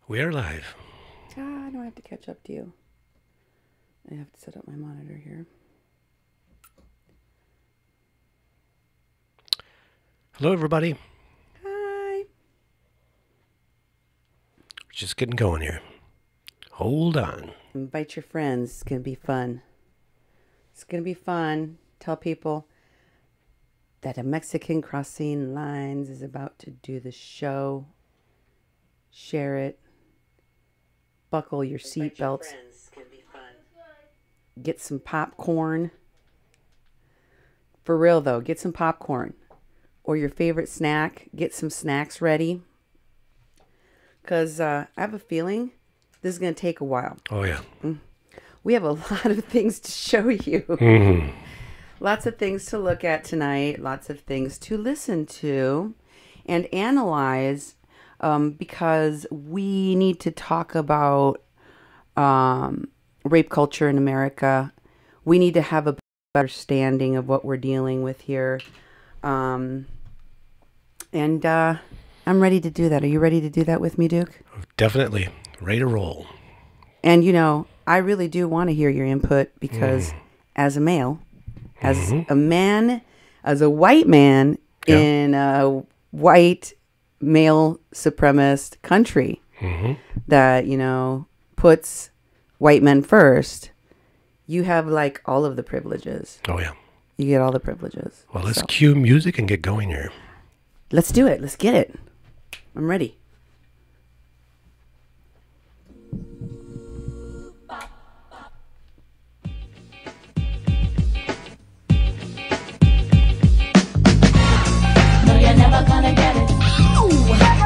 We are live. I don't have to catch up to you. I have to set up my monitor here. Hello, everybody. Hi. We're just getting going here. Hold on. Invite your friends. It's going to be fun. It's going to be fun. Tell people that a Mexican crossing lines is about to do the show. Share it. Buckle your seatbelts. Get some popcorn. For real, though, get some popcorn. Or your favorite snack. Get some snacks ready. Because I have a feeling this is going to take a while. Oh, yeah. We have a lot of things to show you. Mm-hmm. Lots of things to look at tonight. Lots of things to listen to and analyze. Because we need to talk about rape culture in America. We need to have a better understanding of what we're dealing with here. And I'm ready to do that. Are you ready to do that with me, Duke? Definitely. Ready to roll. And, you know, I really do want to hear your input because as a male, as a man, as a white man in a white male supremacist country that, you know, puts white men first, you have like all of the privileges. Oh, yeah. You get all the privileges. Well, let's cue music and get going here. Let's do it. Let's get it. I'm ready. No, you're never gonna get it.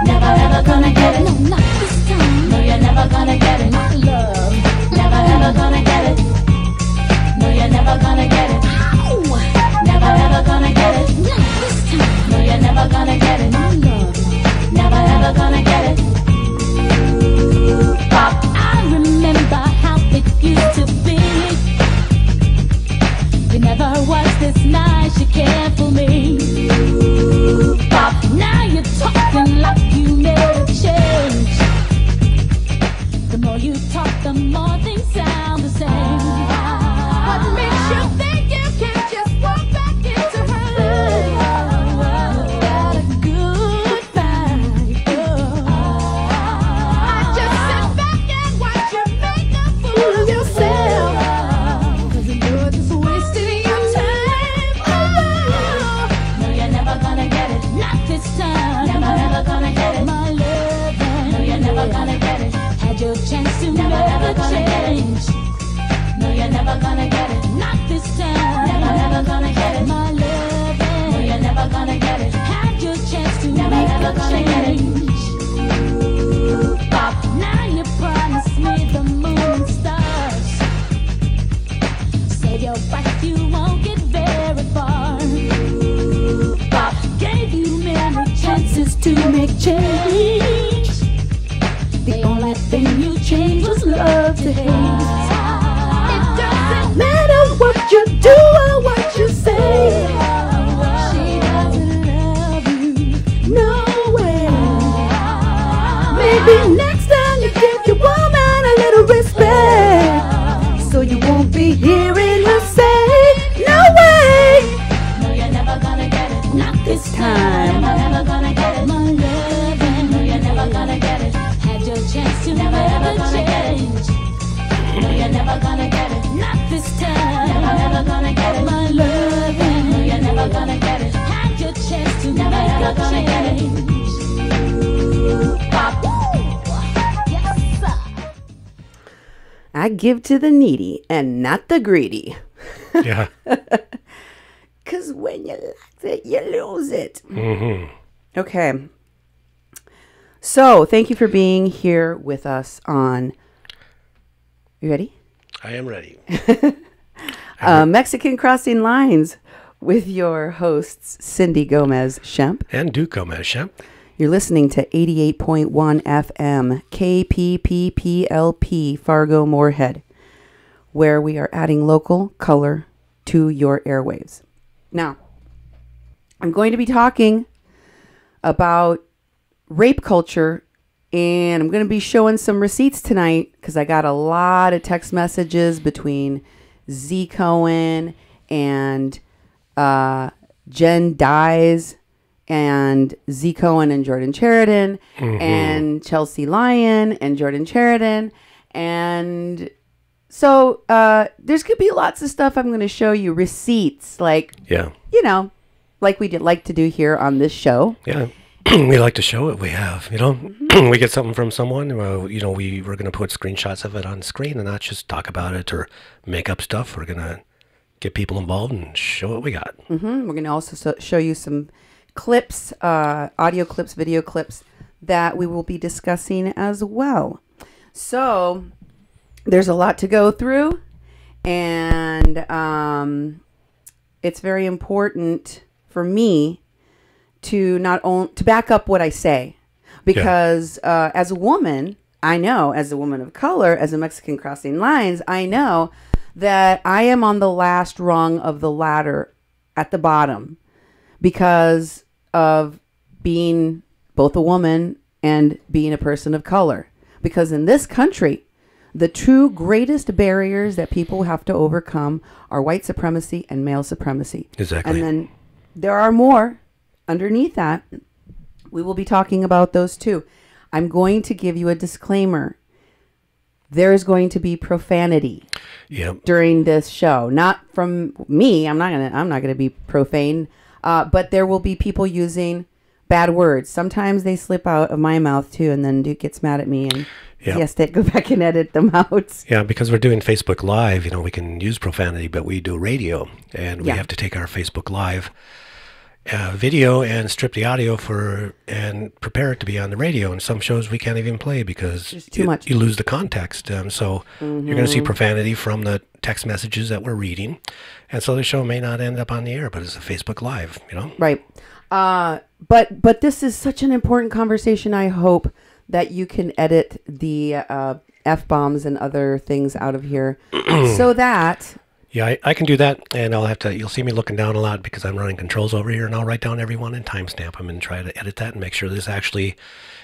Never ever gonna get it. No, not this time. No, you're never gonna get it. My love. Never ever gonna get it. No, you're never gonna get it. Never ever gonna get it. Not this time. No, you're never gonna get it. My love. Never ever gonna get it. Pop. I remember how it used to be. You never was this nice. You cared for me. Pop. Now you're talking like you made a change. The more you talk, the more things sound the same. What makes you think you can't just walk back into her life? Got a good fight. I just sit back and watch you make a fool of yourself. 'Cause you're just wasting your time. No, you're never gonna get it. Not this time. Never ever gonna get it. My love. No, you're never gonna get it. Had your chance to never ever gonna change. No, you're never gonna get it. Not this time. Never ever gonna get it. My love. No, you're never gonna get it. Had your chance to never ever gonna get it. Pop. Now you promised me the moon and stars. Save your breath, you won't get very far. Pop. Gave you many chances to make change. The only thing you changed was love to hate. It doesn't matter what you do or what you say. She doesn't love you, no way. Maybe next time you give your woman a little respect, so you won't be hearing her say, no way. No, you're never gonna get it. Not this time. Never ever gonna get it. My love. No, you're never gonna get it. Had your chance to never ever gonna change. No, you're never gonna get it. Not this time. Never ever gonna get it. My love. No, you're never gonna get it. Had your chance to never ever gonna change. Pop. Yes, sir. I give to the needy and not the greedy. Yeah. 'Cause when you like it, you lose it. Mm-hmm. Okay. So, thank you for being here with us on... You ready? I am ready. Mexican Crossing Lines with your hosts, Cindy Gomez-Schempp. And Duke Gomez-Schempp. You're listening to 88.1 FM, KPPPLP, Fargo, Moorhead, where we are adding local color to your airwaves. Now, I'm going to be talking about rape culture And I'm going to be showing some receipts tonight because I got a lot of text messages between Zee Cohen and Jen Dyes and Zee Cohen and Jordan Chariton and Chelsea Lyon and Jordan Chariton. And so there's going to be lots of stuff I'm going to show you. Receipts, like, you know, like we like to do here on this show. Yeah. We like to show what we have, you know. We get something from someone, you know, we're going to put screenshots of it on the screen and not just talk about it or make up stuff. We're going to get people involved and show what we got. We're going to also show you some clips, audio clips, video clips that we will be discussing as well. So there's a lot to go through, and it's very important for me to to back up what I say, because as a woman, I know, as a woman of color, as a Mexican crossing lines, I know that I am on the last rung of the ladder at the bottom because of being both a woman and being a person of color. Because in this country, the two greatest barriers that people have to overcome are white supremacy and male supremacy. Exactly. And then there are more underneath that. We will be talking about those too. I'm going to give you a disclaimer. There is going to be profanity during this show. Not from me. I'm not gonna be profane. But there will be people using bad words. Sometimes they slip out of my mouth too, and then Duke gets mad at me and he has to go back and edit them out. Yeah, because we're doing Facebook Live, you know, we can use profanity, but we do radio, and we have to take our Facebook Live video and strip the audio and prepare it to be on the radio. And some shows we can't even play because there's too much. You lose the context. So you're going to see profanity from the text messages that we're reading. And so the show may not end up on the air, but it's a Facebook Live, you know? Right. But this is such an important conversation. I hope that you can edit the F-bombs and other things out of here so that... Yeah, I can do that, and you'll see me looking down a lot because I'm running controls over here, and I'll write down everyone and timestamp them and try to edit that and make sure this actually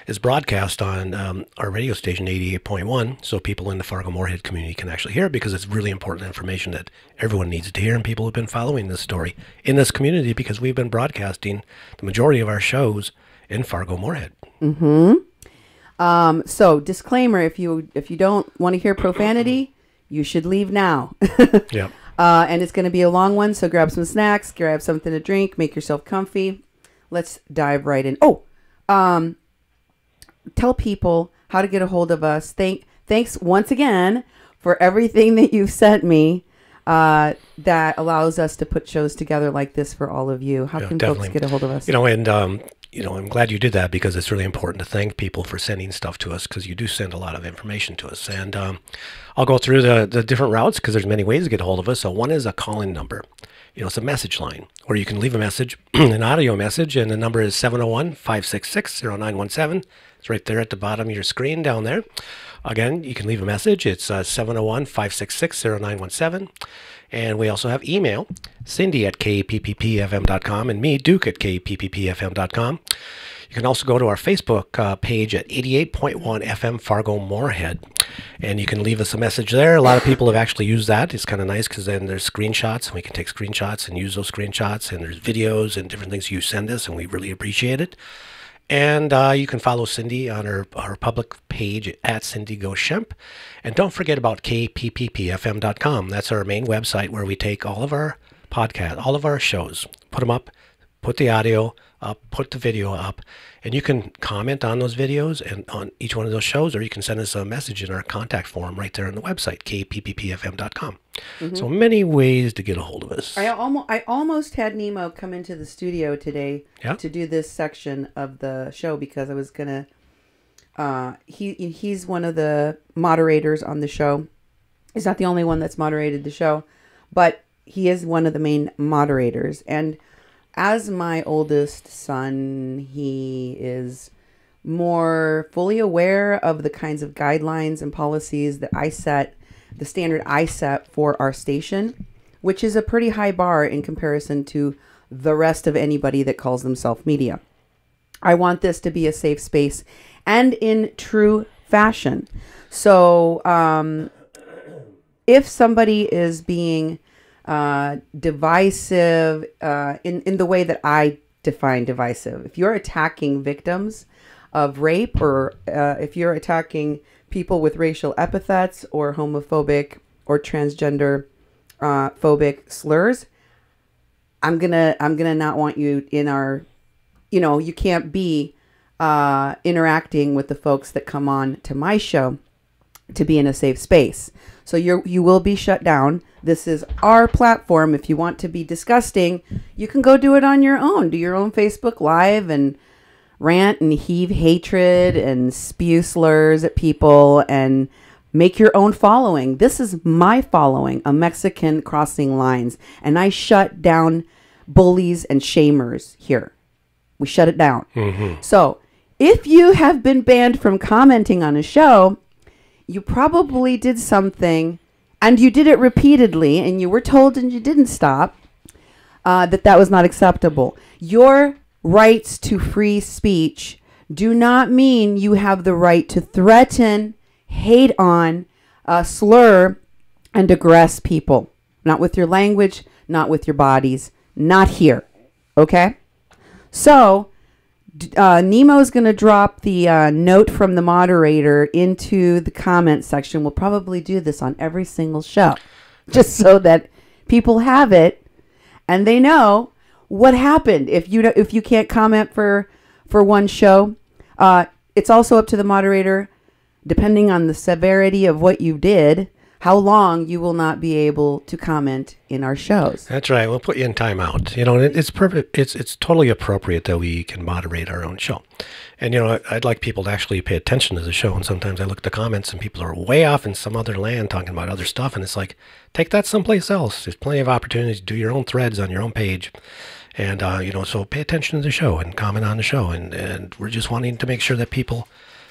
is broadcast on our radio station 88.1 so people in the Fargo-Moorhead community can actually hear it, because it's really important information that everyone needs to hear, and people have been following this story in this community because we've been broadcasting the majority of our shows in Fargo-Moorhead. So disclaimer, if you don't want to hear profanity, you should leave now. Yeah. And it's going to be a long one, so grab some snacks, grab something to drink, make yourself comfy. Let's dive right in. Tell people how to get a hold of us. Thanks once again for everything that you've sent me that allows us to put shows together like this for all of you. How can folks get a hold of us? You know, and I'm glad you did that, because it's really important to thank people for sending stuff to us, because you do send a lot of information to us. And I'll go through the different routes, because there's many ways to get a hold of us. So one is a call-in number. You know, it's a message line where you can leave a message, an audio message, and the number is 701-566-0917. It's right there at the bottom of your screen down there. Again, you can leave a message. It's 701-566-0917. And we also have email, Cindy at kpppfm.com, and me, Duke at kpppfm.com. You can also go to our Facebook page at 88.1 FM Fargo-Moorhead, and you can leave us a message there. A lot of people have actually used that. It's kind of nice because then there's screenshots, and we can take screenshots and use those screenshots, and there's videos and different things you send us, and we really appreciate it. And you can follow Cindy on her public page at Cindy Gomez-Schempp. And don't forget about kpppfm.com. That's our main website where we take all of our podcasts, all of our shows, put them up, put the audio up, put the video up, and you can comment on those videos and on each one of those shows, or you can send us a message in our contact form right there on the website, kpppfm.com. So many ways to get a hold of us. I almost had Nemo come into the studio today to do this section of the show, because I was gonna. He's one of the moderators on the show. He's not the only one that's moderated the show, but he is one of the main moderators. And as my oldest son, he is more fully aware of the kinds of guidelines and policies that I set, the standard I set for our station, which is a pretty high bar in comparison to the rest of anybody that calls themselves media. I want this to be a safe space, and in true fashion. So if somebody is being divisive in the way that I define divisive, if you're attacking victims of rape, or if you're attacking people with racial epithets or homophobic or transgender phobic slurs, I'm gonna not want you in our, you can't be interacting with the folks that come on to my show to be in a safe space. So you will be shut down. This is our platform. If you want to be disgusting, you can go do it on your own. Do your own Facebook Live and rant and heave hatred and spew slurs at people and make your own following. This is my following, a Mexican crossing lines. And I shut down bullies and shamers here. We shut it down. Mm-hmm. So if you have been banned from commenting on a show, you probably did something, and you did it repeatedly, and you were told and you didn't stop, that was not acceptable. Your rights to free speech do not mean you have the right to threaten, hate on, slur, and aggress people. Not with your language, not with your bodies, not here. Okay? So, Nemo's going to drop the note from the moderator into the comment section. We'll probably do this on every single show, just so that people have it and they know what happened. If you can't comment for one show, it's also up to the moderator, depending on the severity of what you did, how long you will not be able to comment in our shows. That's right. We'll put you in timeout. It's perfect. It's totally appropriate that we can moderate our own show. And, I'd like people to actually pay attention to the show. And sometimes I look at the comments and people are way off in some other land talking about other stuff. And it's like, take that someplace else. There's plenty of opportunities to do your own threads on your own page. And, so pay attention to the show and comment on the show. And we're just wanting to make sure that people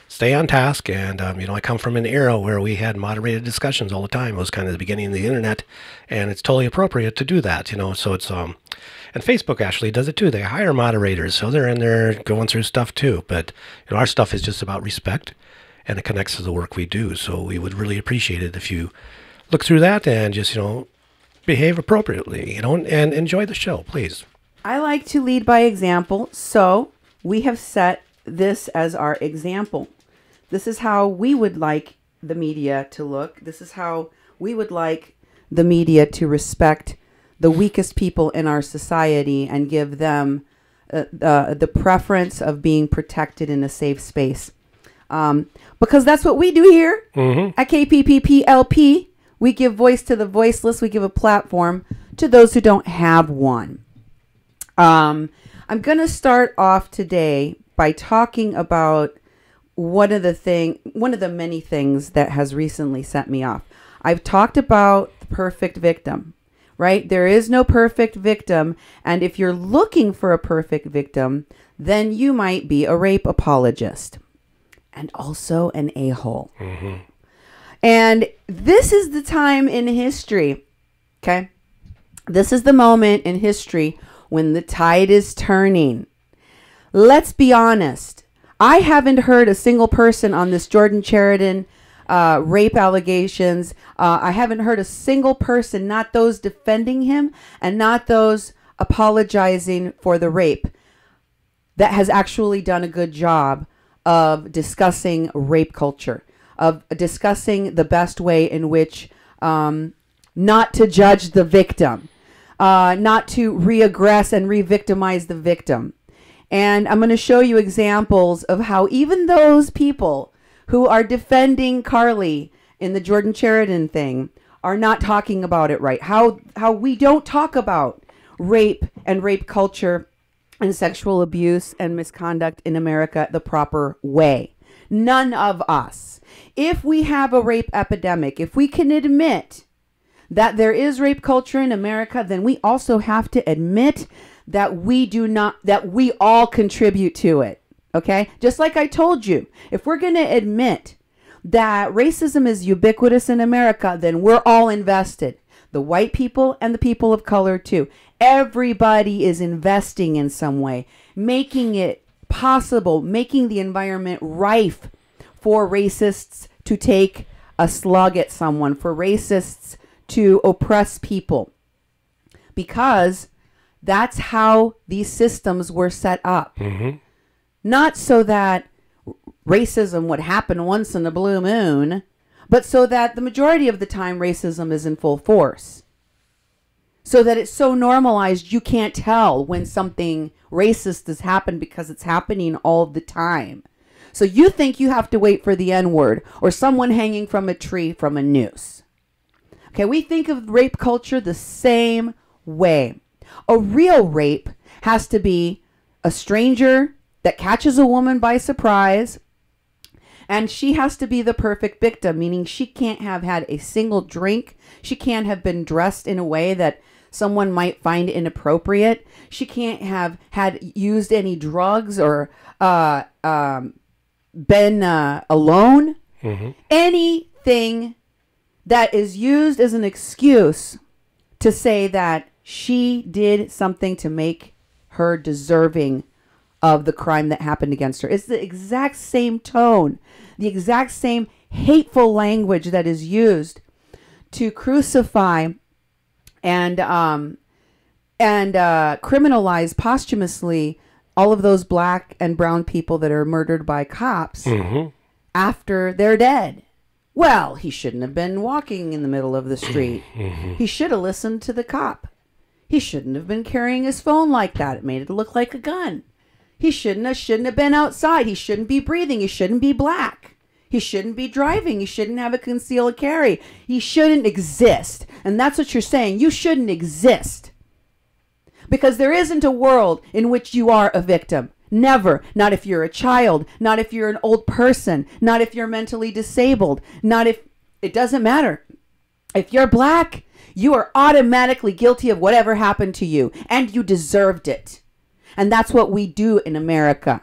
stay on task. And, I come from an era where we had moderated discussions all the time. It was kind of the beginning of the internet, and it's totally appropriate to do that, so it's, and Facebook actually does it too. They hire moderators, so they're in there going through stuff too. But, our stuff is just about respect, and it connects to the work we do. So we would really appreciate it if you look through that and just, behave appropriately, and enjoy the show, please. I like to lead by example, so we have set this as our example. This is how we would like the media to look. This is how we would like the media to respect the weakest people in our society and give them the preference of being protected in a safe space. Because that's what we do here at KPPPLP. We give voice to the voiceless. We give a platform to those who don't have one. I'm going to start off today by talking about one of the many things that has recently set me off. I've talked about the perfect victim, right? There is no perfect victim. And if you're looking for a perfect victim, then you might be a rape apologist and also an a-hole. Mm-hmm. And this is the time in history, okay? This is the moment in history when the tide is turning. Let's be honest. I haven't heard a single person on this Jordan Chariton rape allegations. I haven't heard a single person, not those defending him and not those apologizing for the rape, that has actually done a good job of discussing rape culture, of discussing the best way in which not to judge the victim, not to re-aggress and re-victimize the victim. And I'm going to show you examples of how even those people who are defending Carly in the Jordan Chariton thing are not talking about it right. How we don't talk about rape and rape culture and sexual abuse and misconduct in America the proper way. None of us. If we have a rape epidemic, if we can admit that there is rape culture in America, then we also have to admit that we all contribute to it. Okay? Just like I told you, if we're going to admit that racism is ubiquitous in America, then we're all invested. The white people and the people of color too. Everybody is investing in some way, making it possible, making the environment rife for racists to take a slug at someone, for racists to oppress people, because that's how these systems were set up. Not so that racism would happen once in a blue moon, but so that the majority of the time racism is in full force. So that it's so normalized you can't tell when something racist has happened because it's happening all the time. So you think you have to wait for the N-word or someone hanging from a tree from a noose. Okay, we think of rape culture the same way. A real rape has to be a stranger that catches a woman by surprise, and she has to be the perfect victim, meaning she can't have had a single drink. She can't have been dressed in a way that someone might find inappropriate. She can't have had used any drugs or been alone. Anything that is used as an excuse to say that she did something to make her deserving of the crime that happened against her. It's the exact same tone, the exact same hateful language that is used to crucify and criminalize posthumously all of those black and brown people that are murdered by cops after they're dead. Well, he shouldn't have been walking in the middle of the street. He should have listened to the cop. He shouldn't have been carrying his phone like that. It made it look like a gun. He shouldn't have been outside. He shouldn't be breathing. He shouldn't be black. He shouldn't be driving. He shouldn't have a concealed carry. He shouldn't exist. And that's what you're saying. You shouldn't exist. Because there isn't a world in which you are a victim. Never. Not if you're a child. Not if you're an old person. Not if you're mentally disabled. Not if... It doesn't matter. If you're black, you are automatically guilty of whatever happened to you. And you deserved it. And that's what we do in America.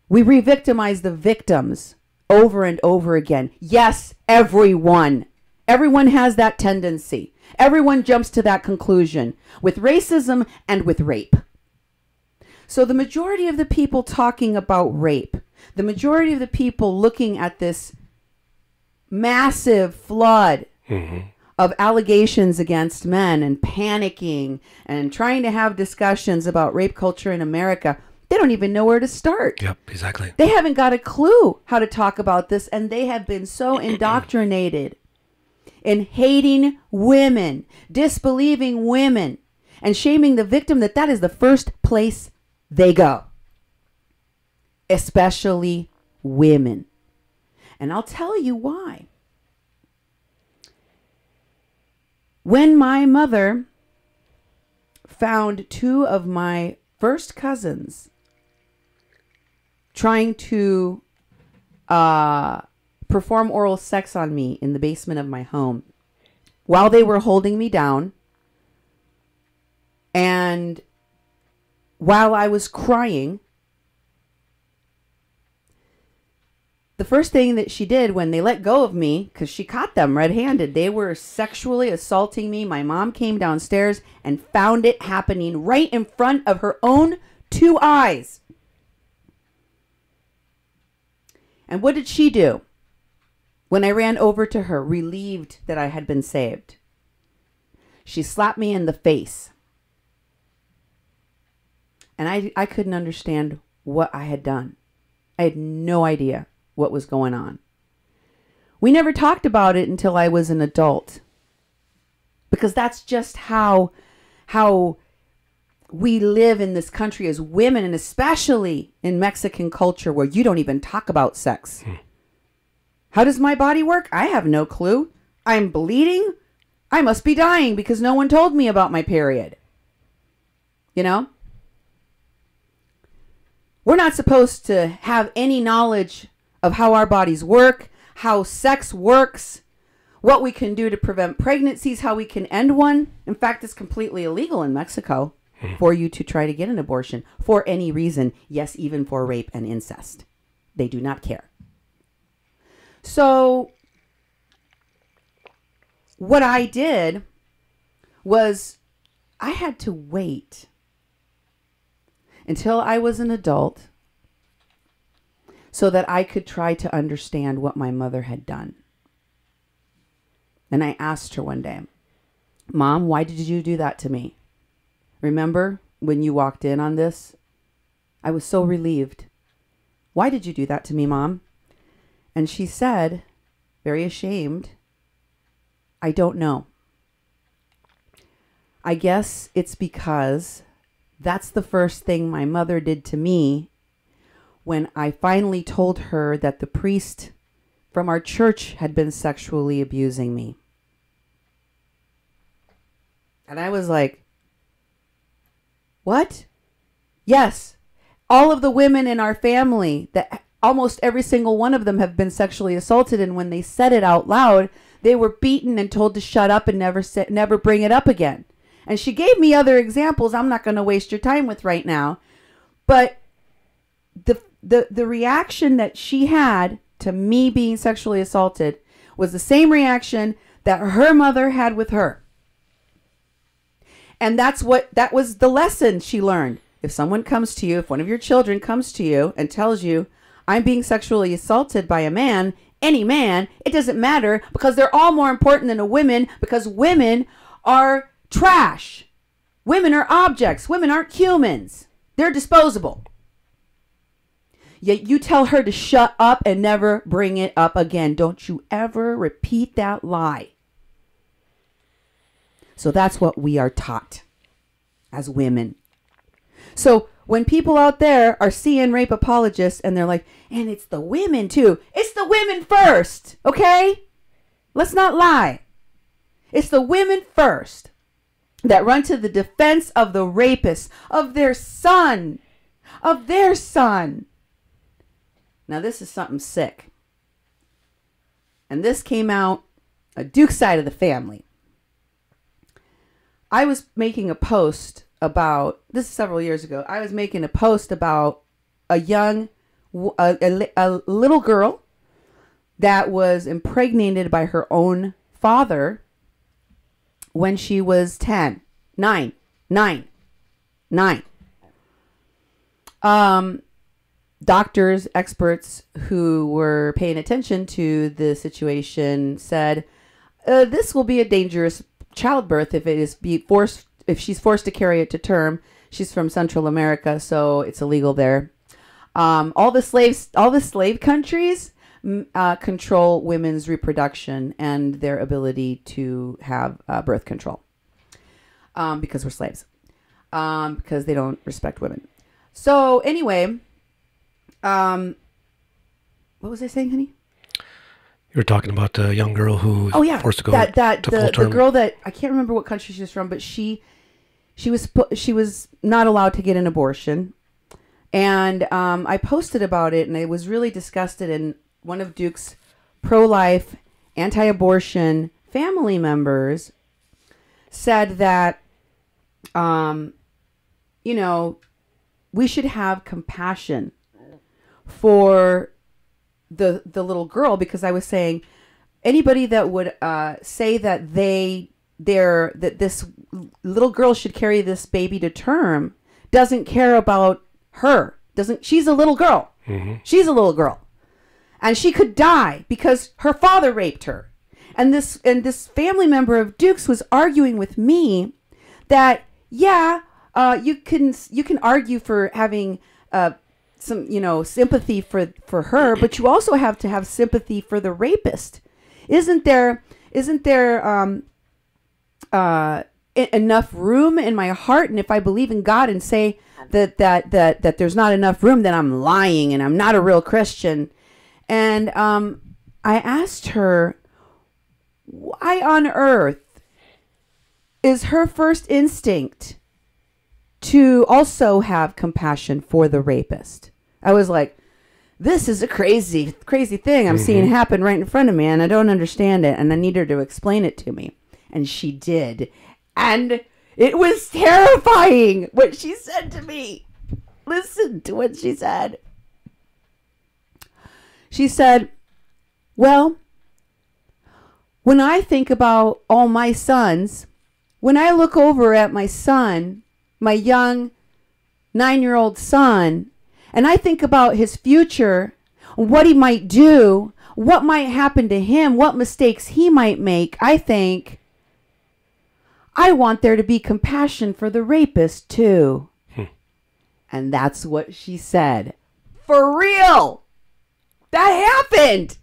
We re-victimize the victims over and over again. Yes, everyone. Everyone has that tendency. Everyone jumps to that conclusion with racism and with rape. So the majority of the people talking about rape, the majority of the people looking at this massive flood of allegations against men and panicking and trying to have discussions about rape culture in America, they don't even know where to start. Yep, exactly. They haven't got a clue how to talk about this, and they have been so indoctrinated in hating women, disbelieving women, and shaming the victim that that is the first place they go. Especially women. And I'll tell you why. When my mother found two of my first cousins trying to perform oral sex on me in the basement of my home while they were holding me down, and while I was crying, the first thing that she did when they let go of me, because she caught them red-handed, they were sexually assaulting me. My mom came downstairs and found it happening right in front of her own two eyes. And what did she do when I ran over to her, relieved that I had been saved? She slapped me in the face. And I couldn't understand what I had done. I had no idea what was going on. We never talked about it until I was an adult. Because that's just how we live in this country as women, and especially in Mexican culture where you don't even talk about sex. How does my body work? I have no clue. I'm bleeding. I must be dying because no one told me about my period. You know? We're not supposed to have any knowledge of how our bodies work, how sex works, what we can do to prevent pregnancies, how we can end one. In fact, it's completely illegal in Mexico for you to try to get an abortion for any reason. Yes, even for rape and incest. They do not care. So what I did was I had to wait until I was an adult so that I could try to understand what my mother had done. And I asked her one day, Mom, why did you do that to me? Remember when you walked in on this? I was so relieved. Why did you do that to me, Mom? And she said, very ashamed, I don't know. I guess it's because that's the first thing my mother did to me when I finally told her that the priest from our church had been sexually abusing me. And I was like, what? Yes. All of the women in our family, that almost every single one of them have been sexually assaulted. And when they said it out loud, they were beaten and told to shut up and never bring it up again. And she gave me other examples I'm not going to waste your time with right now. But the reaction that she had to me being sexually assaulted was the same reaction that her mother had with her. And that was the lesson she learned. If someone comes to you, if one of your children comes to you and tells you, I'm being sexually assaulted by a man, any man, it doesn't matter, because they're all more important than a woman, because women are trash. Women are objects. Women aren't humans. They're disposable. Yet you tell her to shut up and never bring it up again. Don't you ever repeat that lie. So that's what we are taught as women. So when people out there are seeing rape apologists and they're like, and it's the women too. It's the women first, okay? Let's not lie. It's the women first that run to the defense of the rapist, of their son, of their son. Now this is something sick. And this came out a Duke's side of the family. I was making a post about, this is several years ago, I was making a post about a little girl that was impregnated by her own father when she was 9. Doctors, experts who were paying attention to the situation said, this will be a dangerous childbirth if she's forced to carry it to term. She's from Central America, so it's illegal there. All the slave countries control women's reproduction and their ability to have birth control because we're slaves, because they don't respect women. So anyway, what was I saying, honey? You were talking about the young girl who was forced to go to full term. The girl that I can't remember what country she was from, but she was not allowed to get an abortion, and I posted about it, and I was really disgusted. And one of Duke's pro-life, anti-abortion family members said that, we should have compassion for the little girl, because I was saying anybody that would say that that this little girl should carry this baby to term doesn't care about her. She's a little girl. Mm-hmm. She's a little girl. And she could die because her father raped her. And this family member of Duke's was arguing with me that you can argue for having some sympathy for her, but you also have to have sympathy for the rapist. Isn't there enough room in my heart? And if I believe in God and say that there's not enough room, then I'm lying and I'm not a real Christian. And I asked her, why on earth is her first instinct to also have compassion for the rapist? I was like, this is a crazy thing I'm seeing happen right in front of me, and I don't understand it, and I need her to explain it to me. And she did. And it was terrifying what she said to me. Listen to what she said. She said, well, when I think about all my sons, when I look over at my son, my young 9-year-old son, and I think about his future, what he might do, what might happen to him, what mistakes he might make, I think, I want there to be compassion for the rapist too. And that's what she said. For real. That happened.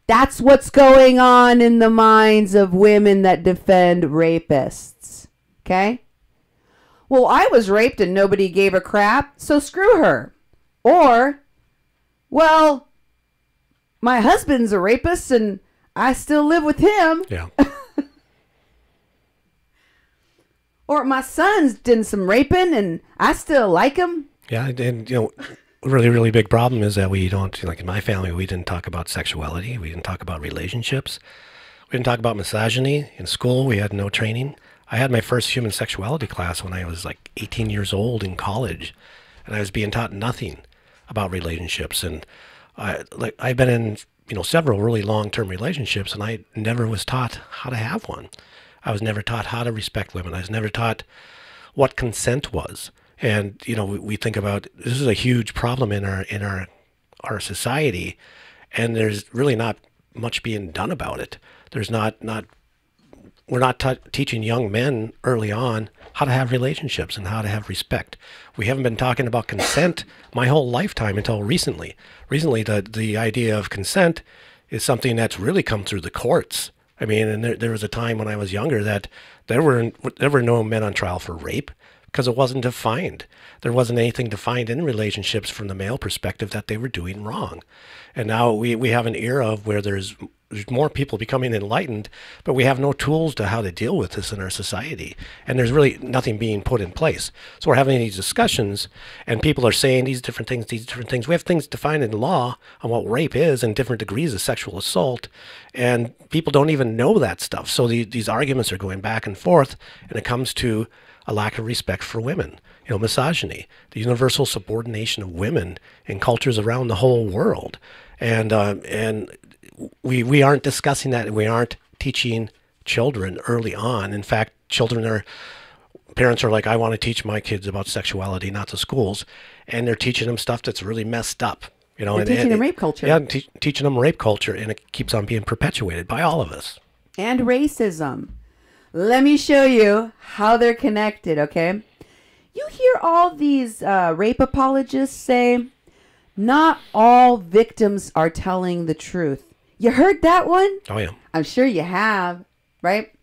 That's what's going on in the minds of women that defend rapists. Okay? Well, I was raped and nobody gave a crap, so screw her. Or, well, my husband's a rapist and I still live with him. Yeah. Or my son's done some raping and I still like him. Yeah, and a really, really big problem is that we don't, like in my family, we didn't talk about sexuality. We didn't talk about relationships. We didn't talk about misogyny. In school, we had no training. I had my first human sexuality class when I was like 18 years old in college, and I was being taught nothing about relationships. And I've been in, several really long-term relationships, and I never was taught how to have one. I was never taught how to respect women. I was never taught what consent was. And, we think about, this is a huge problem in our society, and there's really not much being done about it. There's we're not teaching young men early on how to have relationships and how to have respect. We haven't been talking about consent my whole lifetime until recently. Recently, the idea of consent is something that's really come through the courts. I mean, and there was a time when I was younger that there were no men on trial for rape because it wasn't defined. There wasn't anything defined in relationships from the male perspective that they were doing wrong. And now we have an era of where there's more people becoming enlightened, but we have no tools to how to deal with this in our society. And there's really nothing being put in place. So we're having these discussions and people are saying these different things. We have things defined in law on what rape is and different degrees of sexual assault. And people don't even know that stuff. So these arguments are going back and forth, and it comes to a lack of respect for women, misogyny, the universal subordination of women in cultures around the whole world. And we aren't discussing that. We aren't teaching children early on. In fact, parents are like, I want to teach my kids about sexuality, not the schools. And they're teaching them stuff that's really messed up. They're teaching them rape culture. Yeah, teaching them rape culture, and it keeps on being perpetuated by all of us. And racism. Let me show you how they're connected, okay? You hear all these rape apologists say, not all victims are telling the truth. You heard that one? Oh, yeah. I'm sure you have, right?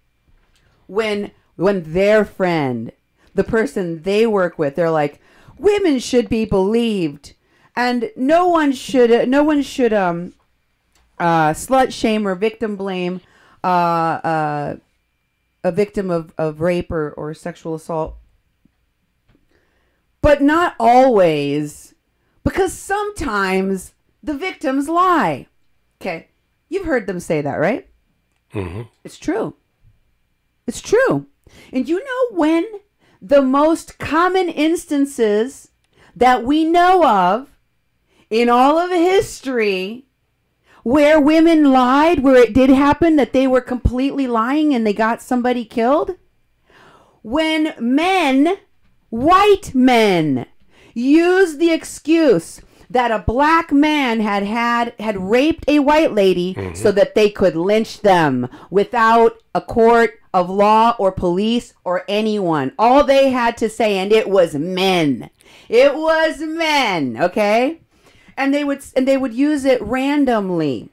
When their friend, the person they work with, they're like, women should be believed, and no one should slut shame or victim blame a victim of rape or sexual assault. But not always, because sometimes the victims lie. Okay. You've heard them say that, right? Mm-hmm. It's true. It's true. And you know when the most common instances that we know of in all of history where women lied, where it did happen that they were completely lying and they got somebody killed? When men, white men, used the excuse that a black man had raped a white lady so that they could lynch them without a court of law or police or anyone. All they had to say, and it was men. It was men, okay? And they would use it randomly.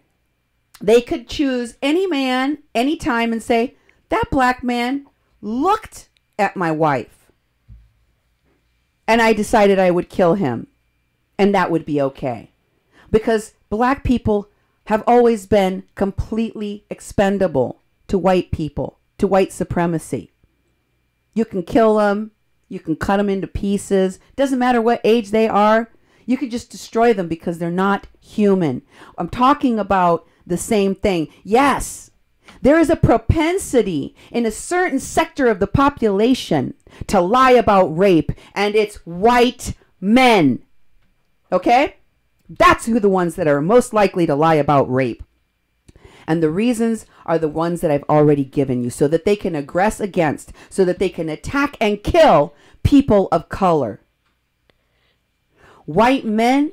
They could choose any man, any time, and say, that black man looked at my wife, and I decided I would kill him. And that would be okay. Because black people have always been completely expendable to white people, to white supremacy. You can kill them. You can cut them into pieces. Doesn't matter what age they are. You can just destroy them because they're not human. I'm talking about the same thing. Yes, there is a propensity in a certain sector of the population to lie about rape, and it's white men. Okay? That's who the ones that are most likely to lie about rape. And the reasons are the ones that I've already given you, so that they can aggress against, so that they can attack and kill people of color. white men,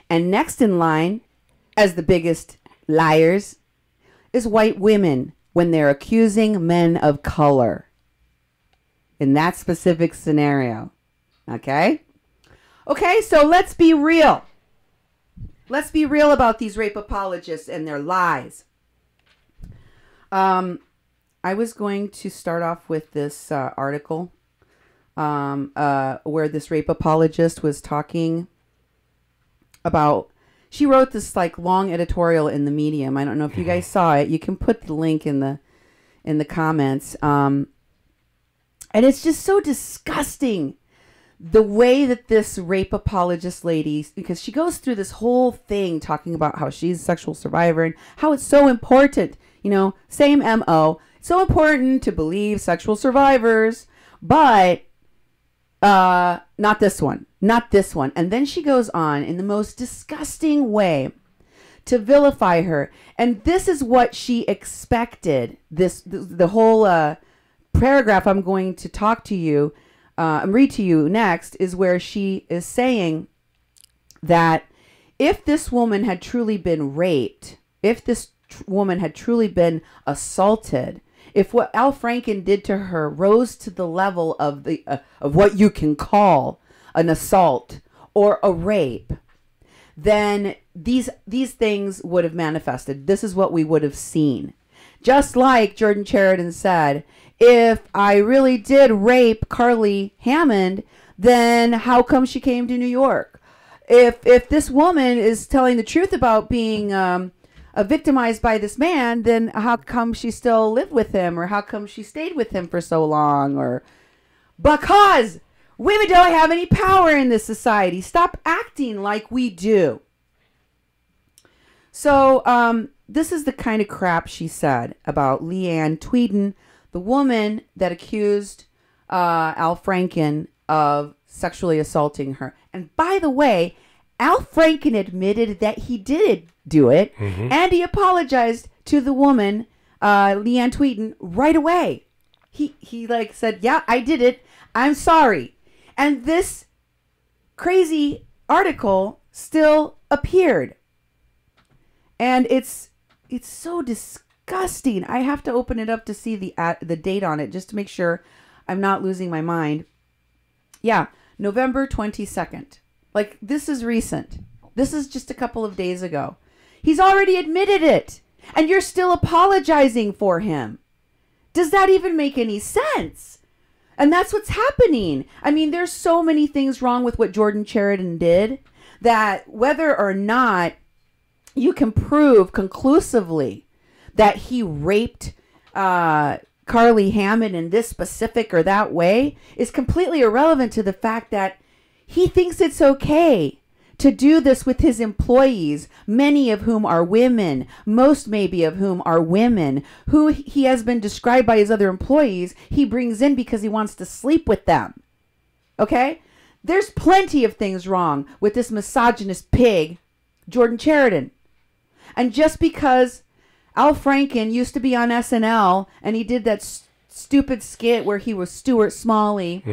and next in line as the biggest liars is white women when they're accusing men of color in that specific scenario. Okay? Okay, so let's be real. Let's be real about these rape apologists and their lies. I was going to start off with this article where this rape apologist was talking about, she wrote this like long editorial in the Medium. I don't know if you guys saw it. You can put the link in the comments. And it's just so disgusting the way that this rape apologist lady, because she goes through this whole thing talking about how she's a sexual survivor and how it's so important, you know, same MO, so important to believe sexual survivors, but not this one. And then she goes on in the most disgusting way to vilify her. And this is what she expected. The whole paragraph I'm going to talk to you, read to you next, is where she is saying that if this woman had truly been raped, if this woman had truly been assaulted, if what Al Franken did to her rose to the level of of what you can call an assault or a rape, then these things would have manifested. This is what we would have seen. Just like Jordan Chariton said, if I really did rape Carly Hammond, then how come she came to New York? If this woman is telling the truth about being victimized by this man, then how come she still lived with him, or how come she stayed with him for so long? Or because women don't have any power in this society. Stop acting like we do. So this is the kind of crap she said about Lyons Kent, the woman that accused Al Franken of sexually assaulting her. And by the way, Al Franken admitted that he did do it, and he apologized to the woman, Lyons Kent, right away. He like said, yeah, I did it. I'm sorry. And this crazy article still appeared. And it's so disgusting. I have to open it up to see the date on it just to make sure I'm not losing my mind. Yeah, November 22nd. Like, this is recent. This is just a couple of days ago. He's already admitted it, and you're still apologizing for him. Does that even make any sense? And that's what's happening. I mean, there's so many things wrong with what Jordan Chariton did that whether or not you can prove conclusively that he raped Carly Hammond in this specific or that way is completely irrelevant to the fact that he thinks it's okay to do this with his employees, many of whom are women, most maybe of whom are women, who he has been described by his other employees, he brings in because he wants to sleep with them. Okay? There's plenty of things wrong with this misogynist pig, Jordan Chariton. And just because Al Franken used to be on SNL and he did that stupid skit where he was Stuart Smalley,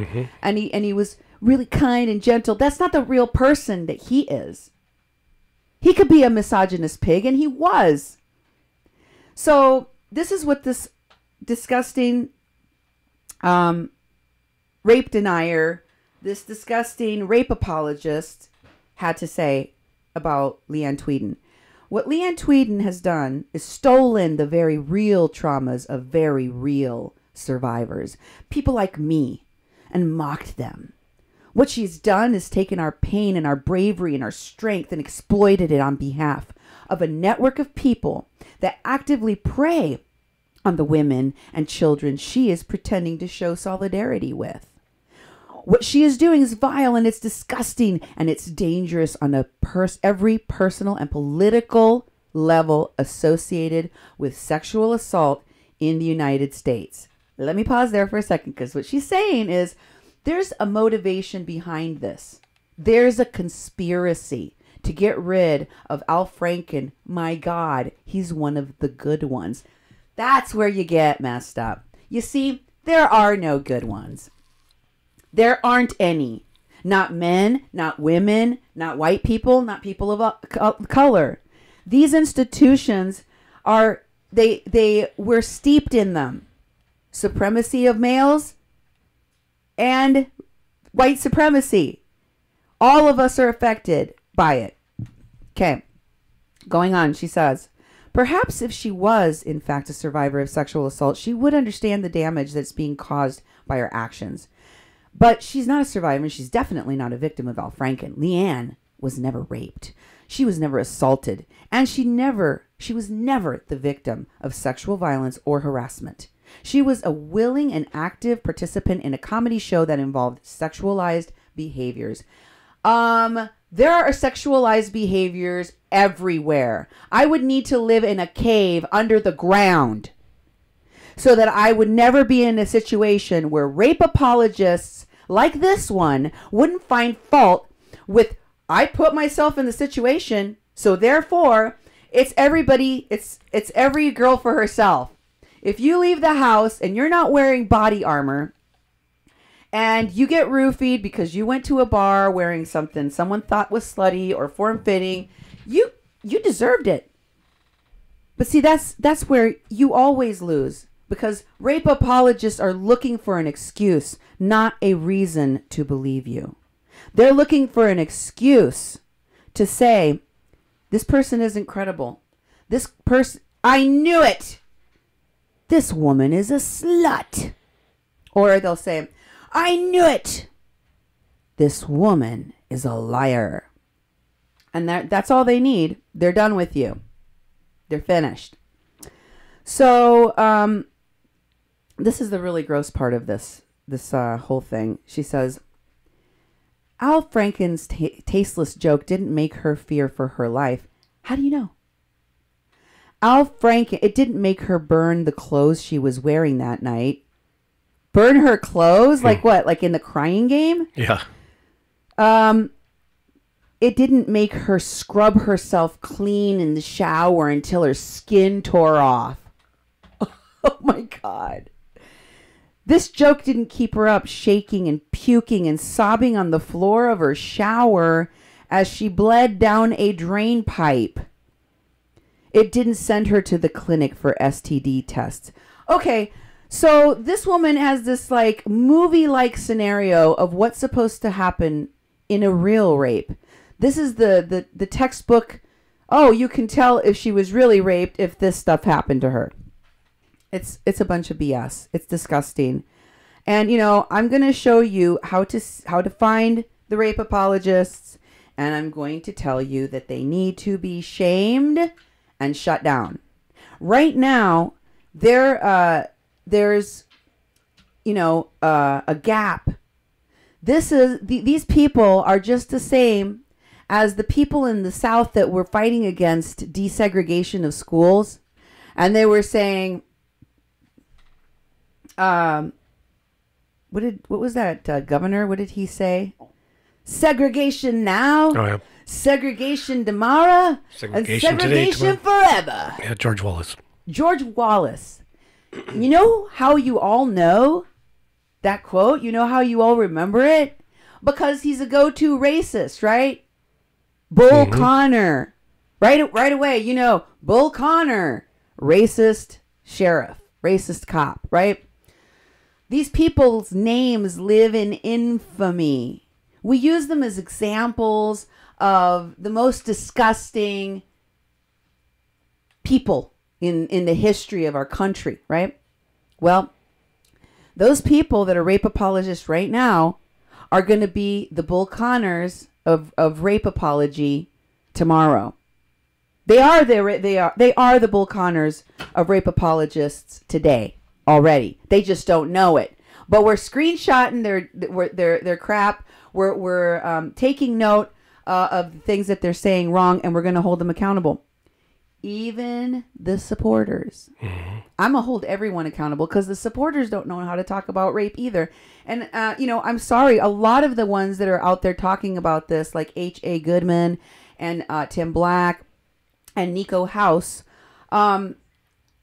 and he was really kind and gentle, that's not the real person that he is. He could be a misogynist pig, and he was. So this is what this disgusting rape denier, this disgusting rape apologist had to say about Lyons Kent. What Lyons Kent has done is stolen the very real traumas of very real survivors, people like me, and mocked them. What she's done is taken our pain and our bravery and our strength and exploited it on behalf of a network of people that actively prey on the women and children she is pretending to show solidarity with. What she is doing is vile, and it's disgusting, and it's dangerous on every personal and political level associated with sexual assault in the United States. Let me pause there for a second, because what she's saying is there's a motivation behind this. There's a conspiracy to get rid of Al Franken. My God, he's one of the good ones. That's where you get messed up. You see, there are no good ones. There aren't any. Not men, not women, not white people, not people of color. These institutions are, we're steeped in them. Supremacy of males and white supremacy. All of us are affected by it. Okay. Going on, she says, perhaps if she was, in fact, a survivor of sexual assault, she would understand the damage that's being caused by her actions. But she's not a survivor, and she's definitely not a victim of Al Franken. Leanne was never raped. She was never assaulted. And she was never the victim of sexual violence or harassment. She was a willing and active participant in a comedy show that involved sexualized behaviors. There are sexualized behaviors everywhere. I would need to live in a cave under the ground so that I would never be in a situation where rape apologists like this one wouldn't find fault with, I put myself in the situation, so therefore it's everybody, it's every girl for herself. If you leave the house and you're not wearing body armor and you get roofied because you went to a bar wearing something someone thought was slutty or form-fitting, you deserved it. But see, that's where you always lose, because rape apologists are looking for an excuse, not a reason to believe you. They're looking for an excuse to say, this person isn't credible. This person, I knew it. This woman is a slut. Or they'll say, I knew it. This woman is a liar. And that's all they need. They're done with you. They're finished. So, this is the really gross part of this whole thing. She says, Al Franken's tasteless joke didn't make her fear for her life. How do you know? Al Franken, it didn't make her burn the clothes she was wearing that night. Burn her clothes? Like what? Like in the crying game? Yeah. It didn't make her scrub herself clean in the shower until her skin tore off. Oh my God. This joke didn't keep her up shaking and puking and sobbing on the floor of her shower as she bled down a drain pipe. It didn't send her to the clinic for STD tests. Okay, so this woman has this like movie-like scenario of what's supposed to happen in a real rape. This is the textbook. Oh, you can tell if she was really raped if this stuff happened to her. It's a bunch of BS. It's disgusting. And, I'm going to show you how to find the rape apologists. And I'm going to tell you that they need to be shamed and shut down. Right now, there's, a gap. These people are just the same as the people in the South that were fighting against desegregation of schools. And they were saying, what was that governor? What did he say? Segregation now, segregation tomorrow, segregation and segregation forever. Yeah, George Wallace. George Wallace. You know how you all know that quote? You know how you all remember it? Because he's a go-to racist, right? Bull Connor. Right away, Bull Connor, racist sheriff, racist cop, right? These people's names live in infamy. We use them as examples of the most disgusting people in the history of our country, right? Well, those people that are rape apologists right now are going to be the Bull Connors of rape apology tomorrow. They are the Bull Connors of rape apologists today already. They just don't know it. But we're screenshotting their crap. We're taking note of the things that they're saying wrong, and we're going to hold them accountable. Even the supporters. I'm going to hold everyone accountable because the supporters don't know how to talk about rape either. And, I'm sorry. A lot of the ones that are out there talking about this, like H.A. Goodman and Tim Black and Nico House, I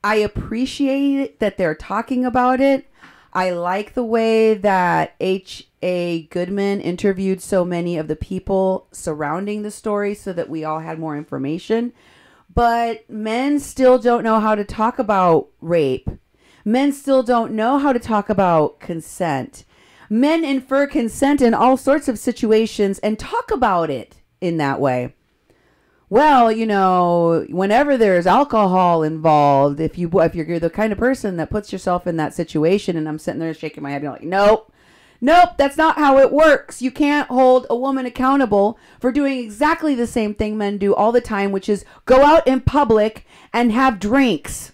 appreciate that they're talking about it. I like the way that H.A. Goodman interviewed so many of the people surrounding the story so that we all had more information. But men still don't know how to talk about rape. Men still don't know how to talk about consent. Men infer consent in all sorts of situations and talk about it in that way. Well, you know, whenever there's alcohol involved, if you're the kind of person that puts yourself in that situation, and I'm sitting there shaking my head, like, nope, that's not how it works. You can't hold a woman accountable for doing exactly the same thing men do all the time, which is go out in public and have drinks,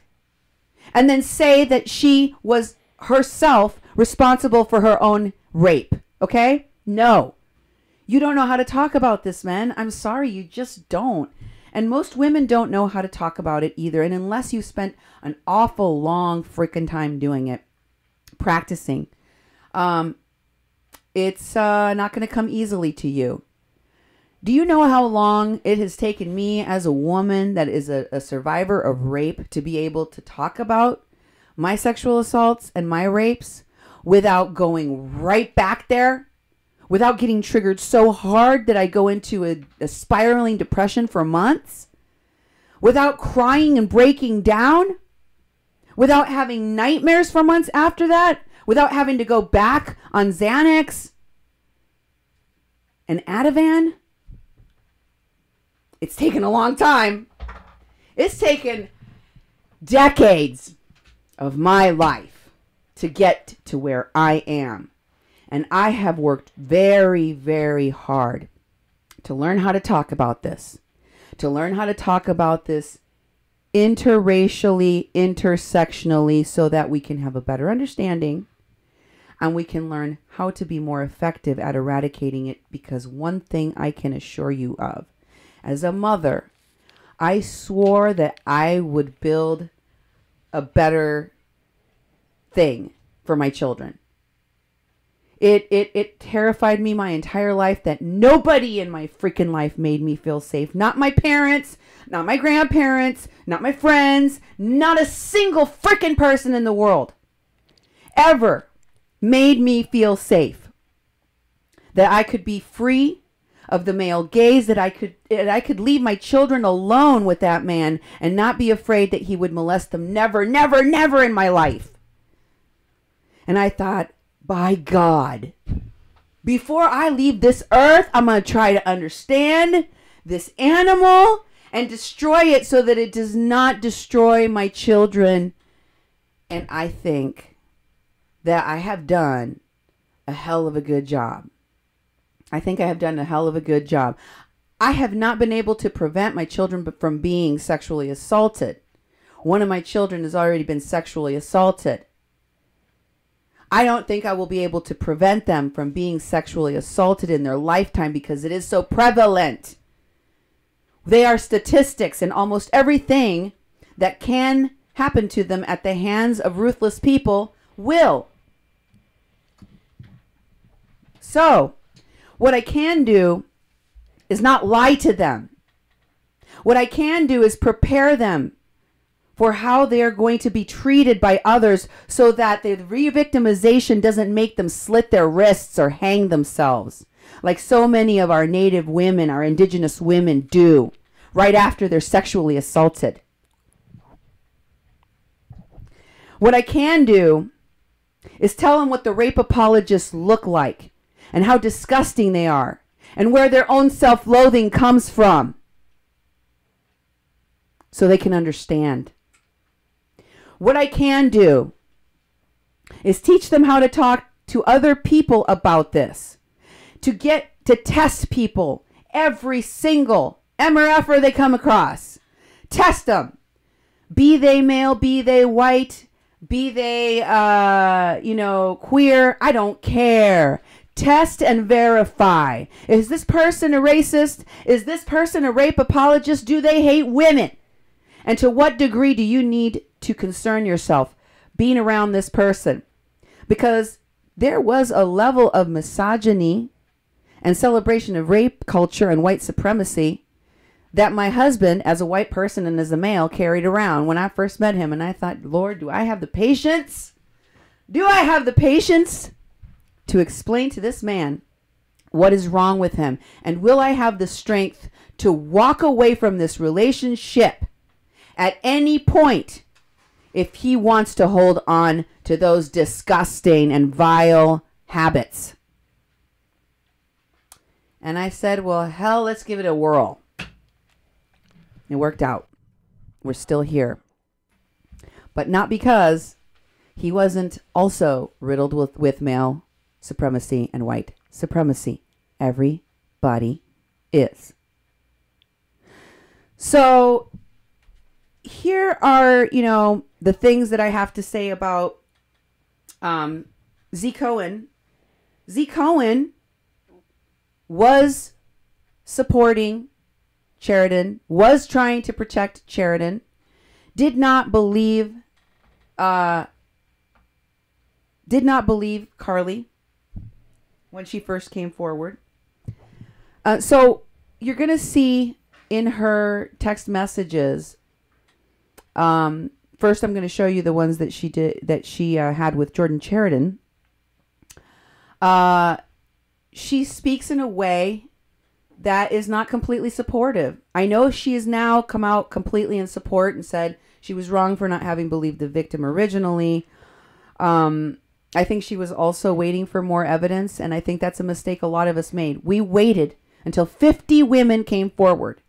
and then say that she was herself responsible for her own rape. Okay? No. You don't know how to talk about this, men. I'm sorry, you just don't. And most women don't know how to talk about it either. And unless you spent an awful long freaking time doing it, practicing, it's not going to come easily to you. Do you know how long it has taken me as a woman that is a survivor of rape to be able to talk about my sexual assaults and my rapes without going right back there? Without getting triggered so hard that I go into a spiraling depression for months? Without crying and breaking down? Without having nightmares for months after that? Without having to go back on Xanax and Ativan? It's taken a long time. It's taken decades of my life to get to where I am. And I have worked very, very hard to learn how to talk about this. To learn how to talk about this interracially, intersectionally, so that we can have a better understanding and we can learn how to be more effective at eradicating it. Because one thing I can assure you of, as a mother, I swore that I would build a better thing for my children. It terrified me my entire life that nobody in my freaking life made me feel safe. Not my parents, not my grandparents, not my friends, not a single freaking person in the world ever made me feel safe. That I could be free of the male gaze, that I could leave my children alone with that man and not be afraid that he would molest them. Never, never, never in my life. And I thought, by God, before I leave this earth, I'm going to try to understand this animal and destroy it so that it does not destroy my children. And I think that I have done a hell of a good job. I think I have done a hell of a good job. I have not been able to prevent my children from being sexually assaulted. One of my children has already been sexually assaulted. I don't think I will be able to prevent them from being sexually assaulted in their lifetime because it is so prevalent. They are statistics, and almost everything that can happen to them at the hands of ruthless people will. So, what I can do is not lie to them. What I can do is prepare them for how they are going to be treated by others so that the re-victimization doesn't make them slit their wrists or hang themselves like so many of our native women, our indigenous women do right after they're sexually assaulted. What I can do is tell them what the rape apologists look like and how disgusting they are and where their own self-loathing comes from so they can understand. What I can do is teach them how to talk to other people about this, to test people, every single M or F they come across. Test them. Be they male, be they white, be they, queer. I don't care. Test and verify. Is this person a racist? Is this person a rape apologist? Do they hate women? And to what degree do you need to concern yourself being around this person? Because there was a level of misogyny and celebration of rape culture and white supremacy that my husband, as a white person and as a male, carried around when I first met him. And I thought, Lord, do I have the patience? Do I have the patience to explain to this man what is wrong with him? And will I have the strength to walk away from this relationship at any point if he wants to hold on to those disgusting and vile habits? And I said, well, hell, let's give it a whirl. It worked out. We're still here. But not because he wasn't also riddled with male supremacy and white supremacy. Everybody is. So here are, the things that I have to say about Zee Cohen. Zee Cohen was supporting Chariton, was trying to protect Chariton, did not believe Carly when she first came forward. So you're going to see in her text messages, first I'm going to show you the ones that she had with Jordan Chariton. She speaks in a way that is not completely supportive. I know she has now come out completely in support and said she was wrong for not having believed the victim originally. I think she was also waiting for more evidence, and I think that's a mistake a lot of us made. We waited until 50 women came forward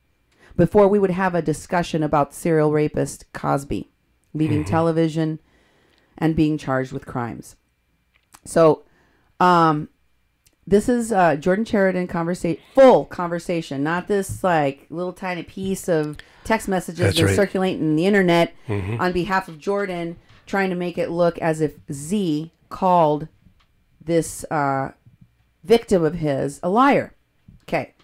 before we would have a discussion about serial rapist Cosby leaving television and being charged with crimes. So, this is Jordan Chariton full conversation, not this like little tiny piece of text messages that circulate in the internet on behalf of Jordan, trying to make it look as if Z called this victim of his a liar. Okay.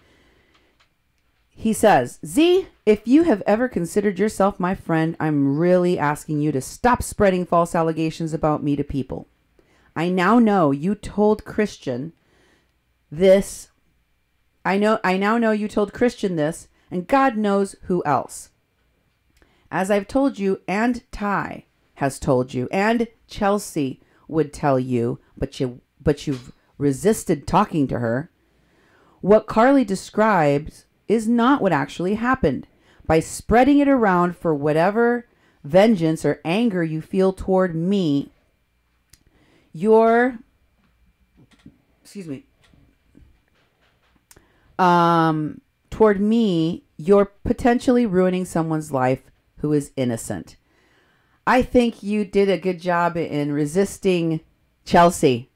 He says, Z, if you have ever considered yourself my friend, I'm really asking you to stop spreading false allegations about me to people. I now know you told Christian this. I now know you told Christian this, and God knows who else. As I've told you, and Ty has told you, and Chelsea would tell you, but you've resisted talking to her. What Carly describes is not what actually happened. By spreading it around for whatever vengeance or anger you feel toward me, you're potentially ruining someone's life who is innocent. I think you did a good job in resisting Chelsea.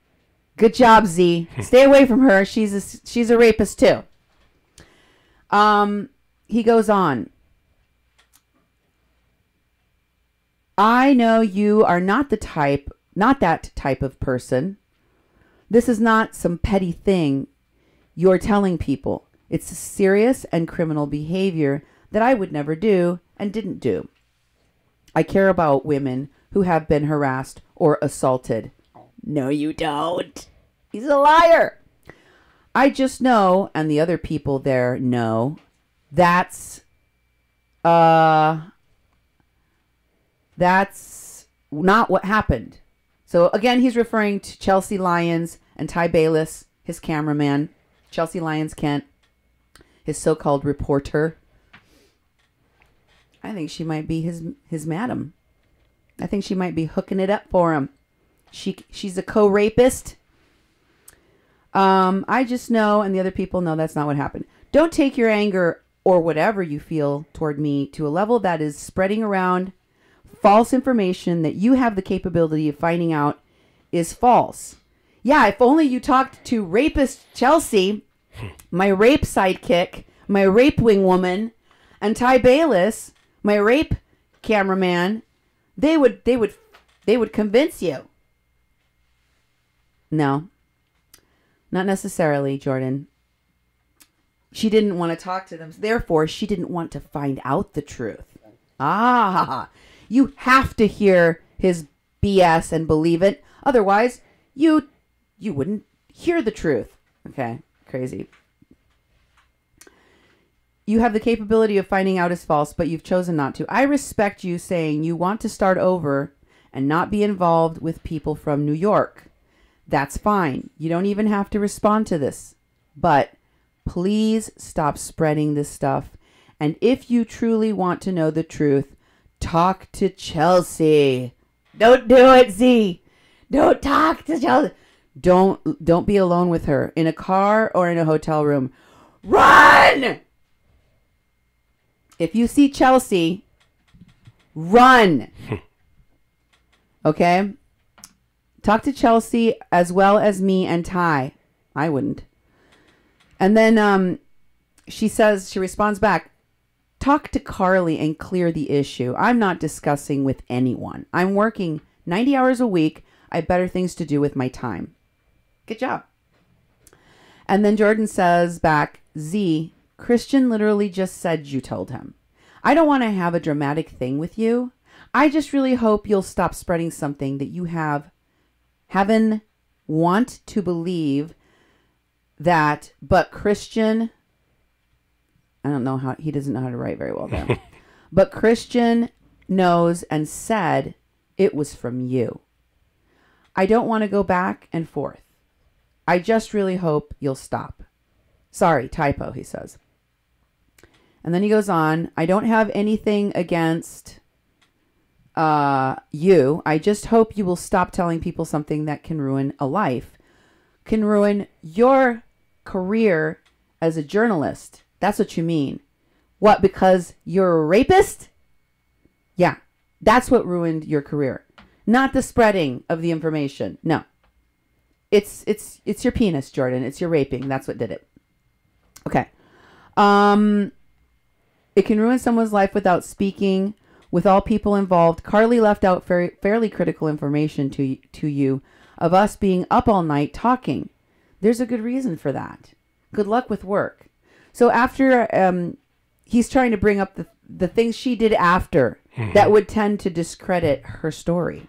Good job, Z. Stay away from her. She's a rapist too. He goes on. I know you are not that type of person. This is not some petty thing you're telling people. It's serious and criminal behavior that I would never do and didn't do. I care about women who have been harassed or assaulted. No, you don't. He's a liar. I just know, and the other people there know, that's not what happened. So again, he's referring to Chelsea Lyons and Ty Bayliss, his cameraman, Chelsea Lyons Kent, his so-called reporter. I think she might be his madam. I think she might be hooking it up for him. She's a co-rapist. I just know, and the other people know, that's not what happened. Don't take your anger or whatever you feel toward me to a level that is spreading around false information that you have the capability of finding out is false. Yeah, if only you talked to rapist Chelsea, my rape sidekick, my rape wing woman, and Ty Bayliss, my rape cameraman, they would convince you. No. Not necessarily, Jordan. She didn't want to talk to them. Therefore, she didn't want to find out the truth. You have to hear his BS and believe it. Otherwise, you wouldn't hear the truth. Okay, crazy. You have the capability of finding out is false, but you've chosen not to. I respect you saying you want to start over and not be involved with people from New York. That's fine. You don't even have to respond to this. But please stop spreading this stuff. And if you truly want to know the truth, talk to Chelsea. Don't do it, Zee. Don't talk to Chelsea. Don't be alone with her in a car or in a hotel room. Run! If you see Chelsea, run. Okay? Talk to Chelsea as well as me and Ty. I wouldn't. And then she responds back, talk to Carly and clear the issue. I'm not discussing with anyone. I'm working 90 hours a week. I have better things to do with my time. Good job. And then Jordan says back, Zee, Christian literally just said you told him. I don't want to have a dramatic thing with you. I just really hope you'll stop spreading something that you haven't want to believe that, but Christian, I don't know how, he doesn't know how to write very well there. But Christian knows and said it was from you. I don't want to go back and forth. I just really hope you'll stop. Sorry, typo, he says. And then he goes on, I don't have anything against you. I just hope you will stop telling people something that can ruin a life, can ruin your career as a journalist. That's what you mean. What, because you're a rapist? Yeah, that's what ruined your career. Not the spreading of the information. No. It's your penis, Jordan. It's your raping. That's what did it. Okay. It can ruin someone's life without speaking with all people involved. Carly left out fairly critical information to you of us being up all night talking. There's a good reason for that. Good luck with work. So after he's trying to bring up the things she did after that would tend to discredit her story.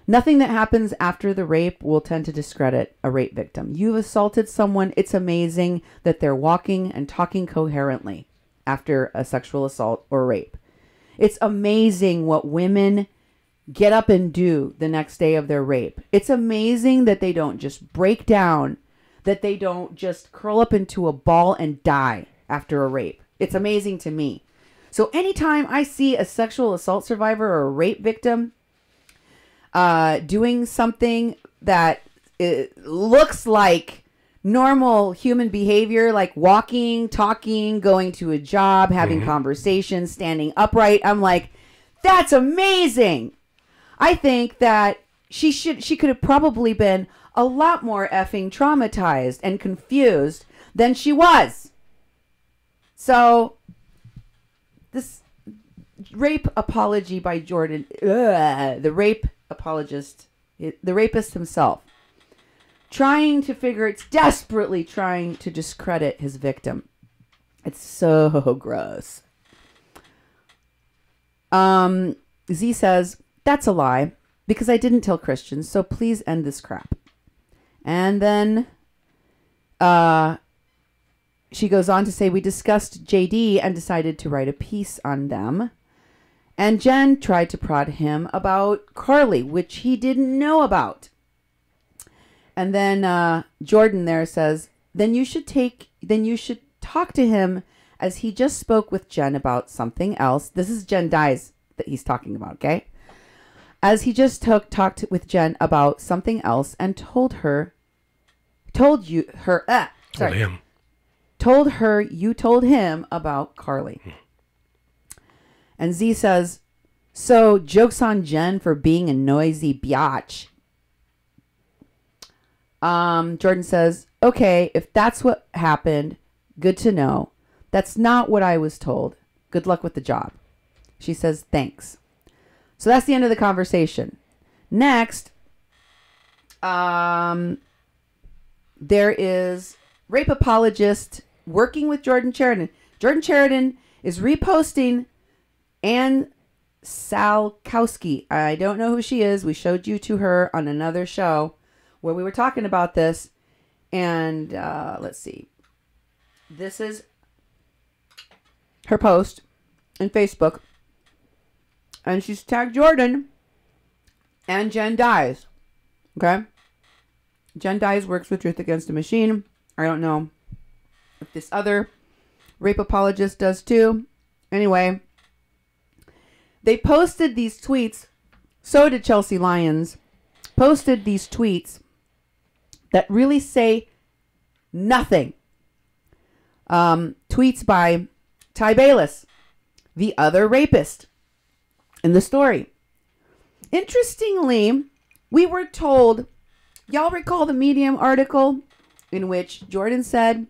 Nothing that happens after the rape will tend to discredit a rape victim. You've assaulted someone. It's amazing that they're walking and talking coherently after a sexual assault or rape. It's amazing what women get up and do the next day of their rape. It's amazing that they don't just break down, that they don't just curl up into a ball and die after a rape. It's amazing to me. So anytime I see a sexual assault survivor or a rape victim doing something that looks like normal human behavior, like walking, talking, going to a job, having conversations, standing upright, I'm like, that's amazing. I think that she could have probably been a lot more effing traumatized and confused than she was. So this rape apology by Jordan, the rape apologist, the rapist himself, desperately trying to discredit his victim. It's so gross. Z says, that's a lie because I didn't tell Christian, so please end this crap. And then she goes on to say, we discussed JD and decided to write a piece on them. And Jen tried to prod him about Carly, which he didn't know about. And then Jordan there says, then you should talk to him as he just spoke with Jen about something else. This is Jen Dyes that he's talking about, okay? As he just talked with Jen about something else and told her you told him about Carly. And Z says, so joke's on Jen for being a noisy biatch. Jordan says, okay, if that's what happened, good to know. That's not what I was told. Good luck with the job. She says, thanks. So that's the end of the conversation. Next, there is rape apologist working with Jordan Chariton. Jordan Chariton is reposting Anne Szalkowski. I don't know who she is. We showed you to her on another show where we were talking about this. And let's see. This is her post on Facebook. And she's tagged Jordan And Jen dies. Okay? Jen dies, works with Truth Against the Machine. I don't know if this other rape apologist does too. Anyway, they posted these tweets. So did Chelsea Lyons. Posted these tweets that really say nothing. Tweets by Ty Bayliss, the other rapist in the story. Interestingly, we were told, y'all recall the Medium article in which Jordan said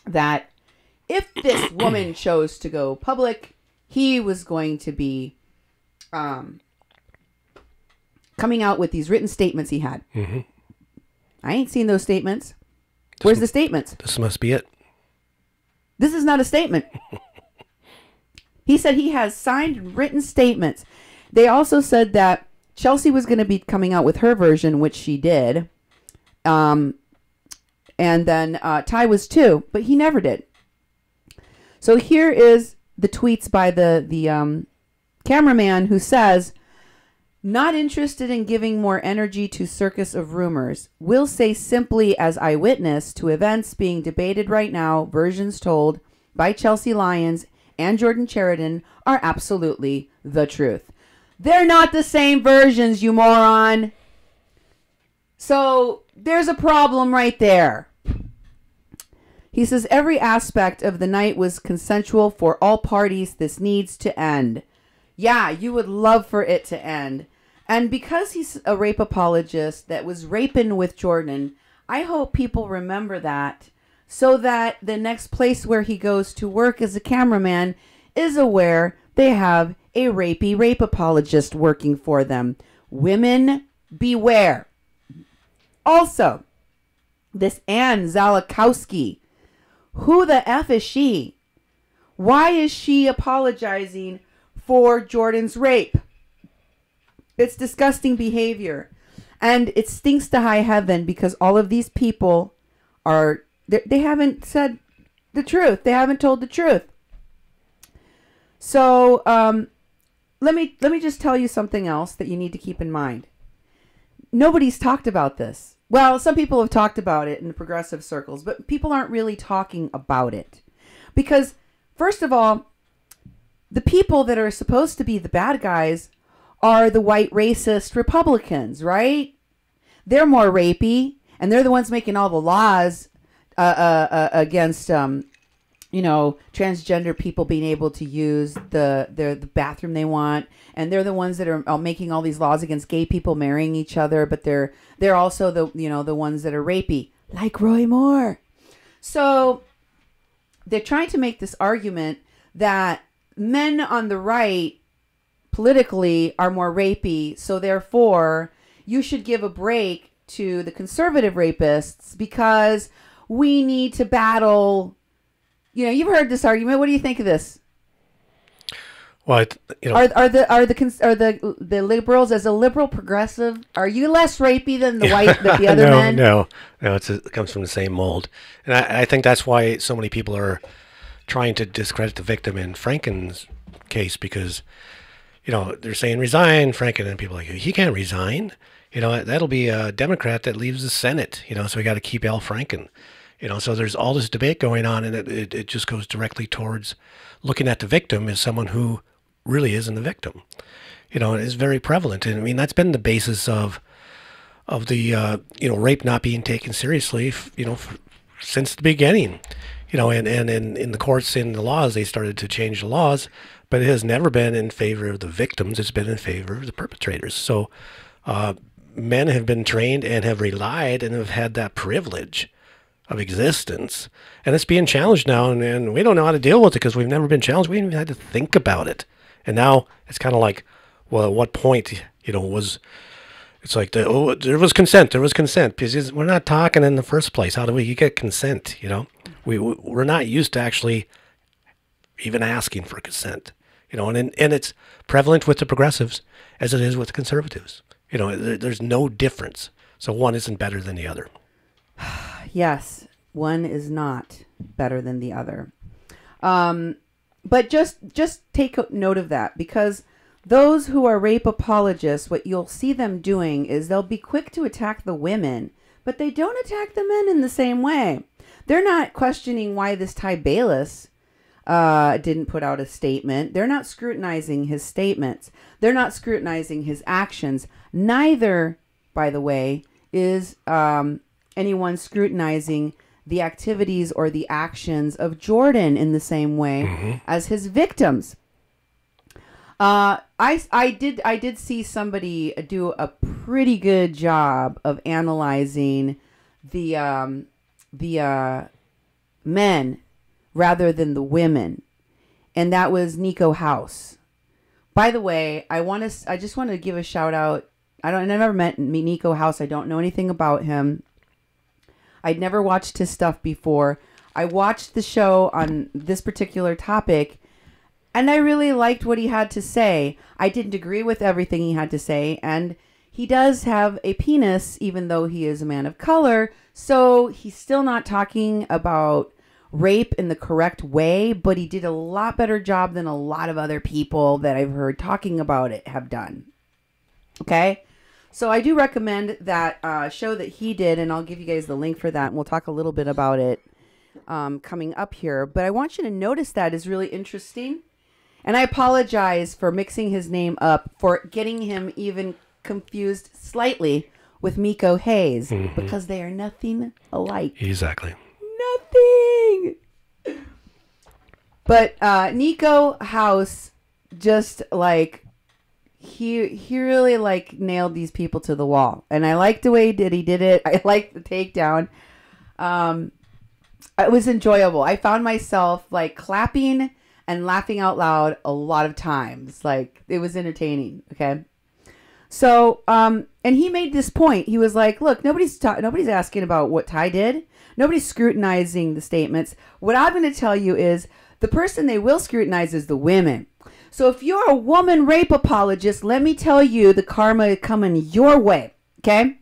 that if this woman chose to go public, he was going to be coming out with these written statements he had. Mm-hmm. I ain't seen those statements. Where's the statements? This must be it. This is not a statement. He said he has signed written statements. They also said that Chelsea was going to be coming out with her version, which she did. And then Ty was too, but he never did. So here is the tweets by the cameraman who says, not interested in giving more energy to circus of rumors. Will say simply as eyewitness to events being debated right now, versions told by Chelsea Lyons and Jordan Chariton are absolutely the truth. They're not the same versions, you moron. So there's a problem right there. He says every aspect of the night was consensual for all parties. This needs to end. Yeah, you would love for it to end. And because he's a rape apologist that was raping with Jordan, I hope people remember that so that the next place where he goes to work as a cameraman is aware they have a rapey rape apologist working for them. Women, beware. Also, this Ann Szalkowski, who the F is she? Why is she apologizing for Jordan's rape? It's disgusting behavior. And it stinks to high heaven because all of these people they haven't said the truth. They haven't told the truth. So let me just tell you something else that you need to keep in mind. Nobody's talked about this. Well, some people have talked about it in the progressive circles, but people aren't really talking about it. Because, first of all, the people that are supposed to be the bad guys are the white racist Republicans, right? They're more rapey, and they're the ones making all the laws against, transgender people being able to use the bathroom they want, and they're the ones that are making all these laws against gay people marrying each other. But they're also the ones that are rapey, like Roy Moore. So they're trying to make this argument that men on the right politically are more rapey, so therefore you should give a break to the conservative rapists because we need to battle. You've heard this argument. What do you think of this? Well, are the liberals, as a liberal progressive, are you less rapey than the other men? No, it comes from the same mold, and I think that's why so many people are trying to discredit the victim in Franken's case because. They're saying resign, Franken, and people are like, he can't resign. That'll be a Democrat that leaves the Senate, so we got to keep Al Franken. So there's all this debate going on, and it just goes directly towards looking at the victim as someone who really isn't the victim. It is very prevalent. And I mean, that's been the basis of the, rape not being taken seriously, since the beginning. And in the courts, in the laws, they started to change the laws, but it has never been in favor of the victims. It's been in favor of the perpetrators. So men have been trained and have relied and have had that privilege of existence. And it's being challenged now, and we don't know how to deal with it because we've never been challenged. We haven't even had to think about it. And now it's kind of like, well, at what point, was... It's like, there was consent. There was consent. Because we're not talking in the first place. How do we get consent, We're not used to actually even asking for consent, and it's prevalent with the progressives as it is with the conservatives. There's no difference. So one isn't better than the other. Yes, one is not better than the other. But just take note of that because those who are rape apologists, what you'll see them doing is they'll be quick to attack the women, but they don't attack the men in the same way. They're not questioning why this Ty Bayliss didn't put out a statement. They're not scrutinizing his statements. They're not scrutinizing his actions. Neither, by the way, is anyone scrutinizing the activities or the actions of Jordan in the same way as his victims. I did see somebody do a pretty good job of analyzing the men rather than the women, and that was Nico House. By the way, I just want to give a shout out. I never met Nico House. I don't know anything about him. I'd never watched his stuff before. I watched the show on this particular topic, and I really liked what he had to say. I didn't agree with everything he had to say, and he does have a penis, even though he is a man of color, so he's still not talking about rape in the correct way, but he did a lot better job than a lot of other people that I've heard talking about it have done. Okay? So I do recommend that show that he did, and I'll give you guys the link for that, and we'll talk a little bit about it coming up here. But I want you to notice that is really interesting. And I apologize for mixing his name up, for getting him even confused slightly with Miko Hayes, because they are nothing alike. Exactly. Nothing. But Nico House just like... He really like nailed these people to the wall, and I liked the way he did it. I liked the takedown. It was enjoyable. I found myself like clapping and laughing out loud a lot of times. Like, it was entertaining. Okay, so and he made this point. He was like, "Look, nobody's asking about what Ty did. Nobody's scrutinizing the statements. What I'm going to tell you is the person they will scrutinize is the women." So if you're a woman rape apologist, let me tell you the karma coming your way, okay?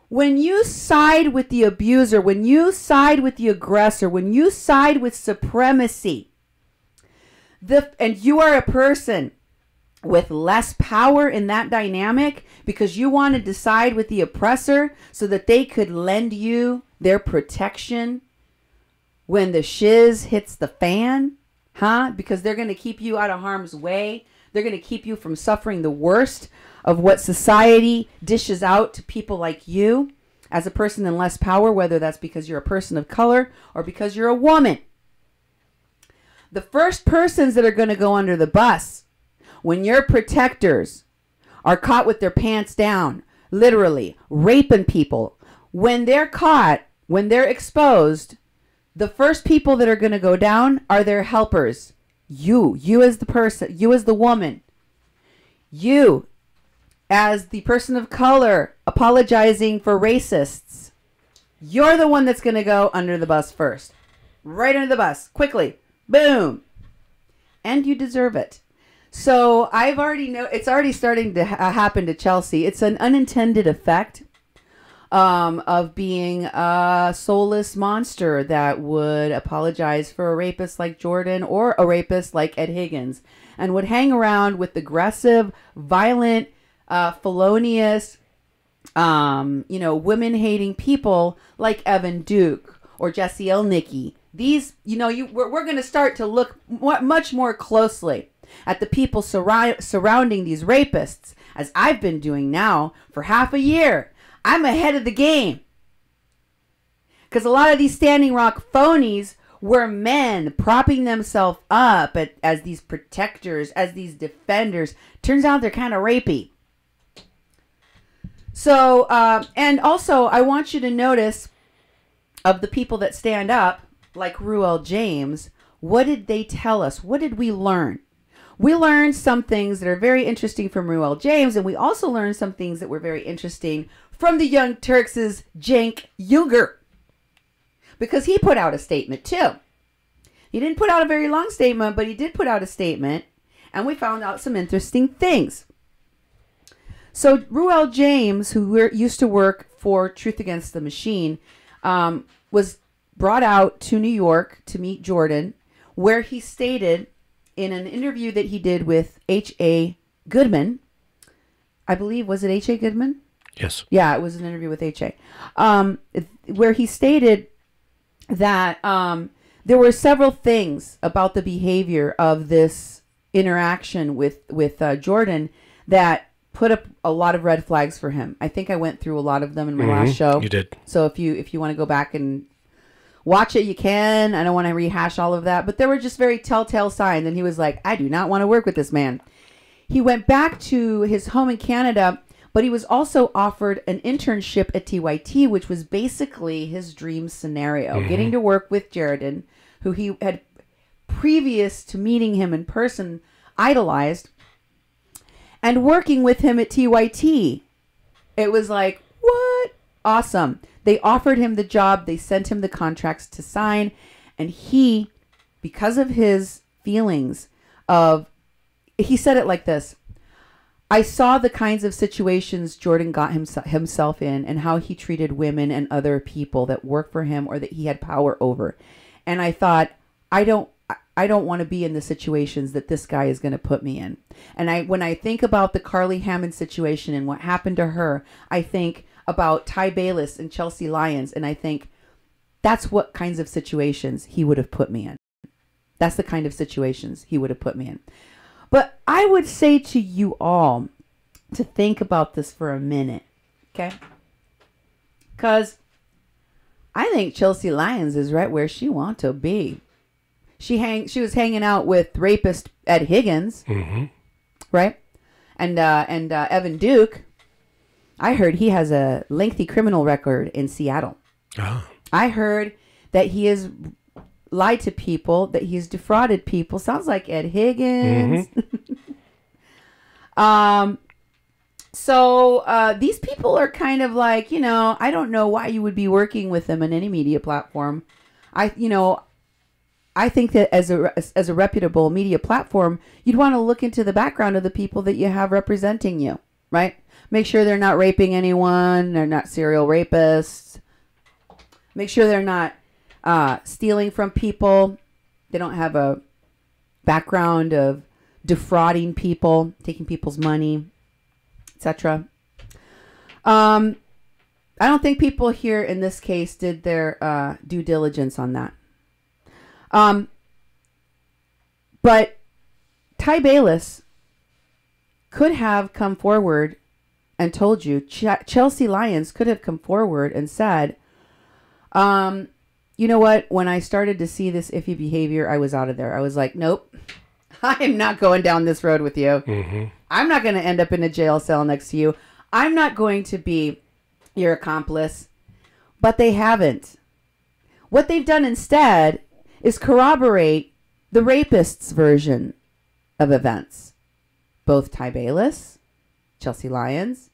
When you side with the abuser, when you side with the aggressor, when you side with supremacy, and you are a person with less power in that dynamic because you wanted to side with the oppressor so that they could lend you their protection when the shiz hits the fan, because they're going to keep you out of harm's way. They're going to keep you from suffering the worst of what society dishes out to people like you as a person in less power, whether that's because you're a person of color or because you're a woman. The first persons that are going to go under the bus when your protectors are caught with their pants down, literally raping people, when they're caught, when they're exposed, the first people that are going to go down are their helpers. You as the person, you as the woman, you as the person of color apologizing for racists. You're the one that's going to go under the bus first. Right under the bus. Quickly. Boom. And you deserve it. So I've already know it's already starting to happen to Chelsea. It's an unintended effect of being a soulless monster that would apologize for a rapist like Jordan or a rapist like Ed Higgins, and would hang around with aggressive, violent, felonious, women-hating people like Evan Duke or Jesse Elnicki. These, we're going to start to look much more closely at the people surrounding these rapists, as I've been doing now for half a year. I'm ahead of the game. Because a lot of these Standing Rock phonies were men propping themselves up as these protectors, as these defenders. Turns out they're kind of rapey. So, and also, I want you to notice of the people that stand up, like Ruel James, what did they tell us? What did we learn? We learned some things that are very interesting from Ruel James, and we also learned some things that were very interesting from the Young Turks' Cenk Uygur, because he put out a statement too. He didn't put out a very long statement, but he did put out a statement, and we found out some interesting things. So Ruel James, who used to work for Truth Against the Machine, was brought out to New York to meet Jordan, where he stated in an interview that he did with H.A. Goodman, I believe, was it H.A. Goodman? Yes. Yeah, it was an interview with H.A. Where he stated that there were several things about the behavior of this interaction with Jordan that put up a lot of red flags for him. I think I went through a lot of them in my last show. You did. So if you want to go back and watch it, you can. I don't want to rehash all of that, but there were just very telltale signs, and he was like, I do not want to work with this man. He went back to his home in Canada, but he was also offered an internship at TYT, which was basically his dream scenario, getting to work with Chariton, who he had, previous to meeting him in person, idolized, and working with him at TYT. It was like, what? Awesome. They offered him the job. They sent him the contracts to sign. And he, because of his feelings of, he said it like this: I saw the kinds of situations Jordan got himself in, and how he treated women and other people that work for him or that he had power over. And I thought, I don't want to be in the situations that this guy is going to put me in. And when I think about the Carly Hammond situation and what happened to her, I think about Ty Bayliss and Chelsea Lyons, and I think that's what kinds of situations he would have put me in. That's the kind of situations he would have put me in. But I would say to you all to think about this for a minute, okay? Because I think Chelsea Lyons is right where she wants to be. She was hanging out with rapist Ed Higgins, right? And Evan Duke. I heard he has a lengthy criminal record in Seattle. Oh. I heard that he has lied to people, that he's defrauded people. Sounds like Ed Higgins. So these people are kind of like, I don't know why you would be working with them on any media platform. I think that as a reputable media platform, you'd want to look into the background of the people that you have representing you, right? Make sure they're not raping anyone. They're not serial rapists. Make sure they're not stealing from people. They don't have a background of defrauding people, taking people's money, etc. I don't think people here in this case did their due diligence on that. But Ty Bayliss could have come forward and told you, Chelsea Lyons could have come forward and said, you know what? When I started to see this iffy behavior, I was out of there. I was like, nope, I am not going down this road with you. I'm not going to end up in a jail cell next to you. I'm not going to be your accomplice. But they haven't. What they've done instead is corroborate the rapist's version of events. Both Ty Bayliss, Chelsea Lyons,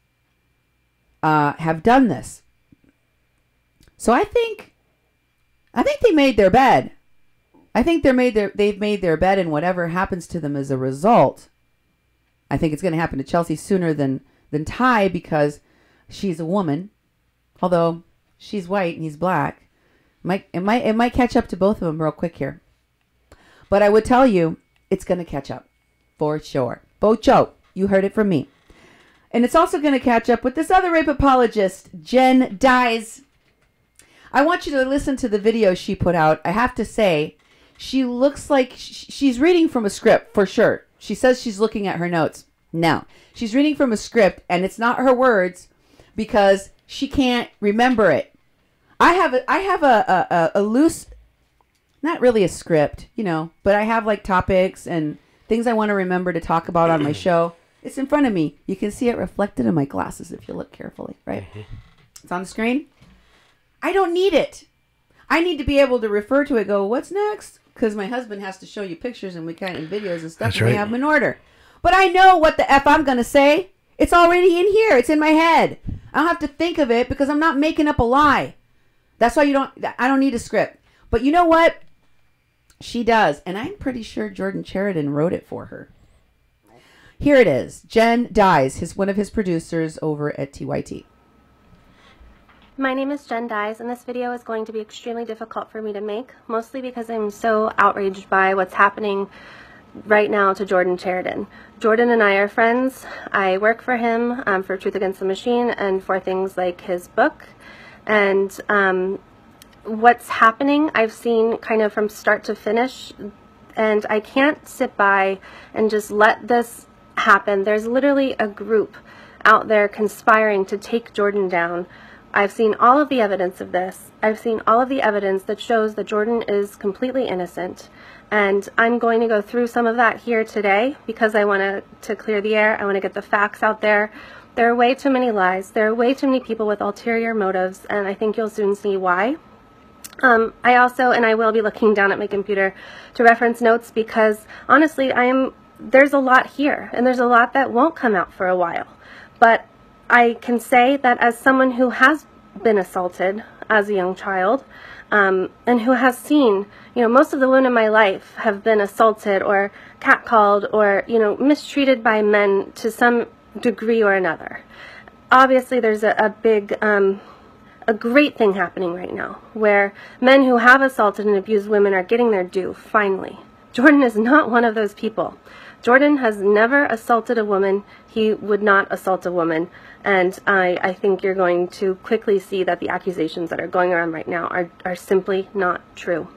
have done this. So I think they made their bed. I think they've made their bed, and whatever happens to them as a result, I think it's going to happen to Chelsea sooner than Ty, because she's a woman, although she's white and he's black. It might catch up to both of them real quick here. But I would tell you, it's going to catch up for sure. Bocho, you heard it from me. And it's also going to catch up with this other rape apologist, Jen Dyes. I want you to listen to the video she put out. I have to say, she looks like she's reading from a script for sure. She says she's looking at her notes. No, she's reading from a script, and it's not her words because she can't remember it. I have a loose, not really a script, but I have like topics and things I want to remember to talk about on my show. It's in front of me. You can see it reflected in my glasses if you look carefully, right? It's on the screen. I don't need it. I need to be able to refer to it, go, what's next? Because my husband has to show you pictures and videos and stuff. That's and right. we have them in order. But I know what the F I'm going to say. It's already in here. It's in my head. I don't have to think of it because I'm not making up a lie. That's why I don't need a script. But you know what? She does. And I'm pretty sure Jordan Chariton wrote it for her. Here it is. Jen Dyes, one of his producers over at TYT. My name is Jen Dyes, and this video is going to be extremely difficult for me to make, mostly because I'm so outraged by what's happening right now to Jordan Chariton. Jordan and I are friends. I work for him for Truth Against the Machine and for things like his book. And what's happening, I've seen kind of from start to finish, and I can't sit by and just let this happen. There's literally a group out there conspiring to take Jordan down. I've seen all of the evidence of this. I've seen all of the evidence that shows that Jordan is completely innocent. And I'm going to go through some of that here today because I want to clear the air. I want to get the facts out there. There are way too many lies. There are way too many people with ulterior motives, and I think you'll soon see why. I also, and I will be looking down at my computer to reference notes because honestly, there's a lot here, and there's a lot that won't come out for a while. But I can say that as someone who has been assaulted as a young child, and who has seen, most of the women in my life have been assaulted or catcalled or, mistreated by men to some degree or another. Obviously, there's a great thing happening right now where men who have assaulted and abused women are getting their due, finally. Jordan is not one of those people. Jordan has never assaulted a woman. He would not assault a woman. And I think you're going to quickly see that the accusations that are going around right now are simply not true.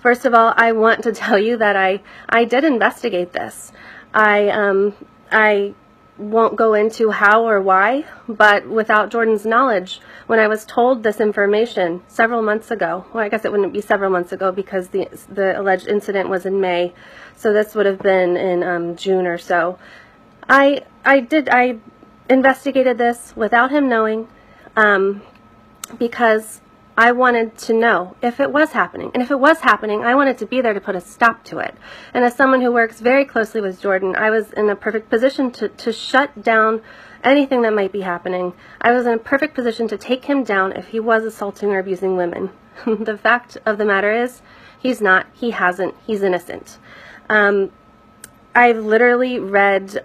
First of all, I want to tell you that I did investigate this. I won't go into how or why, but without Jordan's knowledge, when I was told this information several months ago, well, I guess it wouldn't be several months ago because the alleged incident was in May, so this would have been in June or so. I investigated this without him knowing because I wanted to know if it was happening. And if it was happening, I wanted to be there to put a stop to it. And as someone who works very closely with Jordan, I was in a perfect position to shut down anything that might be happening. I was in a perfect position to take him down if he was assaulting or abusing women. The fact of the matter is, he's not, he hasn't, he's innocent. I've literally read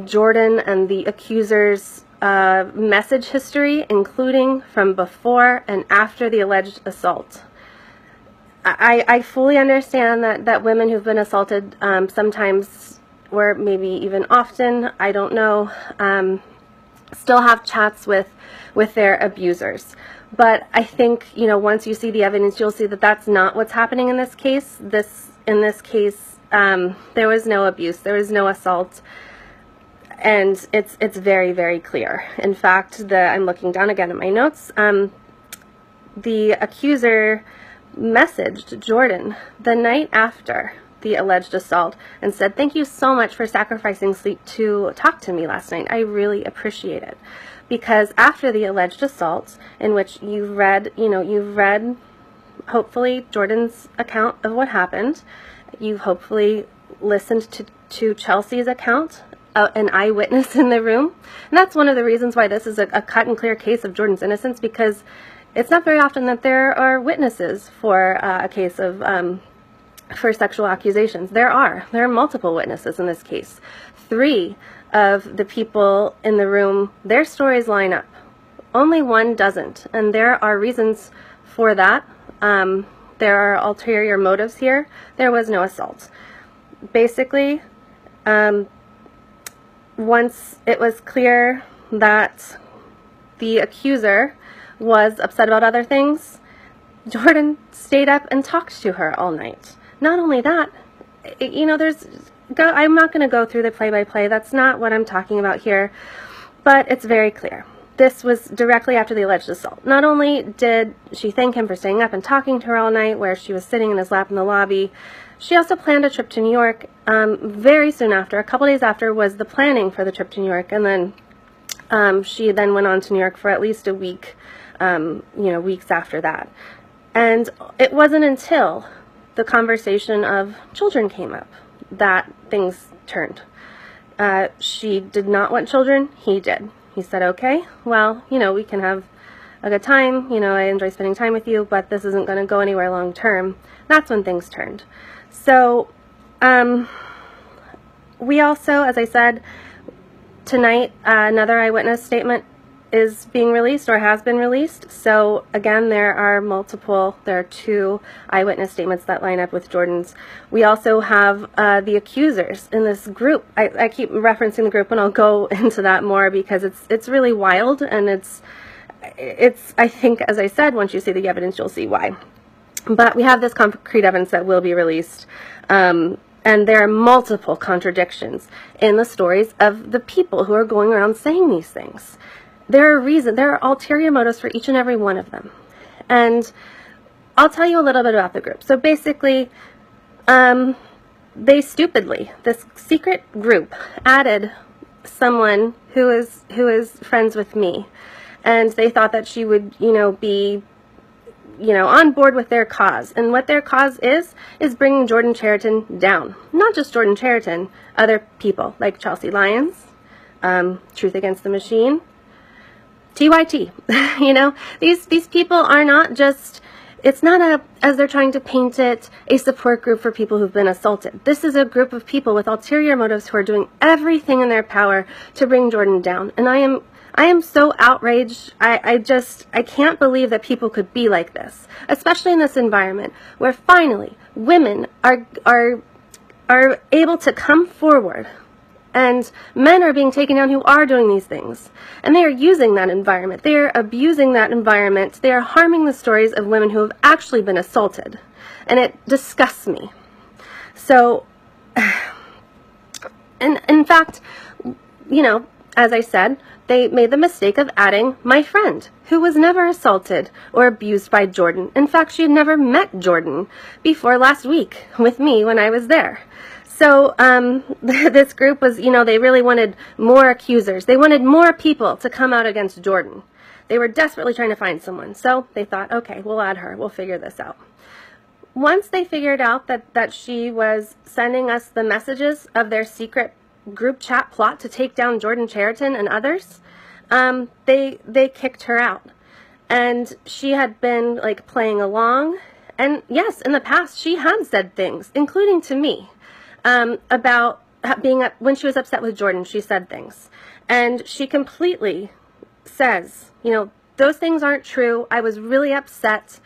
Jordan and the accuser's message history, including from before and after the alleged assault. I fully understand that women who've been assaulted sometimes, or maybe even often, I don't know, still have chats with their abusers. But I think, once you see the evidence, you'll see that that's not what's happening in this case. In this case, there was no abuse, there was no assault. And it's very, very clear. In fact, I'm looking down again at my notes. The accuser messaged Jordan the night after the alleged assault and said, "Thank you so much for sacrificing sleep to talk to me last night. I really appreciate it." Because after the alleged assault, in which you've read hopefully Jordan's account of what happened, you've hopefully listened to Chelsea's account, an eyewitness in the room. And that's one of the reasons why this is a cut and clear case of Jordan's innocence, because it's not very often that there are witnesses for a case of for sexual accusations. There are multiple witnesses in this case. 3 of the people in the room, their stories line up. Only 1 doesn't, and there are reasons for that. There are ulterior motives here. There was no assault. Basically, once it was clear that the accuser was upset about other things, Jordan stayed up and talked to her all night. Not only that, I'm not going to go through the play-by-play. That's not what I'm talking about here, but it's very clear. This was directly after the alleged assault. Not only did she thank him for staying up and talking to her all night, where she was sitting in his lap in the lobby, she also planned a trip to New York very soon after. A couple days after was the planning for the trip to New York, and then she then went on to New York for at least a week, weeks after that. And it wasn't until the conversation of children came up that things turned. She did not want children. He did. He said, "Okay, well, we can have a good time. I enjoy spending time with you, but this isn't going to go anywhere long term." That's when things turned. So, we also, as I said, tonight, another eyewitness statement is being released or has been released. So again, there are 2 eyewitness statements that line up with Jordan's. We also have the accusers in this group. I keep referencing the group, and I'll go into that more because it's really wild, and it's I think, as I said, once you see the evidence, you'll see why. But we have this concrete evidence that will be released. And there are multiple contradictions in the stories of the people who are going around saying these things. There are ulterior motives for each and every one of them. And I'll tell you a little bit about the group. So basically, they stupidly, this secret group, added someone who is friends with me. And they thought that she would, be on board with their cause. And what their cause is bringing Jordan Chariton down. Not just Jordan Chariton, other people like Chelsea Lyons, Truth Against the Machine, TYT. These people are not just, it's not as they're trying to paint it, a support group for people who've been assaulted. This is a group of people with ulterior motives who are doing everything in their power to bring Jordan down. And I am so outraged. I can't believe that people could be like this, especially in this environment where finally women are able to come forward, and men are being taken down who are doing these things. And they are using that environment. They are abusing that environment. They are harming the stories of women who have actually been assaulted. And it disgusts me. So, and in fact, as I said, they made the mistake of adding my friend, who was never assaulted or abused by Jordan. In fact, she had never met Jordan before last week with me when I was there. So this group was, they really wanted more accusers. They wanted more people to come out against Jordan. They were desperately trying to find someone. So they thought, okay, we'll add her. We'll figure this out. Once they figured out that she was sending us the messages of their secret group chat plot to take down Jordan Chariton and others, they kicked her out. And she had been playing along. And yes, in the past she had said things, including to me, about when she was upset with Jordan. She said things, and she completely says, those things aren't true. I was really upset.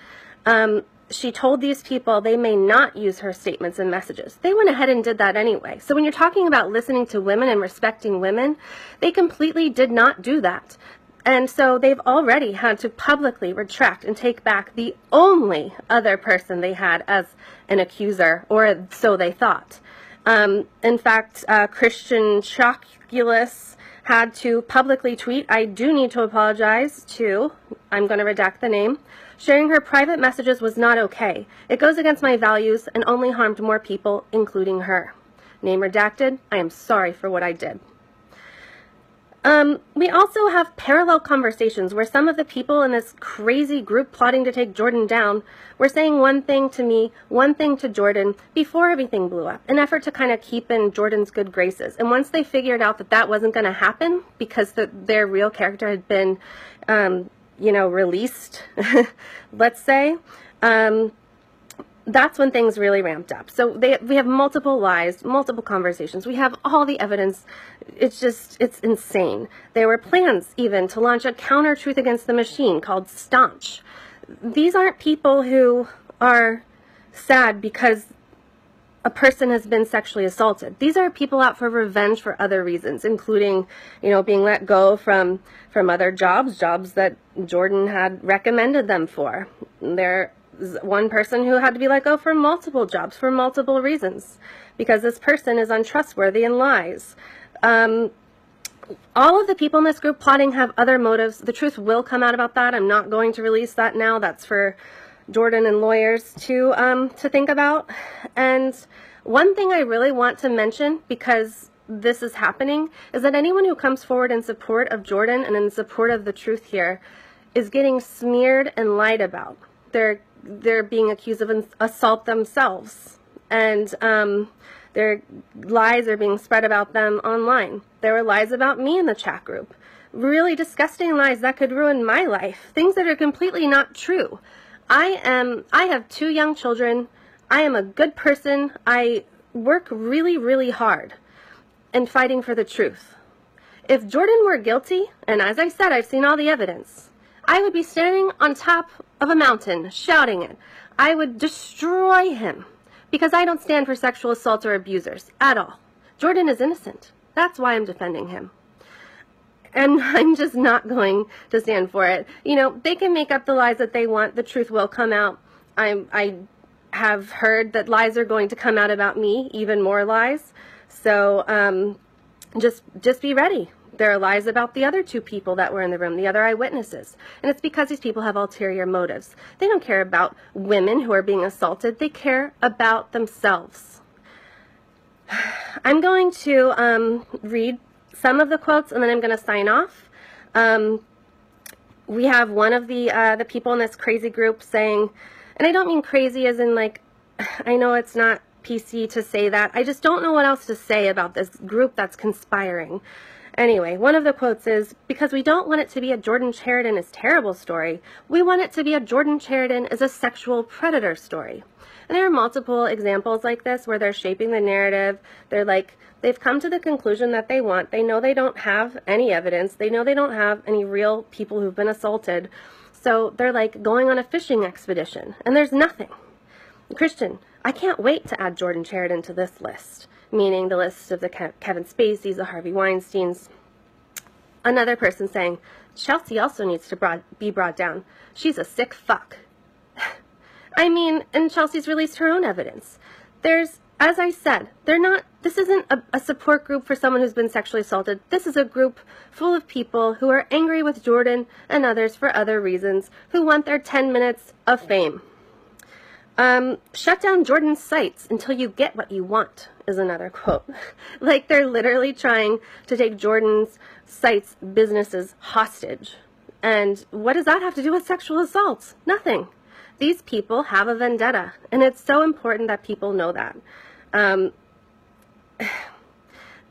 She told these people they may not use her statements and messages. They went ahead and did that anyway. So when you're talking about listening to women and respecting women, they completely did not do that. And so they've already had to publicly retract and take back the only other person they had as an accuser, or so they thought. In fact, Christian Szalkowski had to publicly tweet, "I do need to apologize to," I'm going to redact the name, "sharing her private messages was not okay. It goes against my values and only harmed more people, including her. Name redacted. I am sorry for what I did." We also have parallel conversations where some of the people in this crazy group plotting to take Jordan down were saying one thing to me, one thing to Jordan before everything blew up, an effort to kind of keep in Jordan's good graces. And once they figured out that that wasn't going to happen because their real character had been, released, let's say, that's when things really ramped up. So we have multiple lies, multiple conversations. We have all the evidence. It's insane. There were plans even to launch a counter Truth Against the Machine called Staunch. These aren't people who are sad because a person has been sexually assaulted. These are people out for revenge for other reasons, including, being let go from other jobs that Jordan had recommended them for. There's one person who had to be let go from multiple jobs for multiple reasons because this person is untrustworthy and lies. All of the people in this group plotting have other motives. The truth will come out about that. I'm not going to release that now. That's for Jordan and lawyers to think about. And one thing I really want to mention, because this is happening, is that anyone who comes forward in support of Jordan and in support of the truth here is getting smeared and lied about. They're being accused of assault themselves, and their lies are being spread about them online. There were lies about me in the chat group, really disgusting lies that could ruin my life, things that are completely not true. I have 2 young children. I am a good person. I work really, really hard in fighting for the truth. If Jordan were guilty, and as I said, I've seen all the evidence, I would be standing on top of a mountain shouting it. I would destroy him because I don't stand for sexual assault or abusers at all. Jordan is innocent. That's why I'm defending him. And I'm just not going to stand for it. You know, they can make up the lies that they want. The truth will come out. I have heard that lies are going to come out about me, even more lies. So just be ready. There are lies about the other two people that were in the room, the other eyewitnesses. And it's because these people have ulterior motives. They don't care about women who are being assaulted. They care about themselves. I'm going to read some of the quotes, and then I'm going to sign off. We have one of the people in this crazy group saying, and I don't mean crazy as in like, I know it's not PC to say that. I just don't know what else to say about this group that's conspiring. Anyway, one of the quotes is, because we don't want it to be a Jordan Chariton is terrible story, we want it to be a Jordan Chariton is a sexual predator story. And there are multiple examples like this where they're shaping the narrative. They're like, they've come to the conclusion that they want. They know they don't have any evidence. They know they don't have any real people who've been assaulted. So they're like going on a fishing expedition, and there's nothing. Christian, I can't wait to add Jordan Chariton to this list, meaning the list of the Kevin Spaceys, the Harvey Weinsteins. Another person saying, Chelsea also needs to be brought down. She's a sick fuck. I mean, and Chelsea's released her own evidence. There's, as I said, this isn't a support group for someone who's been sexually assaulted. This is a group full of people who are angry with Jordan and others for other reasons, who want their 10 minutes of fame. Shut down Jordan's sites until you get what you want is another quote. Like they're literally trying to take Jordan's sites, businesses hostage. And what does that have to do with sexual assault? Nothing. These people have a vendetta, and it's so important that people know that.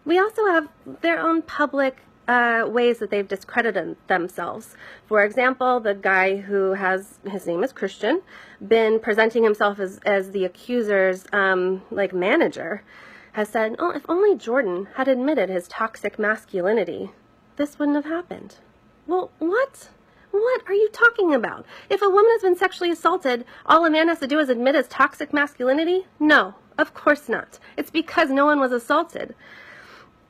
We also have their own public ways that they've discredited themselves. For example, the guy who has, his name is Christian, been presenting himself as the accuser's like manager, has said, oh, if only Jordan had admitted his toxic masculinity, this wouldn't have happened. Well, what? What are you talking about? If a woman has been sexually assaulted, all a man has to do is admit his toxic masculinity? No, of course not. It's because no one was assaulted.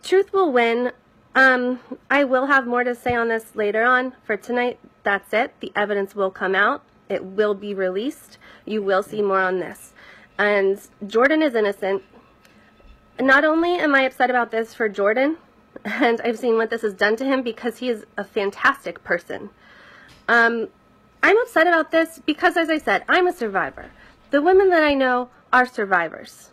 Truth will win. I will have more to say on this later on. For tonight, that's it. The evidence will come out. It will be released. You will see more on this. And Jordan is innocent. Not only am I upset about this for Jordan, and I've seen what this has done to him because he is a fantastic person. I'm upset about this because, as I said, I'm a survivor. The women that I know are survivors.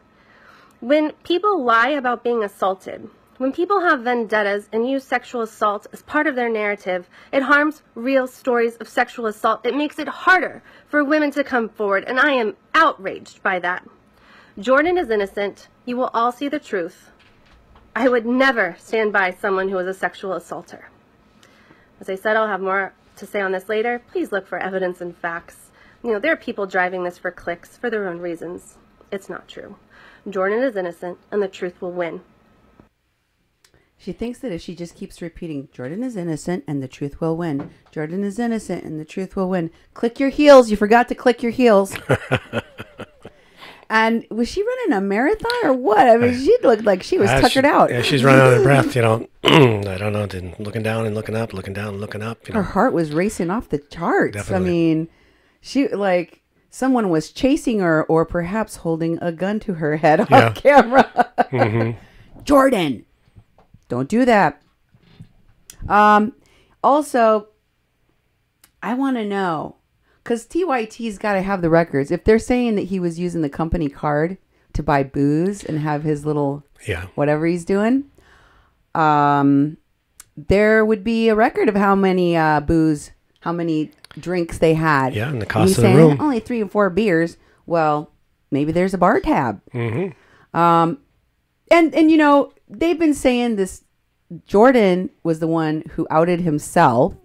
When people lie about being assaulted, when people have vendettas and use sexual assault as part of their narrative, it harms real stories of sexual assault. It makes it harder for women to come forward, and I am outraged by that. Jordan is innocent. You will all see the truth. I would never stand by someone who is a sexual assaulter. As I said, I'll have more to say on this later. Please look for evidence and facts. You know, there are people driving this for clicks for their own reasons. It's not true. Jordan is innocent, and the truth will win. She thinks that if she just keeps repeating, Jordan is innocent and the truth will win. Jordan is innocent and the truth will win. Click your heels. You forgot to click your heels. And was she running a marathon or what? I mean, she looked like she was tuckered out. Yeah, she's running out of breath, you know. I don't know, looking down and looking up, looking down and looking up. You know. Her heart was racing off the charts. Definitely. I mean, she like someone was chasing her or perhaps holding a gun to her head on camera. Mm-hmm. Jordan, don't do that. Also, I want to know, because TYT's got to have the records. If they're saying that he was using the company card to buy booze and have his little whatever he's doing, there would be a record of how many how many drinks they had. Yeah, and the cost of the room. Only 3 or 4 beers. Well, maybe there's a bar tab. Mm-hmm. And you know, they've been saying this. Jordan was the one who outed himself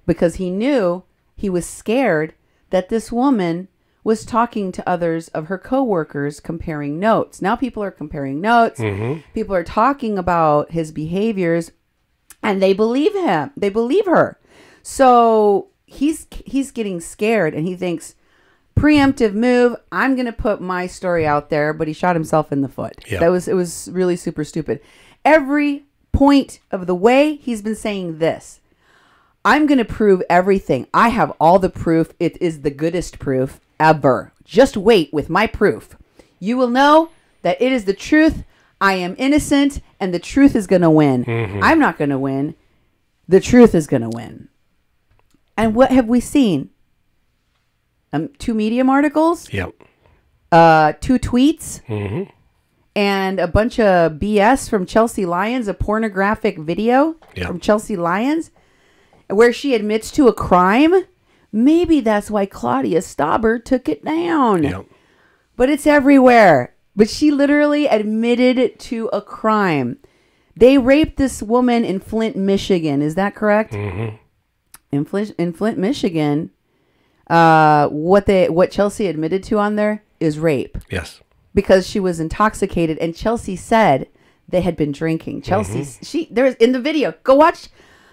because he knew, he was scared that this woman was talking to others of her coworkers, comparing notes. Now people are comparing notes. Mm-hmm. People are talking about his behaviors. And they believe him. They believe her. So he's getting scared, and he thinks, preemptive move, I'm going to put my story out there, but he shot himself in the foot. Yeah. It was really super stupid. Every point of the way he's been saying this, I'm going to prove everything. I have all the proof. It is the goodest proof ever. Just wait with my proof. You will know that it is the truth. I am innocent, and the truth is going to win. I'm not going to win. The truth is going to win. And what have we seen? 2 Medium articles, Yep. 2 tweets, and a bunch of BS from Chelsea Lyons, a pornographic video from Chelsea Lyons, where she admits to a crime. Maybe that's why Claudia Stauber took it down. Yep. But it's everywhere. But she literally admitted to a crime. They raped this woman in Flint, Michigan. Is that correct? In Flint, Michigan, what Chelsea admitted to on there is rape. Yes. Because she was intoxicated, and Chelsea said they had been drinking. Chelsea, there's in the video. Go watch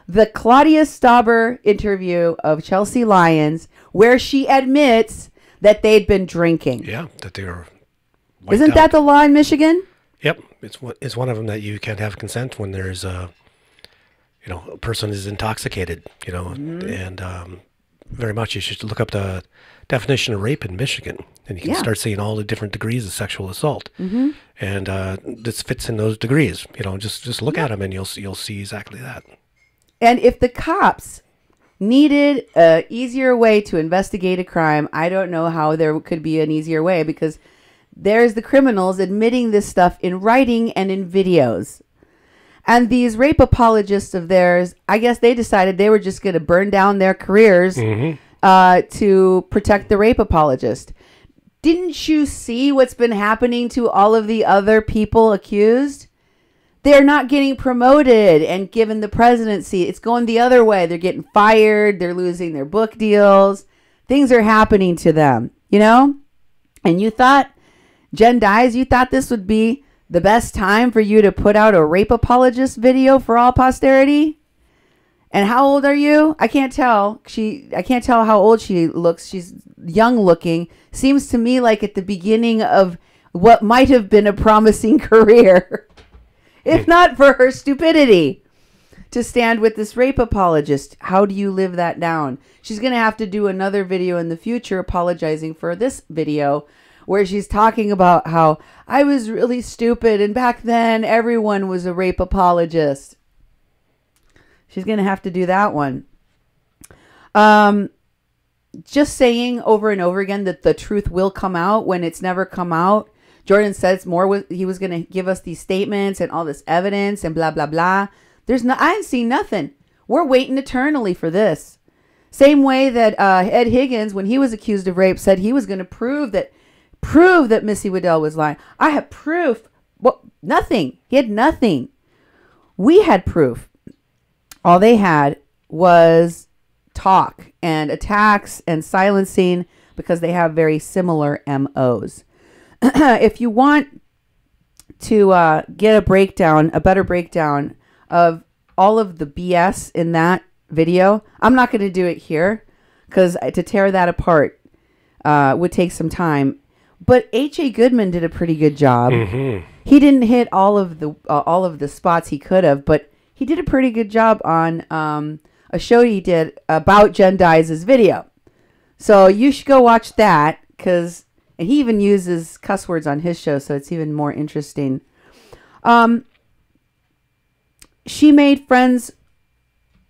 the Claudia Stauber interview of Chelsea Lyons, where she admits that they'd been drinking. Yeah, that they were. Isn't that the law in Michigan? Yep, it's one of them that you can't have consent when there's a person is intoxicated, and very much you should look up the definition of rape in Michigan, and you can start seeing all the different degrees of sexual assault, and this fits in those degrees. Just look at them, and you'll see exactly that. And if the cops needed an easier way to investigate a crime, I don't know how there could be an easier way, because there's the criminals admitting this stuff in writing and in videos. And these rape apologists of theirs, I guess they decided they were just going to burn down their careers to protect the rape apologist. Didn't you see what's been happening to all of the other people accused? They're not getting promoted and given the presidency. It's going the other way. They're getting fired. They're losing their book deals. Things are happening to them, And you thought, Jen Dyes, you thought this would be the best time for you to put out a rape apologist video for all posterity? And how old are you? I can't tell. I can't tell how old she looks. She's young looking. Seems to me like at the beginning of what might have been a promising career. If not for her stupidity to stand with this rape apologist. How do you live that down? She's going to have to do another video in the future apologizing for this video, where she's talking about how I was really stupid, and back then everyone was a rape apologist. She's going to have to do that one. Just saying over and over again that the truth will come out when it's never come out. Jordan says he was going to give us these statements and all this evidence and blah, blah, blah. I ain't seen nothing. We're waiting eternally for this. Same way that Ed Higgins, when he was accused of rape, said he was going to prove that Missy Waddell was lying. I have proof. Well, nothing. He had nothing. We had proof. All they had was talk and attacks and silencing, because they have very similar MOs. If you want to get a better breakdown of all of the BS in that video, I'm not going to do it here, because to tear that apart would take some time. But H.A. Goodman did a pretty good job. He didn't hit all of the spots he could have, but he did a pretty good job on a show he did about Jen Dyes' video. So you should go watch that, and he even uses cuss words on his show, so it's even more interesting. She made friends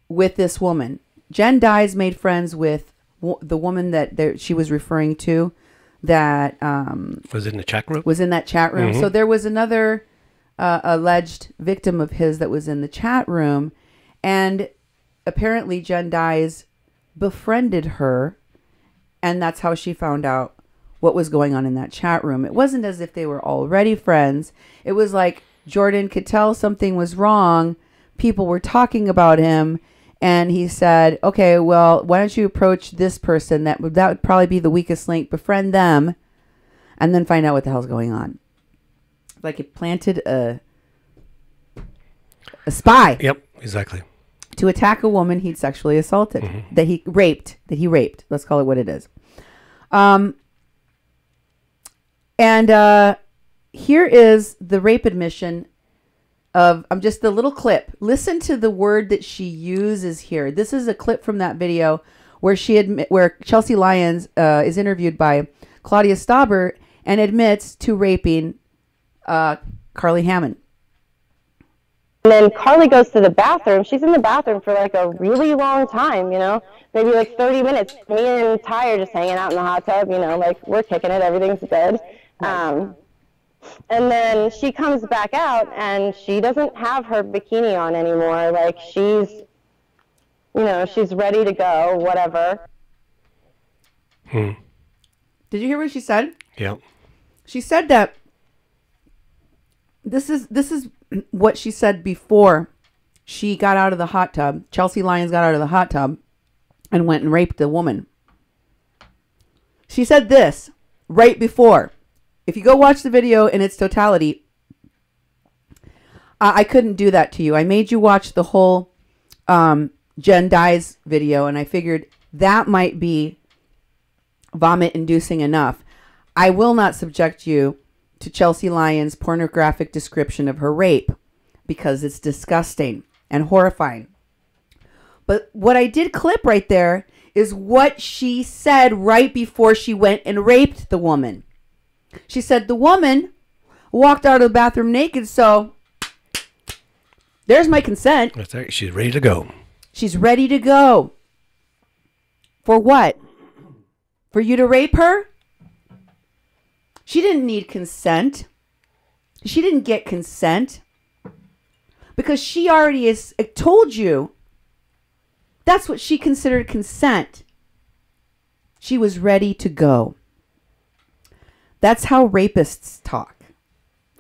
with this woman. Jen Dyes made friends with the woman that she was referring to, that was in the chat group. Was in that chat room. So there was another alleged victim of his that was in the chat room, and apparently Jen Dyes befriended her, and that's how she found out what was going on in that chat room. It wasn't as if they were already friends. It was like Jordan could tell something was wrong. People were talking about him, and he said, okay, well, why don't you approach this person? That would probably be the weakest link. Befriend them, and then find out what the hell's going on. Like it planted a spy. Yep, exactly. to attack a woman he'd sexually assaulted, that he raped. Let's call it what it is. And here is the rape admission of just a little clip. Listen to the word that she uses here. This is a clip from that video where where Chelsea Lyons is interviewed by Claudia Stauber and admits to raping Carly Hammond. And then Carly goes to the bathroom. She's in the bathroom for like a really long time, you know, maybe like 30 minutes. Me and Ty are just hanging out in the hot tub, you know, like we're kicking it. Everything's good. And then she comes back out and she doesn't have her bikini on anymore. Like she's, you know, she's ready to go, whatever. Did you hear what she said? Yeah. She said that this is what she said before she got out of the hot tub. Chelsea Lyons got out of the hot tub and went and raped the woman. She said this right before. If you go watch the video in its totality, I couldn't do that to you. I made you watch the whole Jen Dies video, and I figured that might be vomit-inducing enough. I will not subject you to Chelsea Lyons' pornographic description of her rape because it's disgusting and horrifying. But what I did clip right there is what she said right before she went and raped the woman. She said the woman walked out of the bathroom naked, so there's my consent. That's right. She's ready to go. She's ready to go. For what? For you to rape her? She didn't need consent. She didn't get consent because she already has told you that's what she considered consent. She was ready to go. That's how rapists talk.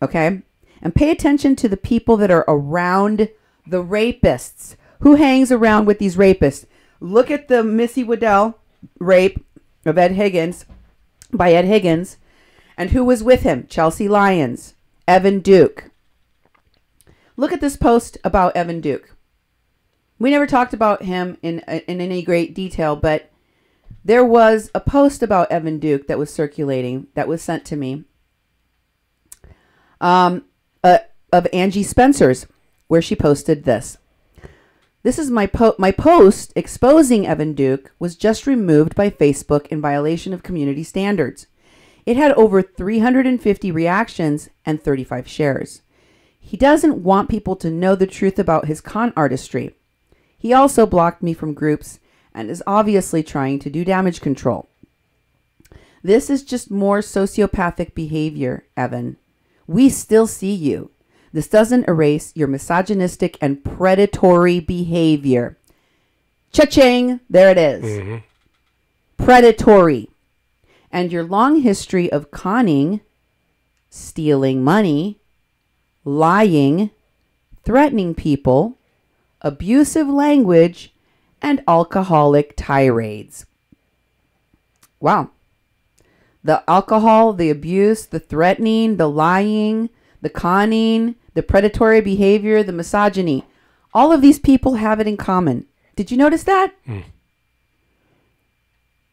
Okay? And pay attention to the people that are around the rapists. Who hangs around with these rapists? Look at the Missy Waddell rape of Ed Higgins by Ed Higgins. And who was with him? Chelsea Lyons, Evan Duke. Look at this post about Evan Duke. We never talked about him in any great detail, but there was a post about Evan Duke that was circulating, that was sent to me, of Angie Spencer's, where she posted this. This is my post exposing Evan Duke was just removed by Facebook in violation of community standards. It had over 350 reactions and 35 shares. He doesn't want people to know the truth about his con artistry. He also blocked me from groups and is obviously trying to do damage control. This is just more sociopathic behavior, Evan. We still see you. This doesn't erase your misogynistic and predatory behavior. Cha-ching! There it is. Mm-hmm. Predatory. And your long history of conning, stealing money, lying, threatening people, abusive language, and alcoholic tirades. Wow. The alcohol, the abuse, the threatening, the lying, the conning, the predatory behavior, the misogyny. All of these people have it in common. Did you notice that?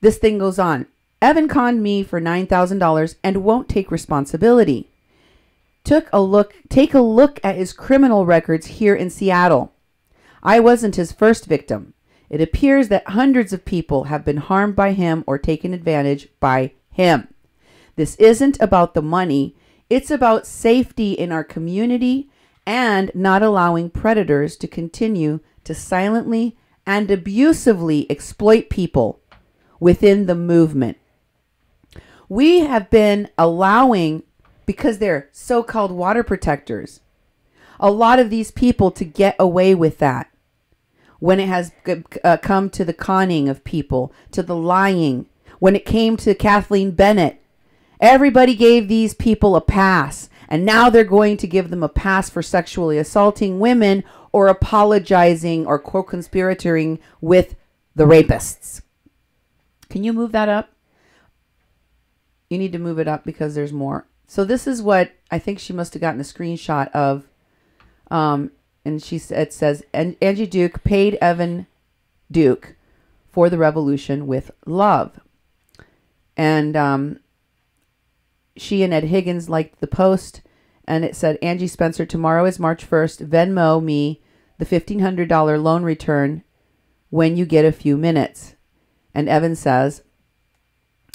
This thing goes on. Evan conned me for $9,000 and won't take responsibility. Take a look at his criminal records here in Seattle. I wasn't his first victim. It appears that hundreds of people have been harmed by him or taken advantage by him. This isn't about the money. It's about safety in our community and not allowing predators to continue to silently and abusively exploit people within the movement. We have been allowing, because they're so-called water protectors, a lot of these people to get away with that. When it has come to the conning of people, to the lying, when it came to Kathleen Bennett, everybody gave these people a pass. And now they're going to give them a pass for sexually assaulting women or apologizing or co-conspirating with the rapists. Can you move that up? You need to move it up because there's more. So this is what I think she must have gotten a screenshot of and it says, Angie Duke paid Evan Duke for the revolution with love. And she and Ed Higgins liked the post, and it said, Angie Spencer, tomorrow is March 1st. Venmo me the $1,500 loan return when you get a few minutes. And Evan says,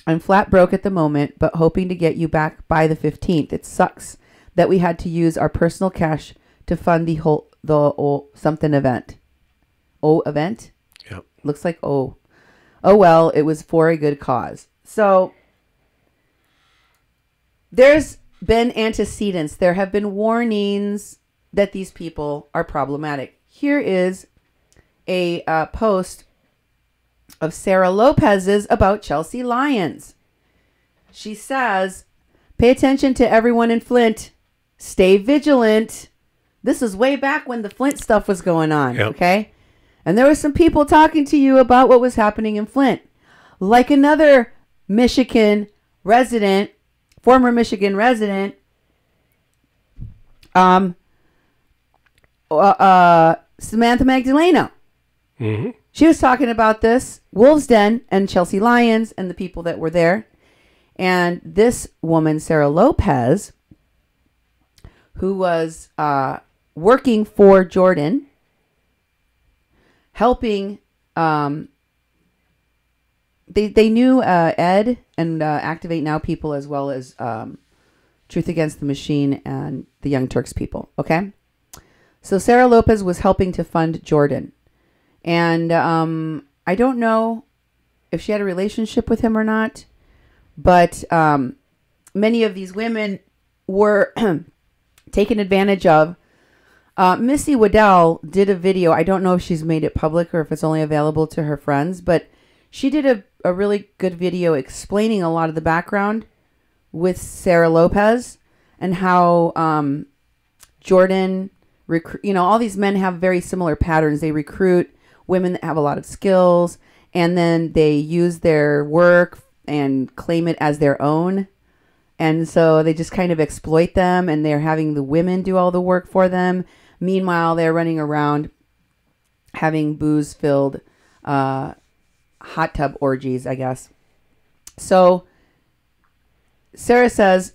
I'm flat broke at the moment, but hoping to get you back by the 15th. It sucks that we had to use our personal cash to fund the something event. Event? Yep. Looks like Oh, well, it was for a good cause. So there's been antecedents. There have been warnings that these people are problematic. Here is a post of Sarah Lopez's about Chelsea Lyons. She says, pay attention to everyone in Flint. Stay vigilant. This is way back when the Flint stuff was going on. Yep. Okay. And there were some people talking to you about what was happening in Flint. Like another Michigan resident, former Michigan resident, Samantha Magdaleno. Mm-hmm. She was talking about this, Wolves Den and Chelsea Lyons and the people that were there. And this woman, Sarah Lopez, who was working for Jordan, helping, they knew Ed and Activate Now people, as well as Truth Against the Machine and the Young Turks people. Okay. So Sarah Lopez was helping to fund Jordan. And I don't know if she had a relationship with him or not, but many of these women were taken advantage of. Missy Waddell did a video. I don't know if she's made it public or if it's only available to her friends, but she did a really good video explaining a lot of the background with Sarah Lopez and how Jordan, all these men have very similar patterns. They recruit women that have a lot of skills, and then they use their work and claim it as their own. And so they just kind of exploit them, and they're having the women do all the work for them. Meanwhile, they're running around having booze-filled hot tub orgies, I guess. So Sarah says,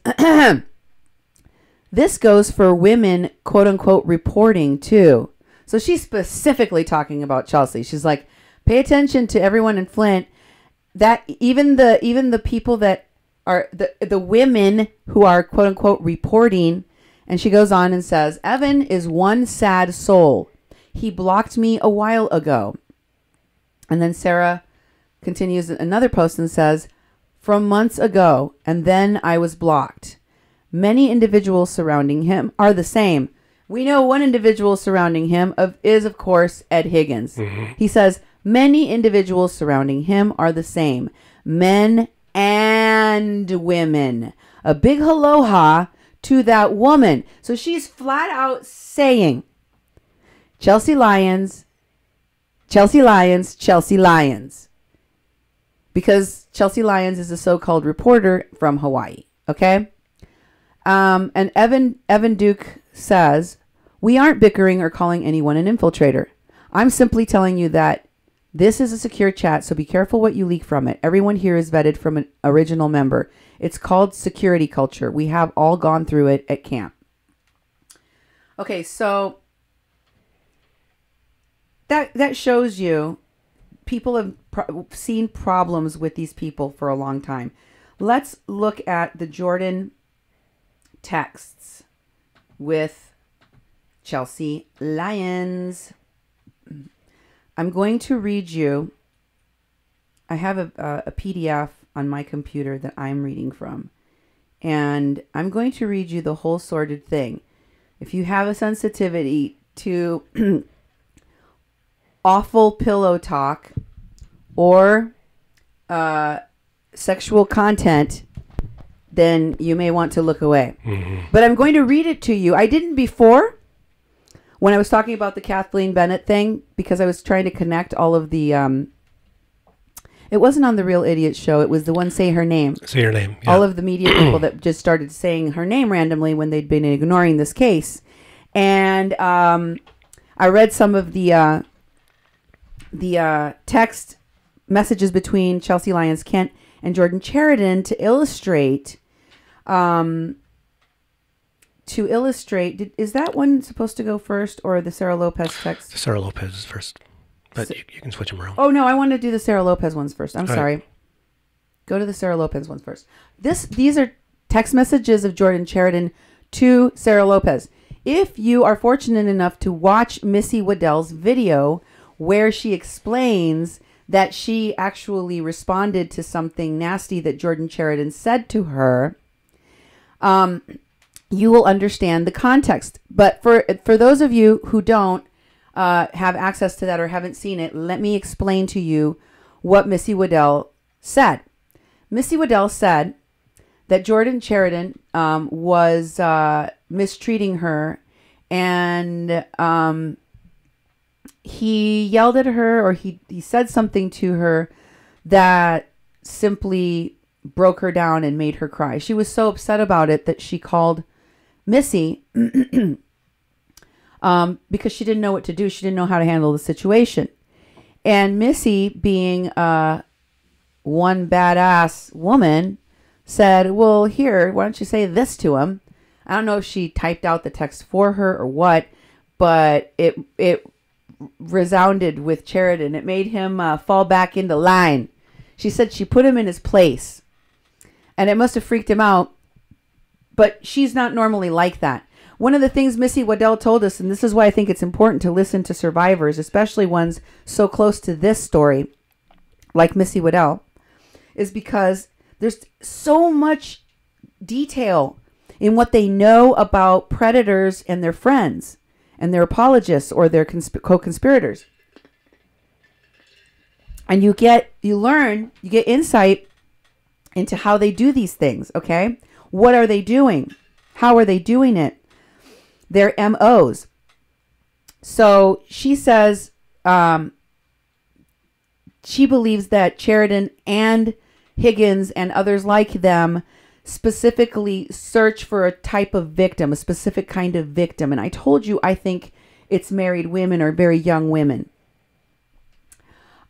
this goes for women, quote unquote, reporting too. So she's specifically talking about Chelsea. She's like, pay attention to everyone in Flint, that even the people that are the women who are, quote unquote, reporting. And she goes on and says, Evan is one sad soul. He blocked me a while ago. And then Sarah continues another post and says, from months ago, and then I was blocked. Many individuals surrounding him are the same. We know one individual surrounding him is, of course, Ed Higgins. Mm-hmm. He says, many individuals surrounding him are the same. Men and women. A big aloha to that woman. So she's flat out saying, Chelsea Lyons, Chelsea Lyons, Chelsea Lyons. Because Chelsea Lyons is a so-called reporter from Hawaii. Okay? And Evan Duke says, we aren't bickering or calling anyone an infiltrator. I'm simply telling you that this is a secure chat, so be careful what you leak from it. Everyone here is vetted from an original member. It's called security culture. We have all gone through it at camp. Okay, so that shows you people have seen problems with these people for a long time. Let's look at the Jordan texts with Chelsea Lyons. I'm going to read you. I have a PDF on my computer that I'm reading from. And I'm going to read you the whole sordid thing. If you have a sensitivity to awful pillow talk or sexual content, then you may want to look away. Mm-hmm. But I'm going to read it to you. I didn't before, when I was talking about the Kathleen Bennett thing, because I was trying to connect all of the... it wasn't on the Real Idiot show. It was the one Say Her Name. Say Her Name, yeah. All of the media people that just started saying her name randomly when they'd been ignoring this case. And I read some of the text messages between Chelsea Lyons Kent and Jordan Chariton to illustrate. Is that one supposed to go first, or the Sarah Lopez text? Sarah Lopez is first, but you can switch them around. Oh no, I want to do the Sarah Lopez ones first. I'm All sorry. right. Go to the Sarah Lopez ones first. These are text messages of Jordan Chariton to Sarah Lopez. If you are fortunate enough to watch Missy Waddell's video where she explains that she actually responded to something nasty that Jordan Chariton said to her, you will understand the context. But for those of you who don't have access to that or haven't seen it, let me explain to you what Missy Waddell said. Missy Waddell said that Jordan Chariton was mistreating her, and he yelled at her, or he said something to her that simply broke her down and made her cry. She was so upset about it that she called Missy because she didn't know what to do. She didn't know how to handle the situation. And Missy, being one badass woman, said, well, here, why don't you say this to him? I don't know if she typed out the text for her or what, but it resounded with Chariton. It made him fall back into line. She said she put him in his place, and it must have freaked him out, but she's not normally like that. One of the things Missy Waddell told us, and this is why I think it's important to listen to survivors, especially ones so close to this story, like Missy Waddell, is because there's so much detail in what they know about predators and their friends and their apologists or their co-conspirators. And you get insight into how they do these things, okay? What are they doing? How are they doing it? Their MOs. So she says she believes that Chariton and Higgins and others like them specifically search for a type of victim, a specific kind of victim. And I told you, I think it's married women or very young women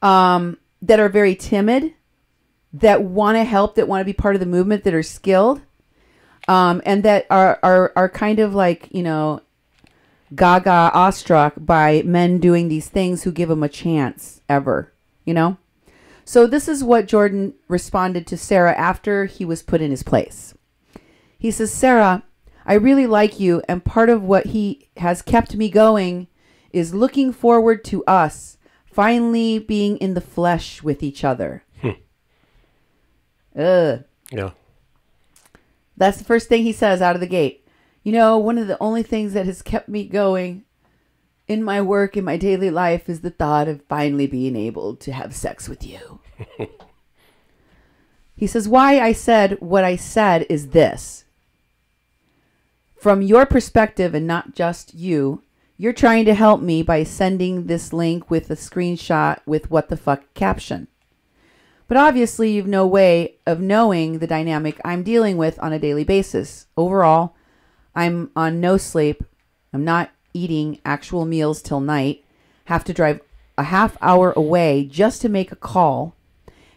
that are very timid, that want to help, that want to be part of the movement, that are skilled, and that are kind of like, gaga awestruck by men doing these things who give them a chance ever, So this is what Jordan responded to Sarah after he was put in his place. He says, Sarah, I really like you, and part of what he has kept me going is looking forward to us finally being in the flesh with each other. Ugh. Yeah. That's the first thing he says out of the gate. One of the only things that has kept me going in my work, in my daily life, is the thought of finally being able to have sex with you. He says, why I said what I said is this. From your perspective, and not just you, you're trying to help me by sending this link with a screenshot with what the fuck caption. But obviously you've no way of knowing the dynamic I'm dealing with on a daily basis. Overall, I'm on no sleep. I'm not eating actual meals till night. Have to drive a half hour away just to make a call.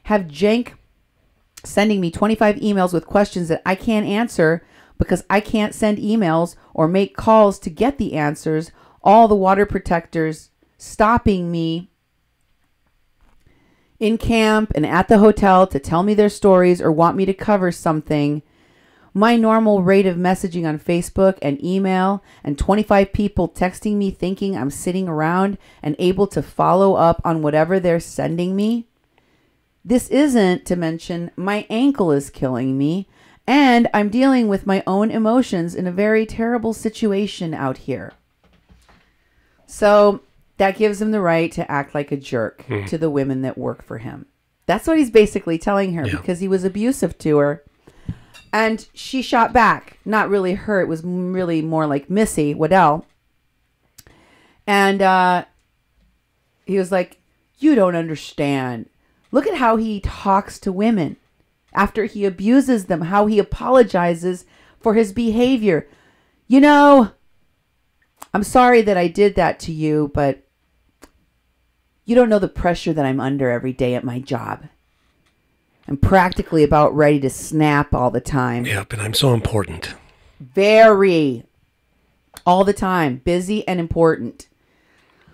Have Jenk sending me 25 emails with questions that I can't answer because I can't send emails or make calls to get the answers. All the water protectors stopping me in camp and at the hotel to tell me their stories or want me to cover something. My normal rate of messaging on Facebook and email, and 25 people texting me thinking I'm sitting around and able to follow up on whatever they're sending me. This isn't to mention my ankle is killing me, and I'm dealing with my own emotions in a very terrible situation out here. So that gives him the right to act like a jerk to the women that work for him. That's what he's basically telling her, because he was abusive to her. And she shot back. Not really her. It was really more like Missy Waddell. And he was like, you don't understand. Look at how he talks to women after he abuses them, how he apologizes for his behavior. I'm sorry that I did that to you, but you don't know the pressure that I'm under every day at my job. I'm practically about ready to snap all the time. Yep, and I'm so important. Very. All the time. Busy and important.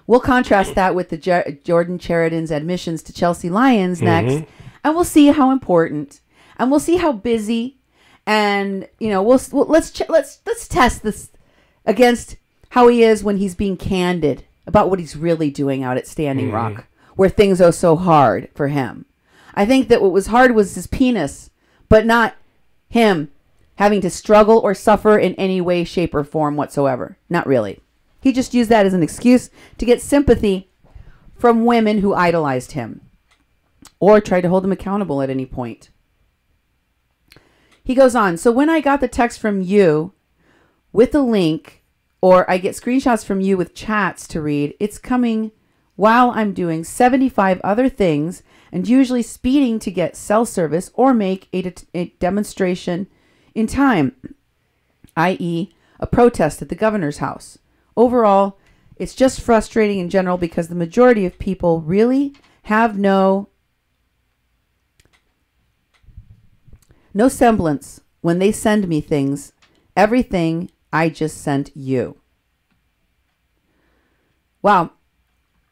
We'll contrast that with the Jordan Chariton's admissions to Chelsea Lyons next, and we'll see how important, and we'll see how busy, and let's test this against how he is when he's being candid about what he's really doing out at Standing Rock, where things are so hard for him. I think that what was hard was his penis, but not him having to struggle or suffer in any way, shape, or form whatsoever. Not really. He just used that as an excuse to get sympathy from women who idolized him or tried to hold him accountable at any point. He goes on, so when I got the text from you with a link, or I get screenshots from you with chats to read, it's coming while I'm doing 75 other things and usually speeding to get cell service or make a demonstration in time, i.e. a protest at the governor's house. Overall, it's just frustrating in general because the majority of people really have no semblance when they send me things, everything I just sent you. Wow.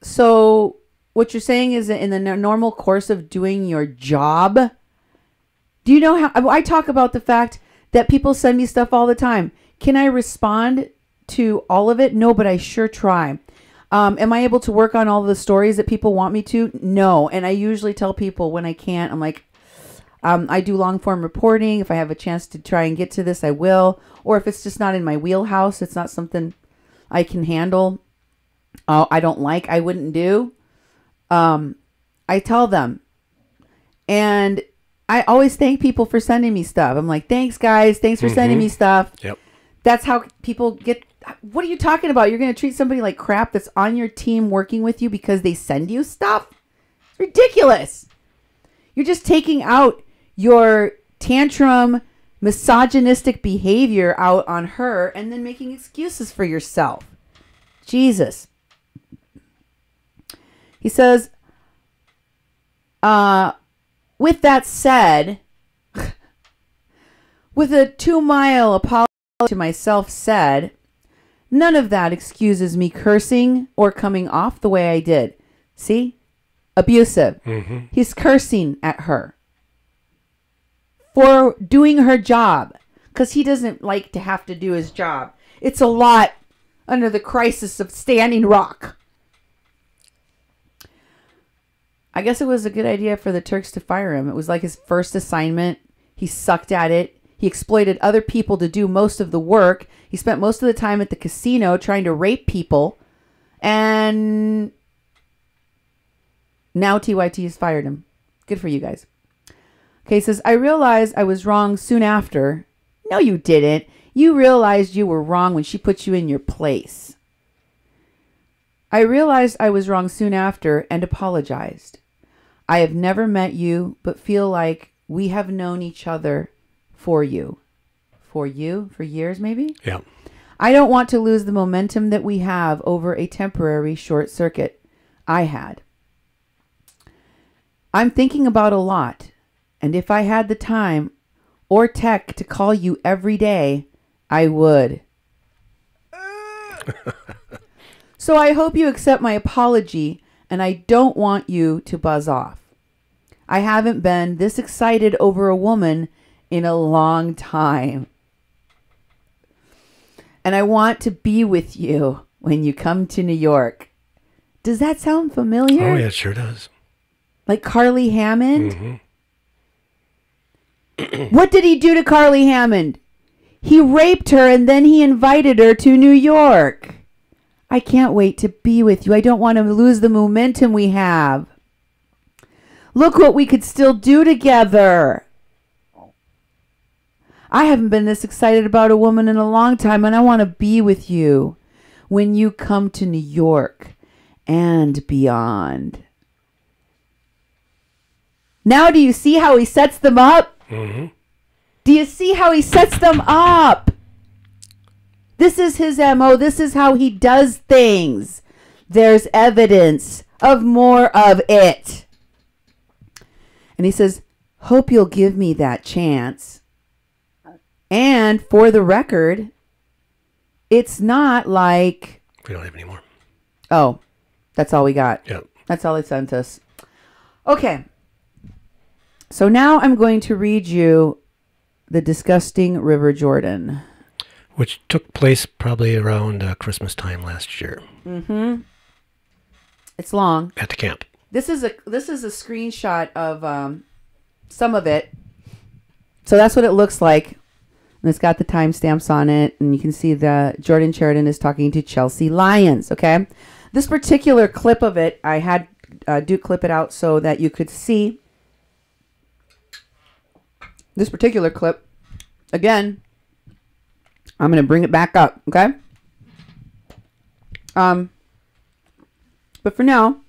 So what you're saying is that in the normal course of doing your job, do you know how I talk about the fact that people send me stuff all the time? Can I respond to all of it? No, but I sure try. Am I able to work on all the stories that people want me to? No. And I usually tell people when I can't, I'm like, I do long form reporting. If I have a chance to try and get to this, I will. Or if it's just not in my wheelhouse, it's not something I can handle. I don't like, I wouldn't do. I tell them. And I always thank people for sending me stuff. I'm like, thanks guys. Thanks for sending me stuff. Yep. That's how people get. What are you talking about? You're going to treat somebody like crap that's on your team working with you because they send you stuff? It's ridiculous. You're just taking out your tantrum, misogynistic behavior out on her and then making excuses for yourself. Jesus. He says, with that said, with a 2-mile apology to myself said, none of that excuses me cursing or coming off the way I did. See? Abusive. He's cursing at her for doing her job because he doesn't like to have to do his job. It's a lot under the crisis of Standing Rock. I guess it was a good idea for the Turks to fire him. It was like his first assignment. He sucked at it. He exploited other people to do most of the work. He spent most of the time at the casino trying to rape people. And now TYT has fired him. Good for you guys. Okay, he says, I realized I was wrong soon after. No, you didn't. You realized you were wrong when she put you in your place. I realized I was wrong soon after and apologized. I have never met you, but feel like we have known each other for years maybe? Yeah. I don't want to lose the momentum that we have over a temporary short circuit I had. I'm thinking about a lot, and if I had the time or tech to call you every day, I would. So I hope you accept my apology, and I don't want you to buzz off. I haven't been this excited over a woman in a long time. And I want to be with you when you come to New York. Does that sound familiar? Oh, yeah, it sure does. Like Carly Hammond? What did he do to Carly Hammond? He raped her and then he invited her to New York. I can't wait to be with you. I don't want to lose the momentum we have. Look what we could still do together. I haven't been this excited about a woman in a long time, and I want to be with you when you come to New York and beyond. Now do you see how he sets them up? Do you see how he sets them up? This is his MO. This is how he does things. There's evidence of more of it. And he says, hope you'll give me that chance. And for the record, it's not like... We don't have any more. Oh, that's all we got. Yeah. That's all they sent us. Okay. So now I'm going to read you The Disgusting River Jordan. Which took place probably around Christmas time last year. Mm-hmm. It's long. At the camp. This is a screenshot of some of it. So that's what it looks like. And it's got the timestamps on it. And you can see that Jordan Chariton is talking to Chelsea Lyons. Okay. This particular clip of it, I had Duke clip it out so that you could see this particular clip. Again, I'm going to bring it back up. Okay. But for now,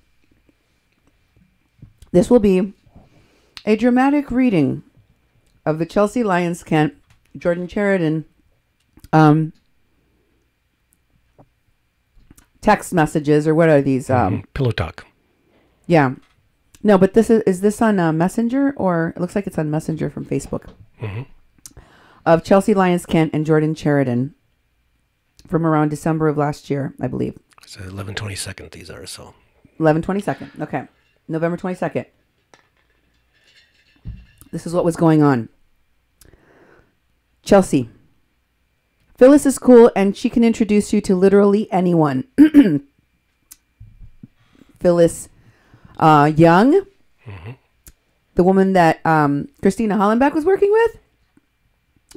this will be a dramatic reading of the Chelsea Lyons Kent, Jordan Chariton text messages, or what are these? Pillow talk. Yeah. No, but this is this on Messenger, or it looks like it's on Messenger from Facebook. Mm-hmm. Of Chelsea Lyons Kent and Jordan Chariton from around December of last year, I believe. It's 11/22 these are, so. 11/22. Okay. November 22nd. This is what was going on. Chelsea. Phyllis is cool and she can introduce you to literally anyone. Phyllis Young. Mm-hmm. The woman that Christina Hollenbach was working with.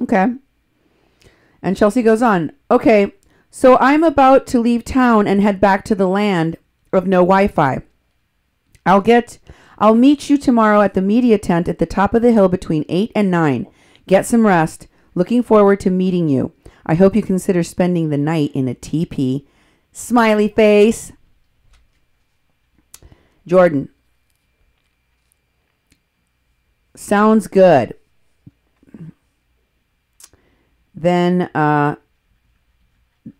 Okay. And Chelsea goes on. Okay, so I'm about to leave town and head back to the land of no Wi-Fi. I'll meet you tomorrow at the media tent at the top of the hill between 8 and 9. Get some rest. Looking forward to meeting you. I hope you consider spending the night in a teepee. Smiley face. Jordan. Sounds good. Then, well,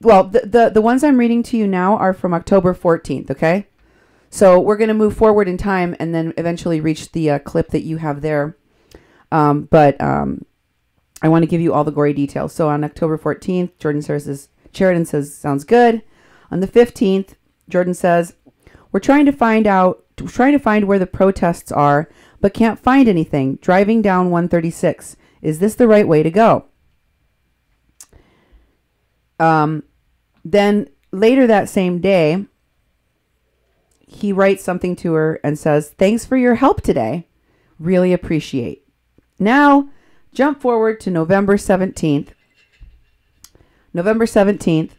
the ones I'm reading to you now are from October 14th, okay? So we're going to move forward in time and then eventually reach the clip that you have there. But I want to give you all the gory details. So on October 14th, Chariton says, sounds good. On the 15th, Jordan says, we're trying to find where the protests are, but can't find anything. Driving down 136. Is this the right way to go? Then later that same day, he writes something to her and says, thanks for your help today. Really appreciate. Now, jump forward to November 17th. November 17th,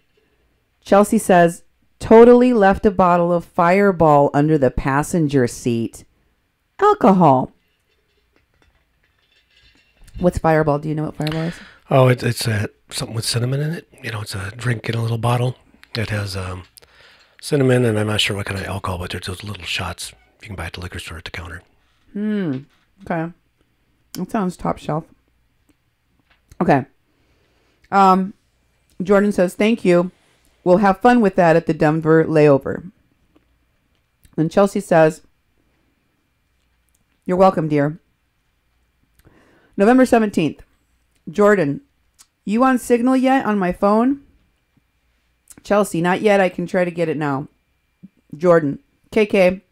Chelsea says, totally left a bottle of Fireball under the passenger seat. Alcohol. What's Fireball? Do you know what Fireball is? Oh, it's something with cinnamon in it. You know, it's a drink in a little bottle. It has cinnamon, and I'm not sure what kind of alcohol, but there's those little shots you can buy at the liquor store at the counter. Okay. That sounds top shelf. Okay. Jordan says, thank you. We'll have fun with that at the Denver layover. And Chelsea says, you're welcome, dear. November 17th. Jordan, you on Signal yet on my phone? Chelsea, not yet. I can try to get it now. Jordan, KK.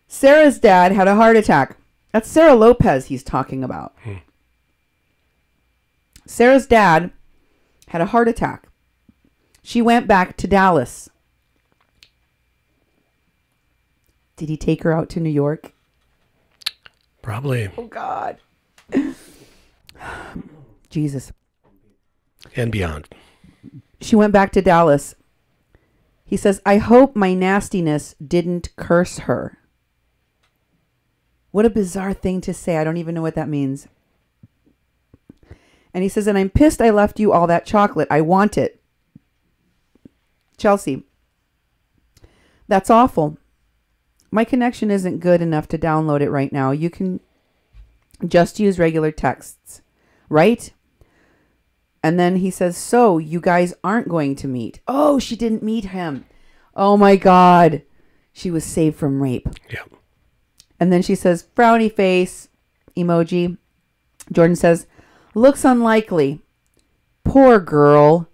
Sarah's dad had a heart attack. That's Sarah Lopez he's talking about. Sarah's dad had a heart attack. She went back to Dallas. Did he take her out to New York? Probably. Oh, God. Jesus. And beyond. She went back to Dallas. He says, I hope my nastiness didn't curse her. What a bizarre thing to say. I don't even know what that means. And he says, and I'm pissed I left you all that chocolate. I want it. Chelsea. That's awful. My connection isn't good enough to download it right now. You can just use regular texts, right? And then he says, so you guys aren't going to meet. Oh, she didn't meet him. Oh my God. She was saved from rape. Yeah. And then she says, frowny face emoji. Jordan says, looks unlikely. Poor girl.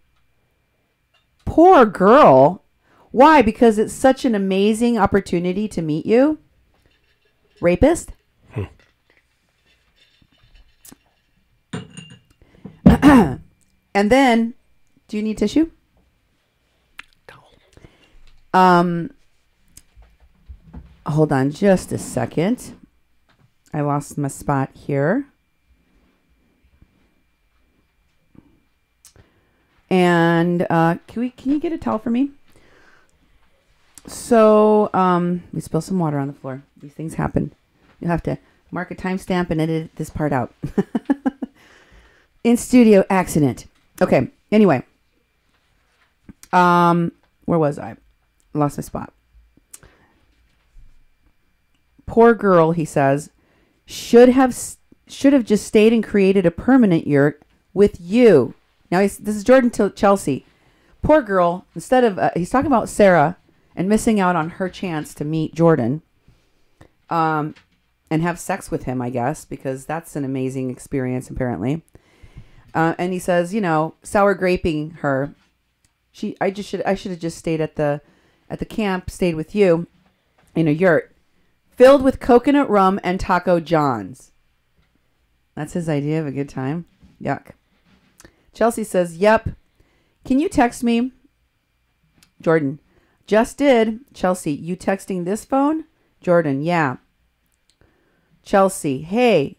Poor girl. Why? Because it's such an amazing opportunity to meet you. Rapist? And then, do you need tissue? Hold on just a second. I lost my spot here. And can you get a towel for me? So we spilled some water on the floor. These things happen. You'll have to mark a timestamp and edit this part out. In studio accident. Okay. Anyway. Where was I? Lost my spot. Poor girl, he says, should have just stayed and created a permanent yurt with you. Now this is Jordan Chelsea. Poor girl. Instead of he's talking about Sarah and missing out on her chance to meet Jordan, and have sex with him, I guess, because that's an amazing experience apparently. And he says, sour graping her. I should have just stayed at the camp, stayed with you in a yurt filled with coconut rum and Taco John's. That's his idea of a good time. Yuck. Chelsea says, yep. Can you text me? Jordan, just did. Chelsea, you texting this phone? Jordan, yeah. Chelsea, hey,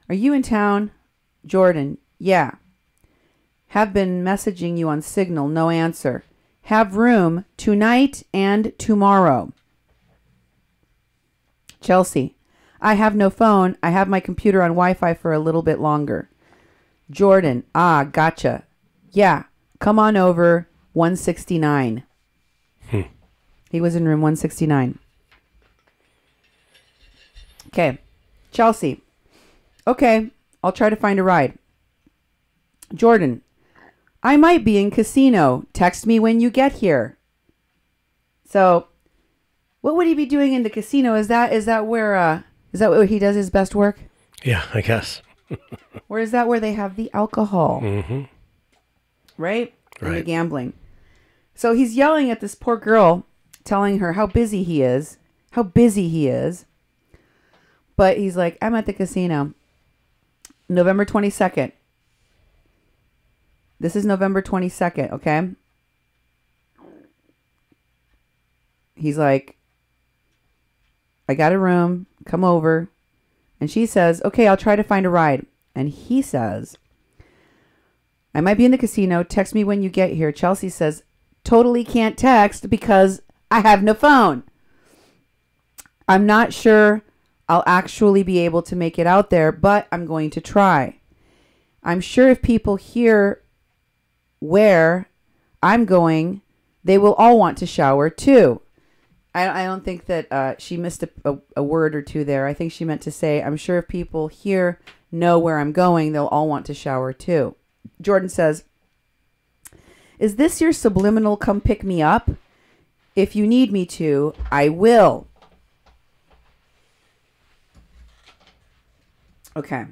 are you in town? Jordan, yeah. Have been messaging you on Signal, no answer. Have room tonight and tomorrow. Chelsea, I have no phone. I have my computer on Wi-Fi for a little bit longer. Jordan, gotcha. Yeah, come on over, 169. He was in room 169. Okay, Chelsea. Okay, I'll try to find a ride. Jordan, I might be in casino. Text me when you get here. So, what would he be doing in the casino? Is that where he does his best work? Yeah, I guess. Or is that where they have the alcohol? Mm-hmm. Right? And the Right. gambling. So he's yelling at this poor girl, telling her how busy he is. How busy he is. But he's like, I'm at the casino. November 22nd. This is November 22nd, okay? He's like, I got a room. Come over. And she says, okay, I'll try to find a ride. And he says, I might be in the casino. Text me when you get here. Chelsea says, totally can't text because I have no phone. I'm not sure I'll actually be able to make it out there, but I'm going to try. I'm sure if people hear where I'm going, they will all want to shower too. I don't think that she missed a word or two there. I think she meant to say, I'm sure if people here know where I'm going, they'll all want to shower too. Jordan says, is this your subliminal come pick me up? If you need me to, I will. Okay.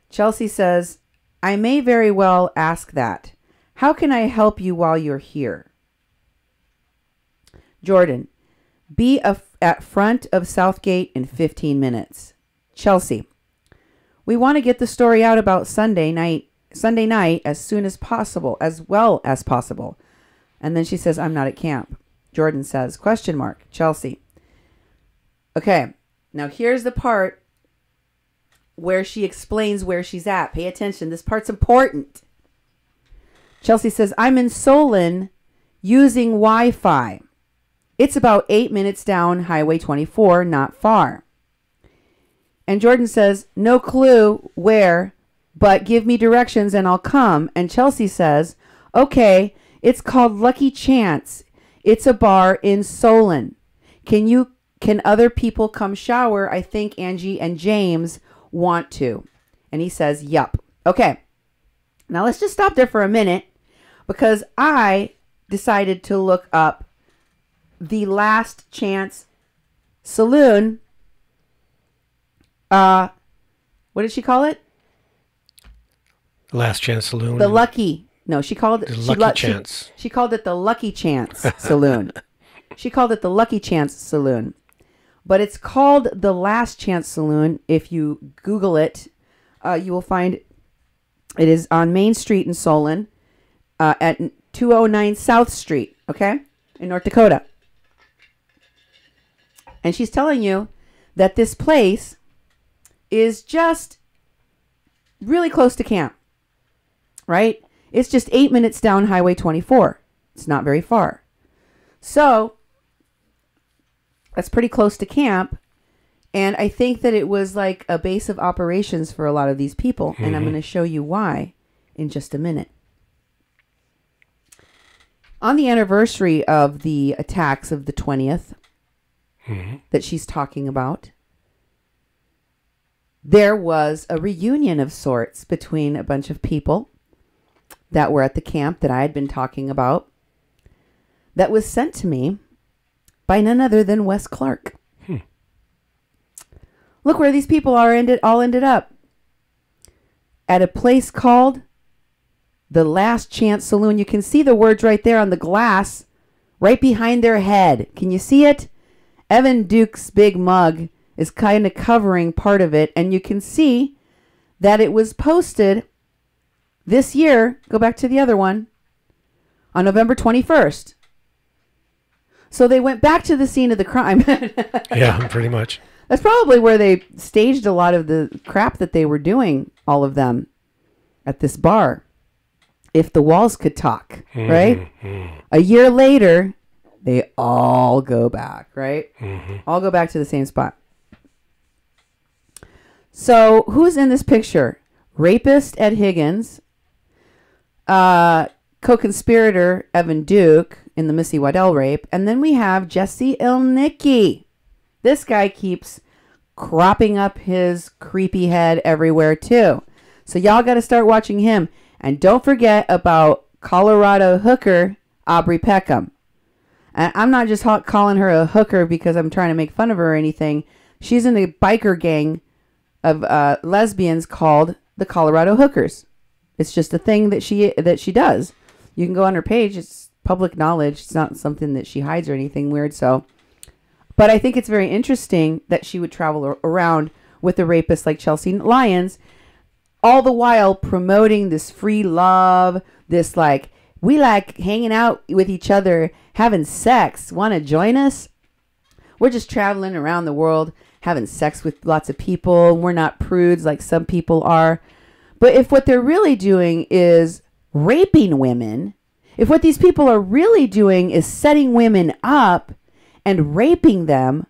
Chelsea says, I may very well ask that. How can I help you while you're here? Jordan, be at front of Southgate in 15 minutes. Chelsea, we want to get the story out about Sunday night as soon as possible, as well as possible. And then she says, I'm not at camp. Jordan says, question mark. Chelsea. Okay, now here's the part where she explains where she's at. Pay attention. This part's important. Chelsea says, I'm in Solon using Wi-Fi. It's about 8 minutes down Highway 24, not far. And Jordan says, no clue where, but give me directions and I'll come. And Chelsea says, okay, it's called Lucky Chance. It's a bar in Solon. Can other people come shower? I think Angie and James want to. And he says, yup. Okay. Now let's just stop there for a minute because I decided to look up the Last Chance Saloon. What did she call it? Last Chance Saloon. The Lucky. No, she called it The Lucky Chance. She called it the Lucky Chance Saloon. She called it the Lucky Chance Saloon. But it's called the Last Chance Saloon. If you Google it, you will find it is on Main Street in Solon at 209 South Street, okay, in North Dakota. And she's telling you that this place is just really close to camp, right? It's just 8 minutes down Highway 24. It's not very far. So that's pretty close to camp. And I think that it was like a base of operations for a lot of these people. And I'm going to show you why in just a minute. On the anniversary of the attacks of the 20th that she's talking about, there was a reunion of sorts between a bunch of people that were at the camp that I had been talking about that was sent to me by none other than Wes Clark. Look where these people all ended up. At a place called the Last Chance Saloon. You can see the words right there on the glass, right behind their head. Can you see it? Evan Duke's big mug is kind of covering part of it. And you can see that it was posted this year. Go back to the other one. On November 21st. So they went back to the scene of the crime. Yeah, pretty much. That's probably where they staged a lot of the crap that they were doing, all of them, at this bar. If the walls could talk, right? A year later, they all go back, right? All go back to the same spot. So who's in this picture? Rapist Ed Higgins, co-conspirator Evan Duke in the Missy Waddell rape, and then we have Jesse Ilnicki. This guy keeps cropping up his creepy head everywhere too. So y'all got to start watching him. And don't forget about Colorado hooker Aubrey Peckham. And I'm not just calling her a hooker because I'm trying to make fun of her or anything. She's in a biker gang of lesbians called the Colorado Hookers. It's just a thing that she does. You can go on her page. It's public knowledge. It's not something that she hides or anything weird. So, but I think it's very interesting that she would travel around with a rapist like Chelsea Lyons, all the while promoting this free love, this like, we like hanging out with each other, having sex. Want to join us? We're just traveling around the world, having sex with lots of people. We're not prudes like some people are. But if what they're really doing is raping women, if what these people are really doing is setting women up and raping them,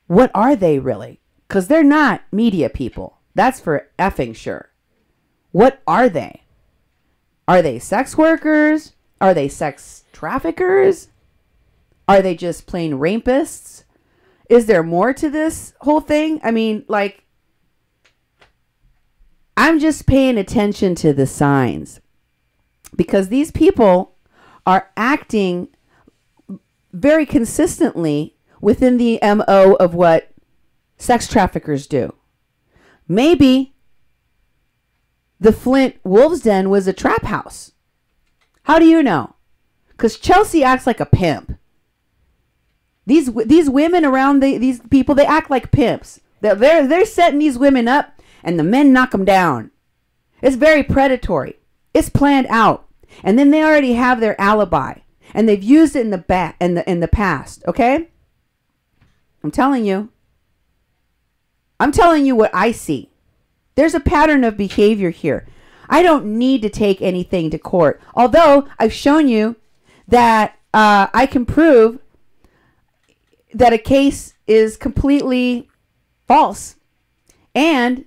what are they really? Because they're not media people. That's for effing sure. What are they? Are they sex workers? Are they sex traffickers? Are they just plain rapists? Is there more to this whole thing? I mean, like, I'm just paying attention to the signs because these people are acting very consistently within the MO of what sex traffickers do. Maybe the Flint Wolves Den was a trap house. How do you know? Because Chelsea acts like a pimp. These women around these people, they act like pimps. They're setting these women up, and the men knock them down. It's very predatory. It's planned out, and then they already have their alibi, and they've used it in the past. Okay, I'm telling you. I'm telling you what I see. There's a pattern of behavior here. I don't need to take anything to court. Although I've shown you that I can prove that a case is completely false and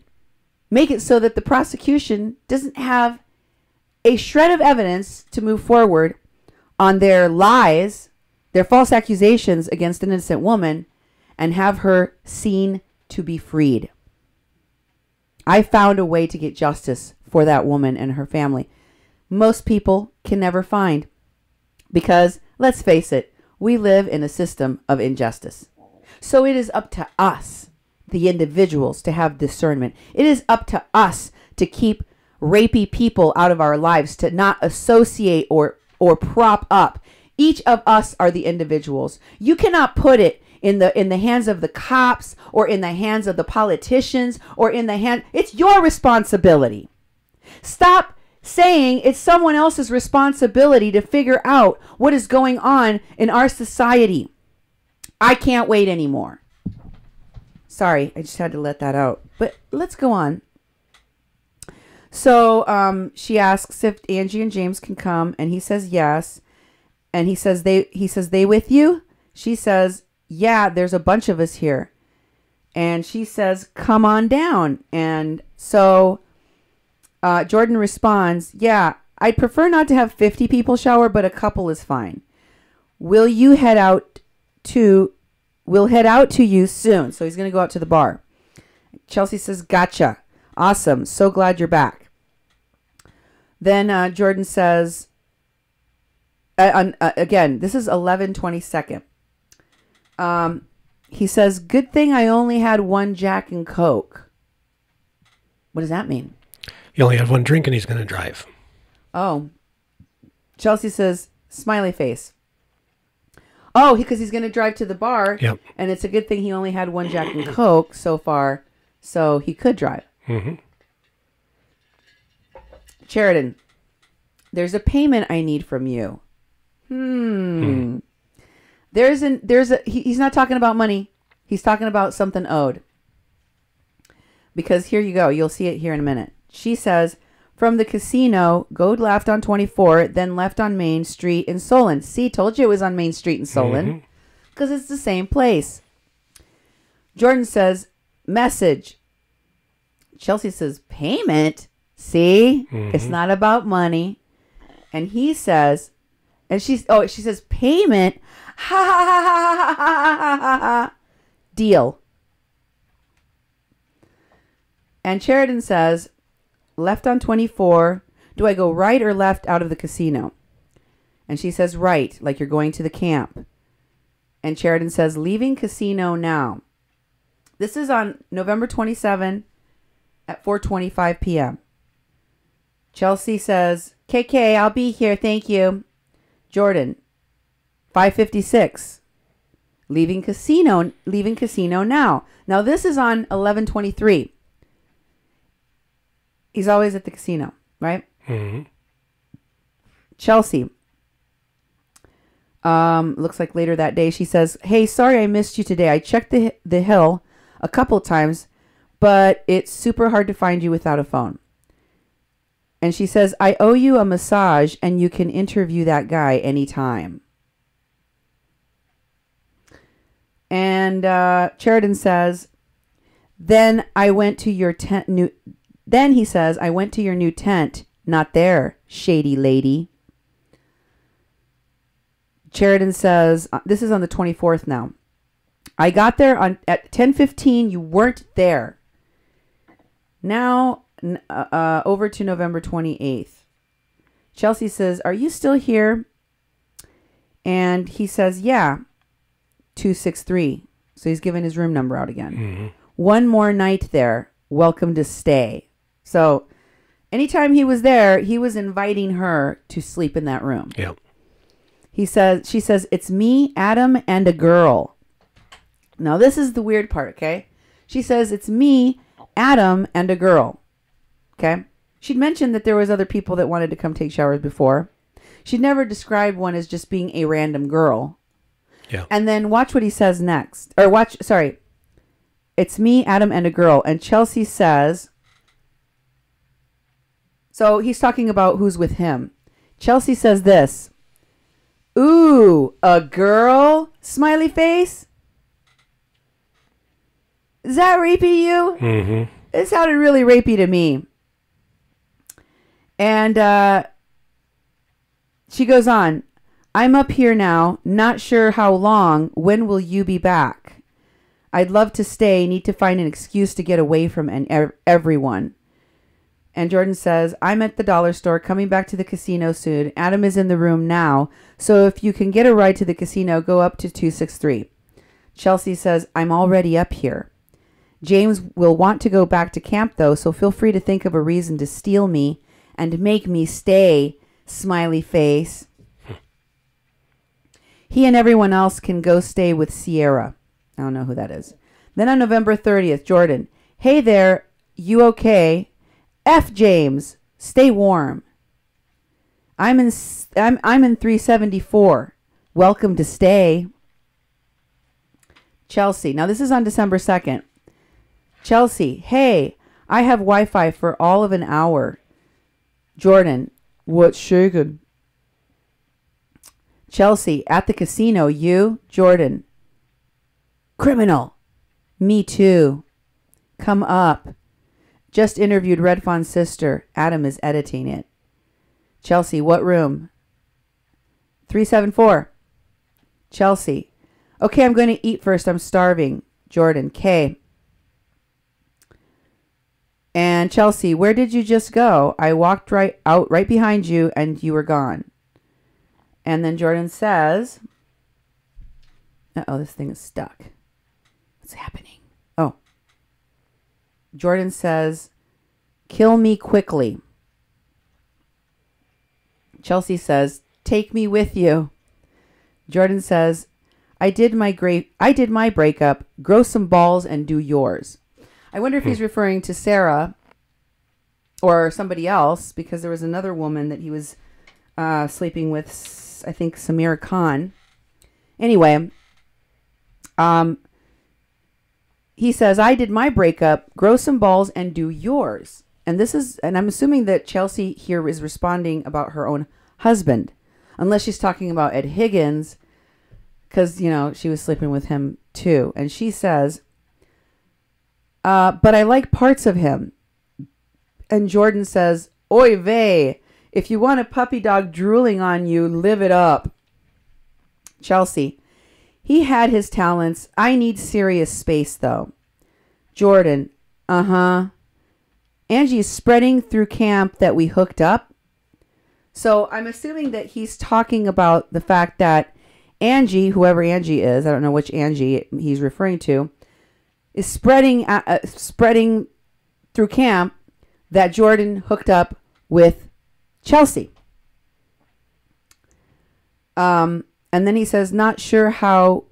make it so that the prosecution doesn't have a shred of evidence to move forward on their lies, their false accusations against an innocent woman, and have her seen to be freed. I found a way to get justice for that woman and her family. Most people can never find, because let's face it, we live in a system of injustice. So it is up to us, the individuals, to have discernment. It is up to us to keep rapey people out of our lives, to not associate or prop up. Each of us are the individuals. You cannot put it in the hands of the cops or in the hands of the politicians or in the hand. It's your responsibility. Stop saying it's someone else's responsibility to figure out what is going on in our society. I can't wait anymore. Sorry, I just had to let that out. But let's go on. So she asks if Angie and James can come, and he says yes. And he says they with you? She says, yeah, there's a bunch of us here. And she says, come on down. And so Jordan responds, yeah, I'd prefer not to have 50 people shower, but a couple is fine. We'll head out to you soon. So he's going to go out to the bar. Chelsea says, gotcha. Awesome. So glad you're back. Then Jordan says, again, this is 11/22. He says, good thing I only had one Jack and Coke. What does that mean? He only had one drink and he's going to drive. Oh. Chelsea says, smiley face. Oh, because he's going to drive to the bar. Yep. And it's a good thing he only had one Jack and Coke so far, so he could drive. Mm-hmm. Chariton, there's a payment I need from you. He's not talking about money. He's talking about something owed. Because here you go. You'll see it here in a minute. She says, from the casino, go left on 24, then left on Main Street in Solon. See, told you it was on Main Street in Solon. Because it's the same place. Jordan says, message. Chelsea says, payment? See? It's not about money. And he says, and she says, payment? Ha ha ha ha ha ha ha ha. Deal. And Chariton says, left on 24. Do I go right or left out of the casino? And she says, right, like you're going to the camp. And Chariton says, leaving casino now. This is on November 27 at 4:25 p.m. Chelsea says, KK, I'll be here. Thank you. Jordan, 5:56. Leaving casino now. Now this is on 11:23. He's always at the casino, right? Mm-hmm. Chelsea. Looks like later that day she says, hey, sorry I missed you today. I checked the hill a couple times, but it's super hard to find you without a phone. And she says, I owe you a massage and you can interview that guy anytime. And Chariton says, then I went to your tent. Then he says, I went to your new tent. Not there, shady lady. Chariton says, this is on the 24th now. I got there at 10:15. You weren't there. Now, over to November 28th. Chelsea says, are you still here? And he says, yeah, 263. So he's given his room number out again. Mm-hmm. One more night there. Welcome to stay. So anytime he was there, he was inviting her to sleep in that room. Yep. She says, it's me, Adam, and a girl. Now, this is the weird part, okay? She says, it's me, Adam, and a girl. Okay? She'd mentioned that there was other people that wanted to come take showers before. She'd never described one as just being a random girl. Yeah. And then watch what he says next. It's me, Adam, and a girl. And Chelsea says, so he's talking about who's with him. Chelsea says this. Ooh, a girl? Smiley face? Is that rapey you? Mm-hmm. It sounded really rapey to me. And she goes on. I'm up here now. Not sure how long. When will you be back? I'd love to stay. Need to find an excuse to get away from everyone. And Jordan says, I'm at the dollar store coming back to the casino soon. Adam is in the room now. So if you can get a ride to the casino, go up to 263. Chelsea says, I'm already up here. James will want to go back to camp, though, so feel free to think of a reason to steal me and make me stay, smiley face. He and everyone else can go stay with Sierra. I don't know who that is. Then on November 30th, Jordan, hey there, you okay? F James, stay warm. I'm in 374. Welcome to stay. Chelsea, now this is on December 2nd. Chelsea, hey, I have Wi-Fi for all of an hour. Jordan, what's shaking? Chelsea, at the casino, you? Jordan, criminal. Me too. Come up. Just interviewed Redfawn's sister. Adam is editing it. Chelsea, what room? 374. Chelsea, okay, I'm going to eat first. I'm starving. Jordan, K. And Chelsea, where did you just go? I walked right behind you and you were gone. And then Jordan says, uh-oh, this thing is stuck. What's happening? Oh. Jordan says, kill me quickly. Chelsea says, take me with you. Jordan says, I did my breakup. Grow some balls and do yours. I wonder if he's referring to Sarah or somebody else, because there was another woman that he was sleeping with, I think Samira Khan. Anyway, he says, I did my breakup, grow some balls and do yours. And I'm assuming that Chelsea here is responding about her own husband, unless she's talking about Ed Higgins, because, she was sleeping with him too. And she says, but I like parts of him. And Jordan says, oy vey, if you want a puppy dog drooling on you, live it up. Chelsea, he had his talents. I need serious space, though. Jordan, Angie is spreading through camp that we hooked up. So I'm assuming that he's talking about the fact that Angie, whoever Angie is, I don't know which Angie he's referring to, is spreading through camp that Jordan hooked up with Chelsea. And then he says, not sure how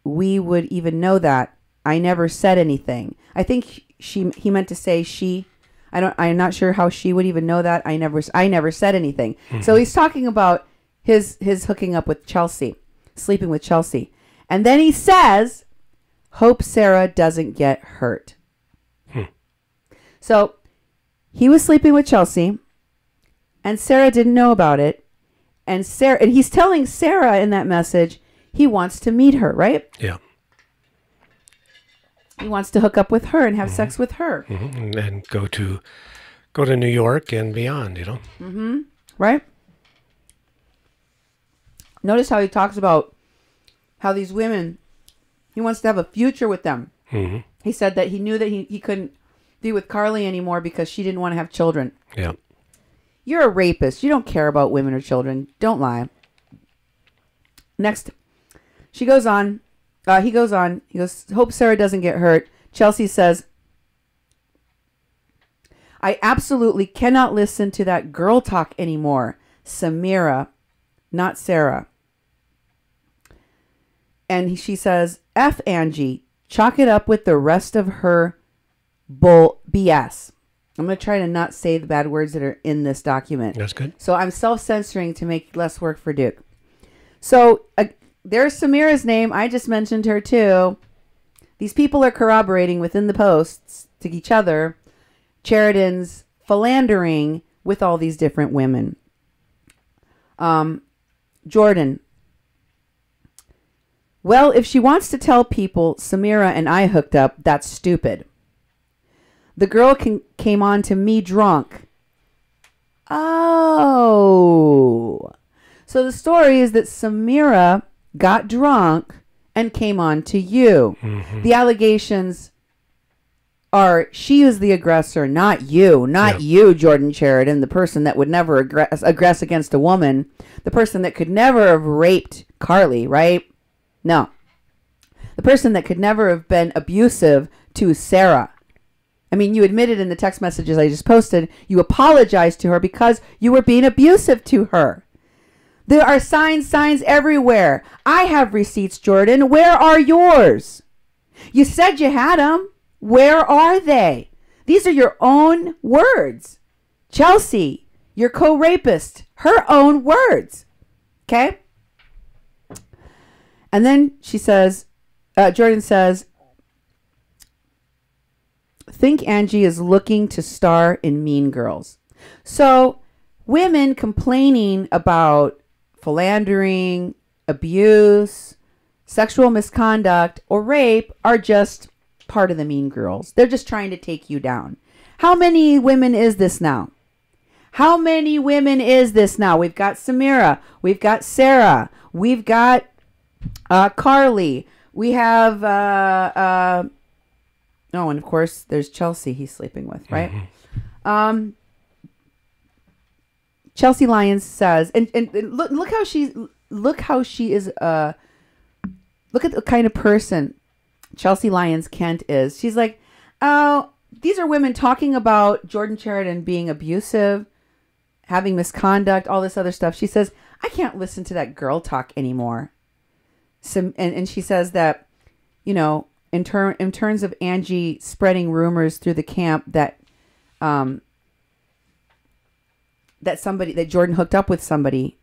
we would even know that. I never said anything. I think he meant to say she. I'm not sure how she would even know that. I never said anything. Mm-hmm. So he's talking about his hooking up with Chelsea, sleeping with Chelsea. And then he says, hope Sarah doesn't get hurt. So he was sleeping with Chelsea and Sarah didn't know about it. And he's telling Sarah in that message he wants to meet her, right? Yeah. He wants to hook up with her and have sex with her. Mm-hmm. And go to New York and beyond, Mm-hmm. Right? Notice how he talks about how these women, he wants to have a future with them. Mm-hmm. He said that he knew that he couldn't be with Carly anymore because she didn't want to have children. Yeah. You're a rapist. You don't care about women or children. Don't lie. Next, he goes on. He goes, hope Sarah doesn't get hurt. Chelsea says, I absolutely cannot listen to that girl talk anymore. Samira, not Sarah. And she says, F Angie, chalk it up with the rest of her bull BS. I'm going to try to not say the bad words that are in this document. That's good. So I'm self-censoring to make less work for Duke. So there's Samira's name. I just mentioned her too. These people are corroborating within the posts to each other Chariton's philandering with all these different women. Jordan. Well, if she wants to tell people Samira and I hooked up, that's stupid. The girl came on to me drunk. Oh. So the story is that Samira got drunk and came on to you. Mm-hmm. The allegations are, she is the aggressor, not you. Not you, Jordan Chariton, the person that would never aggress against a woman. The person that could never have raped Carly, right? No. The person that could never have been abusive to Sarah. I mean, you admitted in the text messages I just posted, you apologized to her because you were being abusive to her. There are signs everywhere. I have receipts, Jordan. Where are yours? You said you had them. Where are they? These are your own words. Chelsea, your co-rapist, her own words. Okay? And then she says, Jordan says, think Angie is looking to star in Mean Girls. So women complaining about philandering, abuse, sexual misconduct, or rape are just part of the Mean Girls. They're just trying to take you down. How many women is this now? How many women is this now? We've got Samira. We've got Sarah. We've got Carly. We have, oh, and of course, there's Chelsea he's sleeping with, right? Mm-hmm. Chelsea Lyons says, and look how she is, look at the kind of person Chelsea Lyons Kent is. She's like, oh, these are women talking about Jordan Chariton being abusive, having misconduct, all this other stuff. She says, I can't listen to that girl talk anymore. And she says that, you know, in terms of Angie spreading rumors through the camp that that Jordan hooked up with somebody,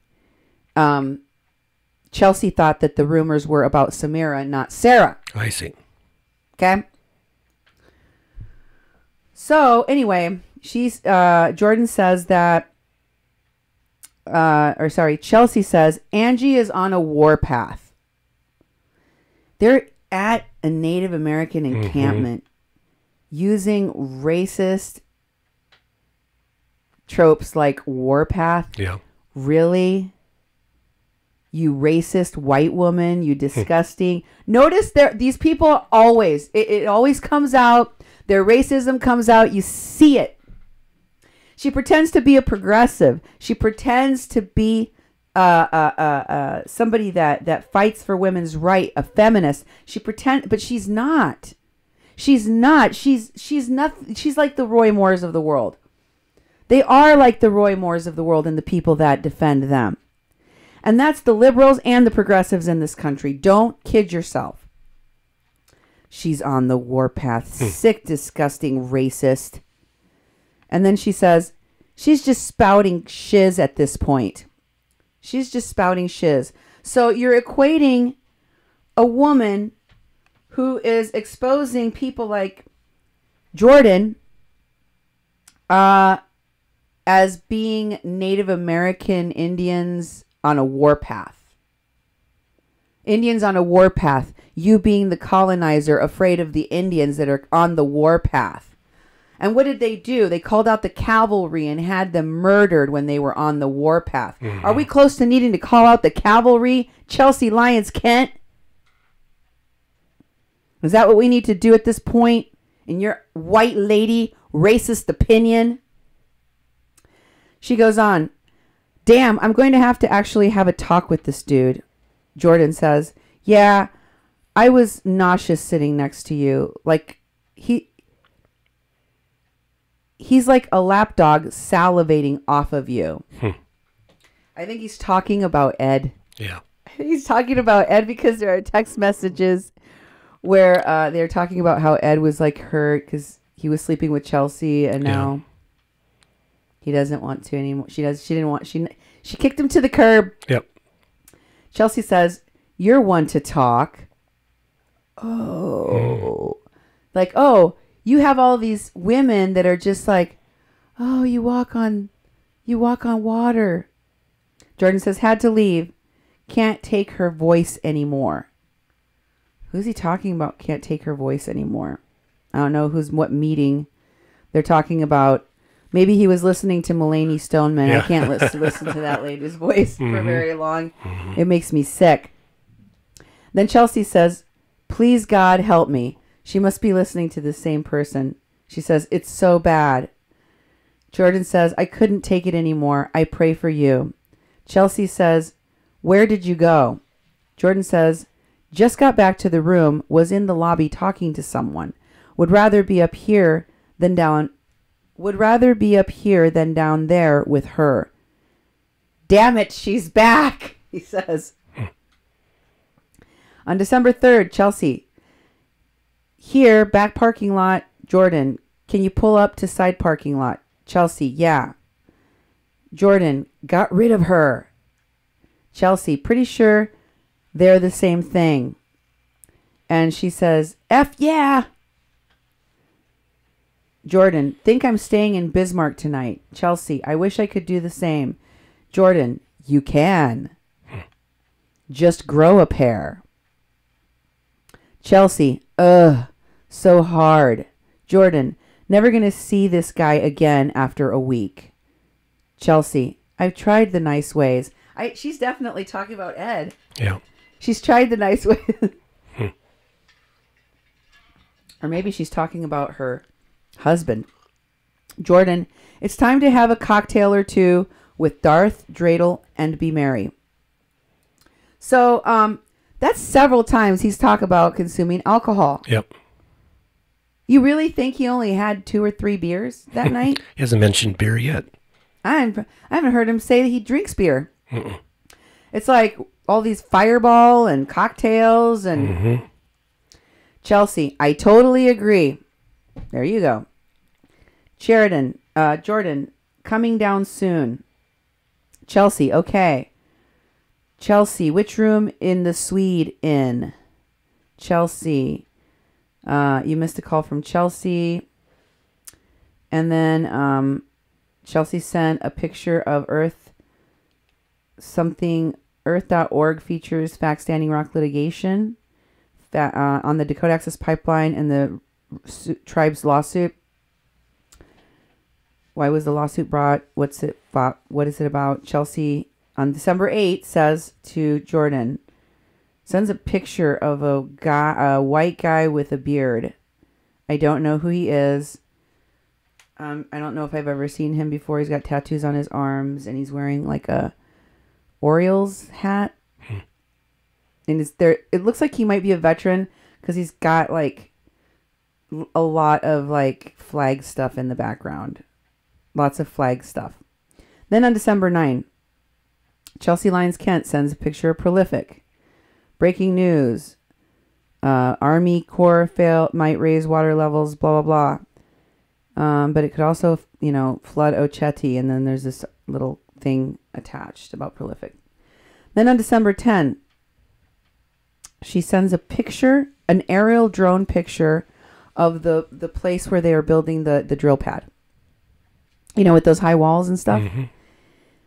Chelsea thought that the rumors were about Samira, not Sarah. I see. Okay. So anyway, Jordan says that, Chelsea says Angie is on a warpath. They're at a Native American encampment using racist tropes like warpath. Yeah. Really? You racist white woman, you disgusting. Notice these people always, it always comes out. Their racism comes out. You see it. She pretends to be a progressive. She pretends to be somebody that fights for women's right, a feminist. But she's not. She's not. She's nothing. She's like the Roy Moores of the world. They are like the Roy Moores of the world and the people that defend them. And that's the liberals and the progressives in this country. Don't kid yourself. She's on the warpath. Sick, disgusting, racist. And then she says, she's just spouting shiz at this point. She's just spouting shiz. So you're equating a woman who is exposing people like Jordan as being Native American Indians on a warpath. Indians on a warpath. You being the colonizer, afraid of the Indians that are on the warpath. And what did they do? They called out the cavalry and had them murdered when they were on the warpath. Mm-hmm. Are we close to needing to call out the cavalry? Chelsea Lyons Kent? Is that what we need to do at this point in your white lady racist opinion? She goes on. Damn, I'm going to have to actually have a talk with this dude. Jordan says, yeah, I was nauseous sitting next to you. Like, he's like a lapdog salivating off of you. I think he's talking about Ed. Yeah. He's talking about Ed because there are text messages where they're talking about how Ed was like hurt because he was sleeping with Chelsea and now he doesn't want to anymore. She kicked him to the curb. Yep. Chelsea says, you're one to talk. Oh. Like, oh, you have all these women that are just like, oh, you walk on water. Jordan says, had to leave. Can't take her voice anymore. Who's he talking about? Can't take her voice anymore. I don't know what meeting they're talking about. Maybe he was listening to Mulaney Stoneman. Yeah. I can't listen to that lady's voice for very long. It makes me sick. Then Chelsea says, please God help me. She must be listening to the same person. She says, it's so bad. Jordan says, I couldn't take it anymore. I pray for you. Chelsea says, where did you go? Jordan says, just got back to the room, was in the lobby talking to someone. Would rather be up here than down there with her. Damn it, she's back, he says. On December 3rd, Chelsea. Here, back parking lot. Jordan, can you pull up to side parking lot? Chelsea, yeah. Jordan, got rid of her. Chelsea, pretty sure they're the same thing. And she says, F yeah. Jordan, think I'm staying in Bismarck tonight. Chelsea, I wish I could do the same. Jordan, you can. Just grow a pair. Chelsea, ugh, so hard. Jordan, never going to see this guy again after a week. Chelsea, I've tried the nice ways. She's definitely talking about Ed. Yeah. She's tried the nice ways. Or maybe she's talking about her husband. Jordan, it's time to have a cocktail or two with Darth, Dreidel, and be merry. So, that's several times he's talked about consuming alcohol. Yep. You really think he only had 2 or 3 beers that night? He hasn't mentioned beer yet. I haven't heard him say that he drinks beer. It's like all these Fireball and cocktails and... Chelsea, I totally agree. There you go. Chariton, Jordan, coming down soon. Chelsea, okay. Chelsea, which room in the Swede in? Chelsea, you missed a call from Chelsea. And then Chelsea sent a picture of Earth.org features fact Standing Rock litigation on the Dakota Access Pipeline and the tribe's lawsuit. Why was the lawsuit brought? What is it about? Chelsea on December 8th says to Jordan, sends a picture of a white guy with a beard. I don't know who he is. I don't know if I've ever seen him before. He's got tattoos on his arms and he's wearing like a Orioles hat. And it looks like he might be a veteran because he's got like a lot of like flag stuff in the background. Lots of flag stuff. Then on December 9, Chelsea Lyons Kent sends a picture of Prolific. Breaking news. Army Corps might raise water levels, blah, blah, blah. But it could also, flood Oceti. And then there's this little thing attached about Prolific. Then on December 10, she sends a picture, an aerial drone picture of the place where they are building the drill pad. With those high walls and stuff.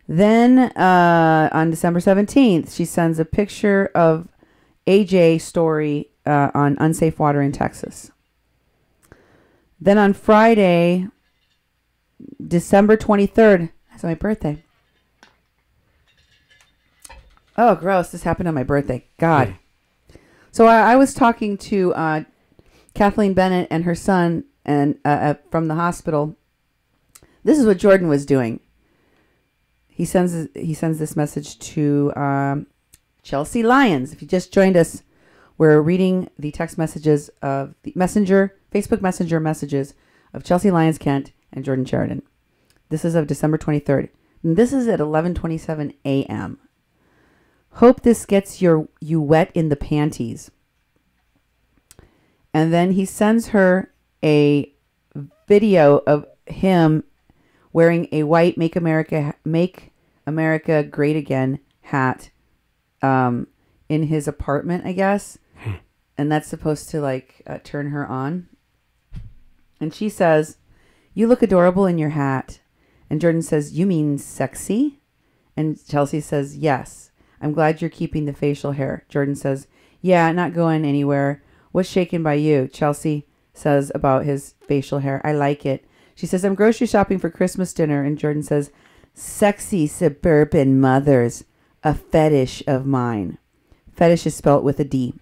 Then on December 17th, she sends a picture of AJ story on unsafe water in Texas. Then on Friday, December 23rd, that's my birthday. Oh, gross. This happened on my birthday. God. So I was talking to Kathleen Bennett and her son and from the hospital. This is what Jordan was doing. He sends this message to Chelsea Lyons. If you just joined us, we're reading the text messages of the Facebook Messenger messages of Chelsea Lyons Kent and Jordan Chariton. This is of December 23rd. And this is at 11:27 a.m. Hope this gets you wet in the panties. And then he sends her a video of him wearing a white Make America Great Again hat in his apartment, I guess. And that's supposed to turn her on. And she says, you look adorable in your hat. And Jordan says, you mean sexy? And Chelsea says, yes. I'm glad you're keeping the facial hair. Jordan says, yeah, not going anywhere. What's shaken by you? Chelsea says about his facial hair. I like it. She says, I'm grocery shopping for Christmas dinner. And Jordan says, sexy suburban mothers, a fetish of mine. Fetish is spelt with a D.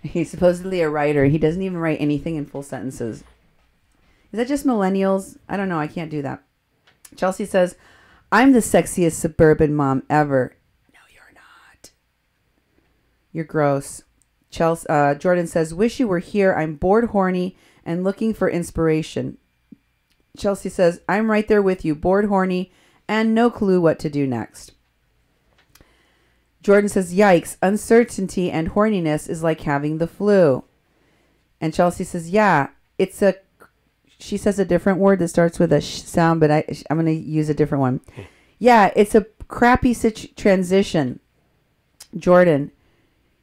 He's supposedly a writer. He doesn't even write anything in full sentences. Is that just millennials? I don't know. I can't do that. Chelsea says, I'm the sexiest suburban mom ever. No, you're not. You're gross. Jordan says, wish you were here. I'm bored, horny, and looking for inspiration. Chelsea says, I'm right there with you. Bored, horny, and no clue what to do next. Jordan says, yikes, uncertainty and horniness is like having the flu. And Chelsea says, yeah, she says a different word that starts with a sh sound, but I'm going to use a different one. Yeah, it's a crappy transition. Jordan,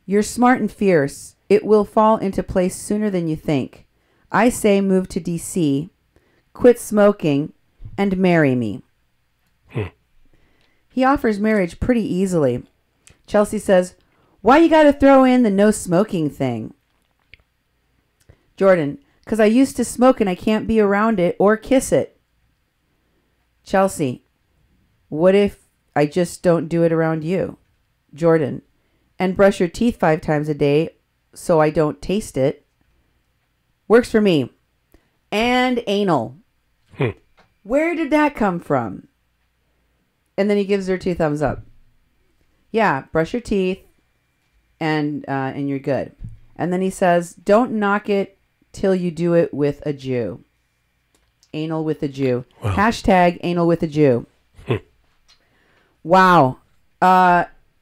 you're smart and fierce. It will fall into place sooner than you think. I say move to D.C., quit smoking, and marry me. He offers marriage pretty easily. Chelsea says, why you got to throw in the no smoking thing? Jordan, because I used to smoke and I can't be around it or kiss it. Chelsea, what if I just don't do it around you? Jordan, and brush your teeth 5 times a day so I don't taste it. Works for me. And anal. Where did that come from? And then he gives her 2 thumbs up. Yeah, brush your teeth and you're good. And then he says, don't knock it till you do it with a Jew. Anal with a Jew. Wow. Hashtag anal with a Jew. Wow.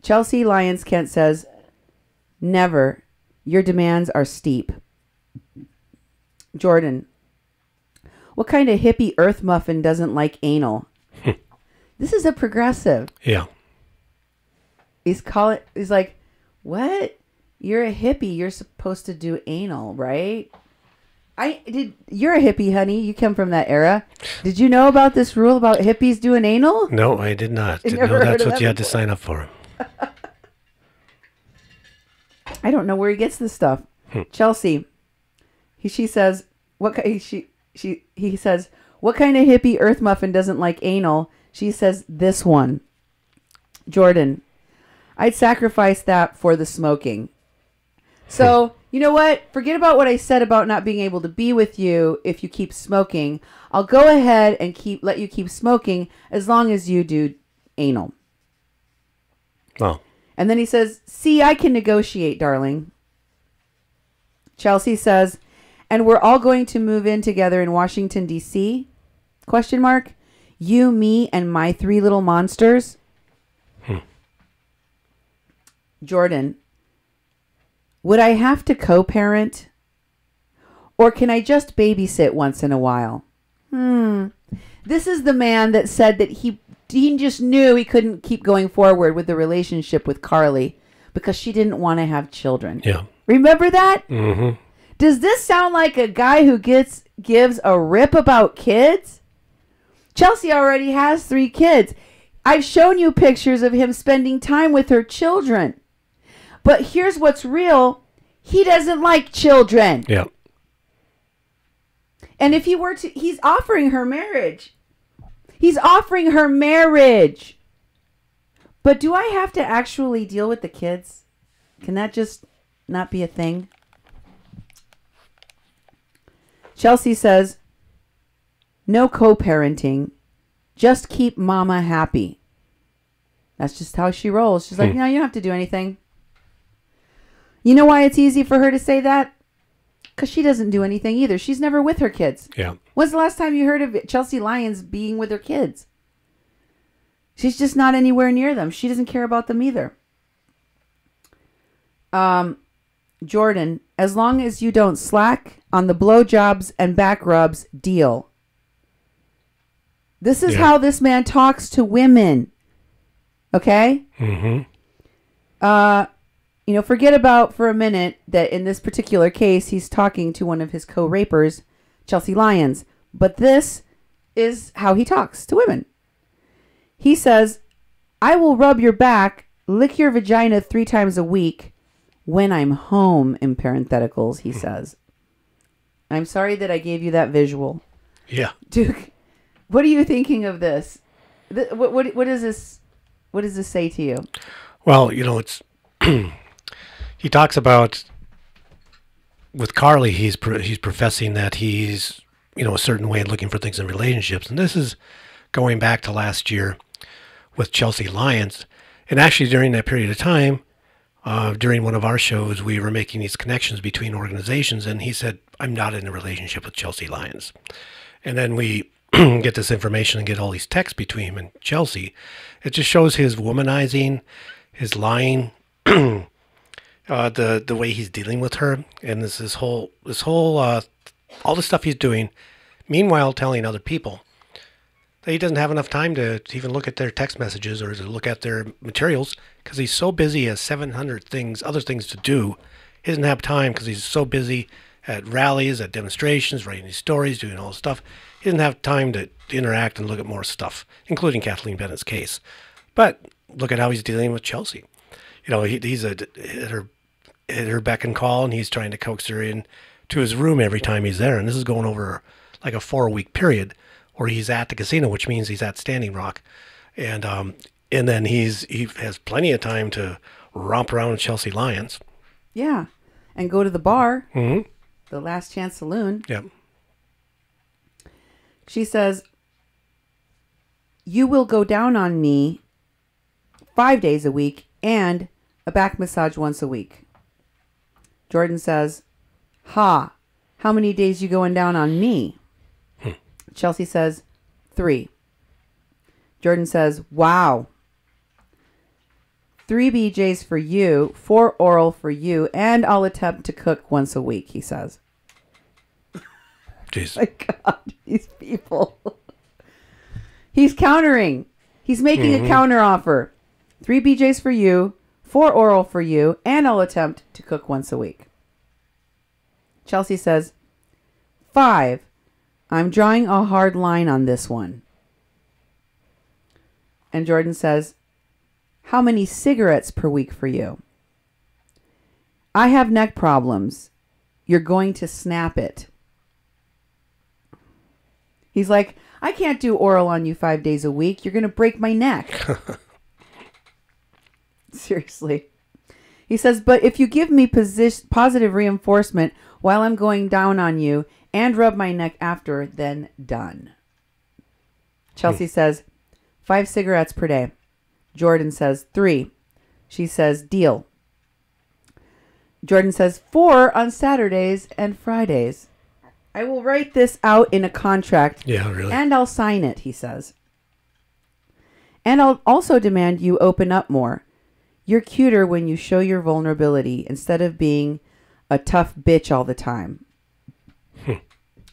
Chelsea Lyons Kent says, never. Your demands are steep. Jordan, what kind of hippie earth muffin doesn't like anal? This is a progressive. Yeah. He's like, what? You're a hippie. You're supposed to do anal, right? You're a hippie, honey. You come from that era. Did you know about this rule about hippies doing anal? No, I did not. Didn't know that's what you had to sign up for. I don't know where he gets this stuff. Chelsea, she says, he says, what kind of hippie earth muffin doesn't like anal? She says, this one. Jordan, I'd sacrifice that for the smoking. So, you know what? Forget about what I said about not being able to be with you if you keep smoking. I'll go ahead and let you keep smoking as long as you do anal. Oh. And then he says, see, I can negotiate, darling. Chelsea says, and we're all going to move in together in Washington, D.C.? Question mark. You, me, and my 3 little monsters? Jordan, would I have to co-parent? Or can I just babysit once in a while? This is the man that said that he just knew he couldn't keep going forward with the relationship with Carly because she didn't want to have children. Yeah. Remember that? Mm-hmm. Does this sound like a guy who gives a rip about kids? Chelsea already has 3 kids. I've shown you pictures of him spending time with her children. But here's what's real. He doesn't like children. Yeah. And if he were to, he's offering her marriage. He's offering her marriage. But do I have to actually deal with the kids? Can that just not be a thing? Chelsea says, no co-parenting. Just keep mama happy. That's just how she rolls. She's like, no, you don't have to do anything. You know why it's easy for her to say that? Because she doesn't do anything either. She's never with her kids. Yeah. When's the last time you heard of Chelsea Lyons being with her kids? She's just not anywhere near them. She doesn't care about them either. Jordan, as long as you don't slack on the blowjobs and back rubs, deal. This is how this man talks to women. Okay? Mm-hmm. Forget about for a minute that in this particular case, he's talking to one of his co-rapers, Chelsea Lyons. But this is how he talks to women. He says, I will rub your back, lick your vagina 3 times a week when I'm home, in parentheticals, he says. I'm sorry that I gave you that visual. Yeah. Duke, what are you thinking of this? What is this? What does this say to you? Well, it's... He talks about with Carly, he's professing that he's, a certain way of looking for things in relationships. And this is going back to last year with Chelsea Lyons. And actually during that period of time, during one of our shows, we were making these connections between organizations, and he said, I'm not in a relationship with Chelsea Lyons. And then we get this information and get all these texts between him and Chelsea. It just shows his womanizing, his lying, the way he's dealing with her, and this whole all the stuff he's doing, meanwhile telling other people that he doesn't have enough time to even look at their text messages or to look at their materials because he's so busy, he has 700 other things to do. He doesn't have time because he's so busy at rallies, at demonstrations, writing these stories, doing all this stuff. He doesn't have time to interact and look at more stuff, including Kathleen Bennett's case. But look at how he's dealing with Chelsea. He's at her beck and call, and he's trying to coax her in to his room every time he's there. And this is going over like a 4-week period where he's at the casino, which means he's at Standing Rock. And then he has plenty of time to romp around with Chelsea Lyons. Yeah. And go to the bar, Mm-hmm. the Last Chance Saloon. Yep. She says, you will go down on me 5 days a week and a back massage once a week. Jordan says, how many days you going down on me? Chelsea says, 3. Jordan says, wow. 3 BJs for you, 4 oral for you, and I'll attempt to cook once a week, he says. Jeez. My God, these people. He's countering. He's making a counter offer. 3 BJs for you, 4 oral for you, and I'll attempt to cook once a week. Chelsea says, 5. I'm drawing a hard line on this one. And Jordan says, how many cigarettes per week for you? I have neck problems. You're going to snap it. He's like, I can't do oral on you 5 days a week. You're going to break my neck. Seriously. He says, but if you give me positive reinforcement while I'm going down on you and rub my neck after, then done. Chelsea says, 5 cigarettes per day. Jordan says 3. She says, deal. Jordan says 4 on Saturdays and Fridays. I will write this out in a contract. Yeah, really. And I'll sign it, he says. And I'll also demand you open up more. You're cuter when you show your vulnerability instead of being a tough bitch all the time.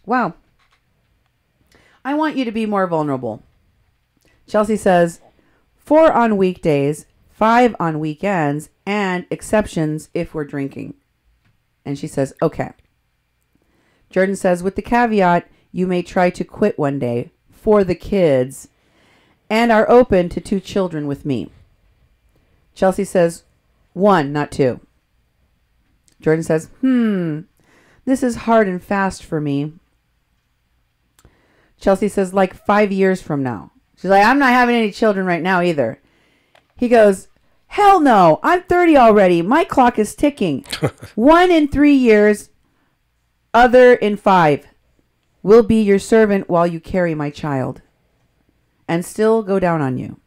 Wow. I want you to be more vulnerable. Chelsea says 4 on weekdays, 5 on weekends, and exceptions if we're drinking. And she says, okay. Jordan says, with the caveat, you may try to quit one day for the kids and are open to 2 children with me. Chelsea says, 1, not 2. Jordan says, this is hard and fast for me. Chelsea says, like 5 years from now. She's like, I'm not having any children right now either. He goes, hell no, I'm 30 already. My clock is ticking. 1 in 3 years, other in 5. Will be your servant while you carry my child. And still go down on you.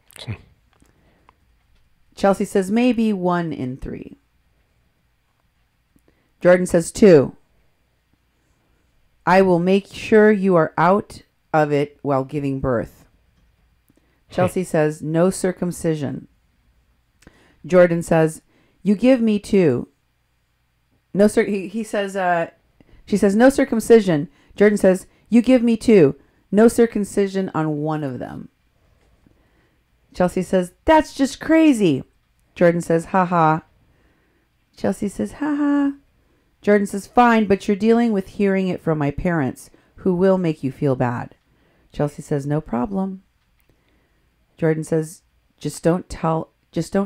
Chelsea says, maybe 1 in 3. Jordan says 2. I will make sure you are out of it while giving birth. Chelsea says, no circumcision. Jordan says, you give me 2. No, sir. He says, she says, no circumcision. Jordan says, you give me 2. No circumcision on 1 of them. Chelsea says, that's just crazy. Jordan says, haha. Chelsea says, haha. Jordan says, fine, but you're dealing with hearing it from my parents, who will make you feel bad. Chelsea says, no problem. Jordan says, just don't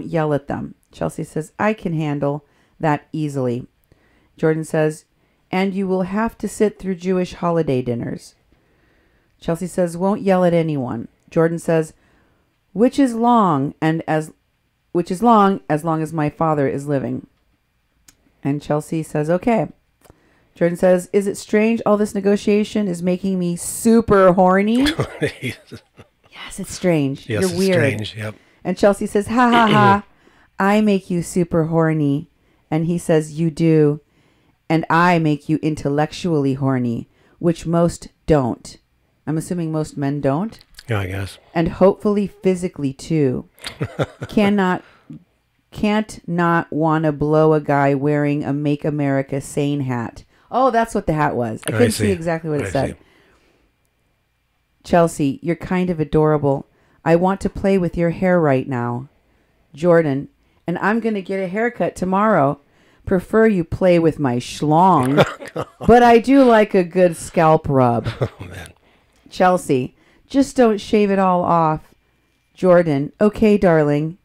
yell at them. Chelsea says, I can handle that easily. Jordan says, and you will have to sit through Jewish holiday dinners. Chelsea says, won't yell at anyone. Jordan says, which is long as long as my father is living. And Chelsea says, okay. Jordan says, is it strange all this negotiation is making me super horny? Yes, it's strange. Yes, You're it's weird. strange. Yep. And Chelsea says, ha ha ha, I make you super horny. And he says, you do. And I make you intellectually horny, which most don't. I'm assuming most men don't. Yeah, I guess. And hopefully physically too. Can't not want to blow a guy wearing a Make America Sane hat. Oh, that's what the hat was. I couldn't see exactly what it said. Chelsea, you're kind of adorable. I want to play with your hair right now. Jordan, and I'm going to get a haircut tomorrow. Prefer you play with my schlong, but I do like a good scalp rub. Oh, man. Chelsea, just don't shave it all off. Jordan, okay, darling.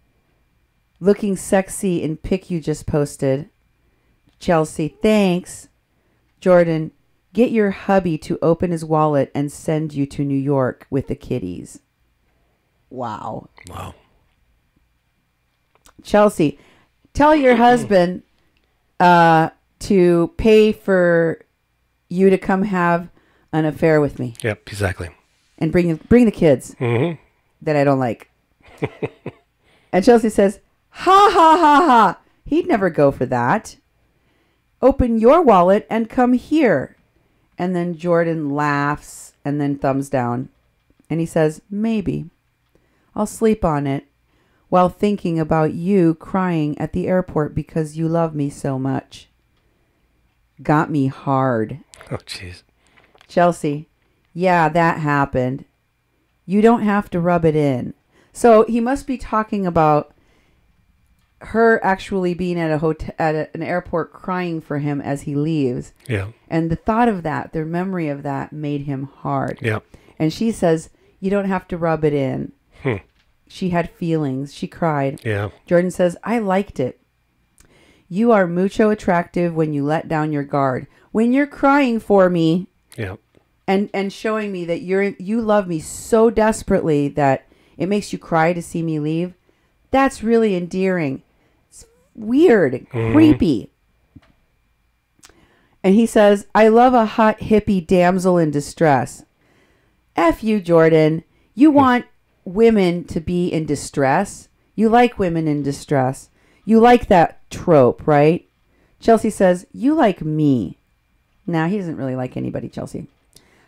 Looking sexy in pic you just posted. Chelsea, thanks. Jordan, get your hubby to open his wallet and send you to New York with the kiddies. Wow. Wow. Chelsea, tell your husband to pay for you to come have an affair with me. Yep, exactly. And bring the kids that I don't like. And Chelsea says, ha ha ha ha. He'd never go for that. Open your wallet and come here. And then Jordan laughs and then thumbs down. And he says, maybe. I'll sleep on it while thinking about you crying at the airport because you love me so much. Got me hard. Oh, jeez. Chelsea, yeah, that happened. You don't have to rub it in. So he must be talking about her actually being at a hotel, an airport crying for him as he leaves. Yeah. And the thought of that, their memory of that made him hard. Yeah. And she says, you don't have to rub it in. She had feelings. She cried. Yeah. Jordan says, I liked it. You are mucho attractive when you let down your guard. When you're crying for me Yeah. and showing me that you love me so desperately that it makes you cry to see me leave, that's really endearing. It's weird, creepy. And he says, I love a hot hippie damsel in distress. F you, Jordan. You want women to be in distress. You like women in distress. You like that trope, right? Chelsea says, you like me. Nah, he doesn't really like anybody, Chelsea.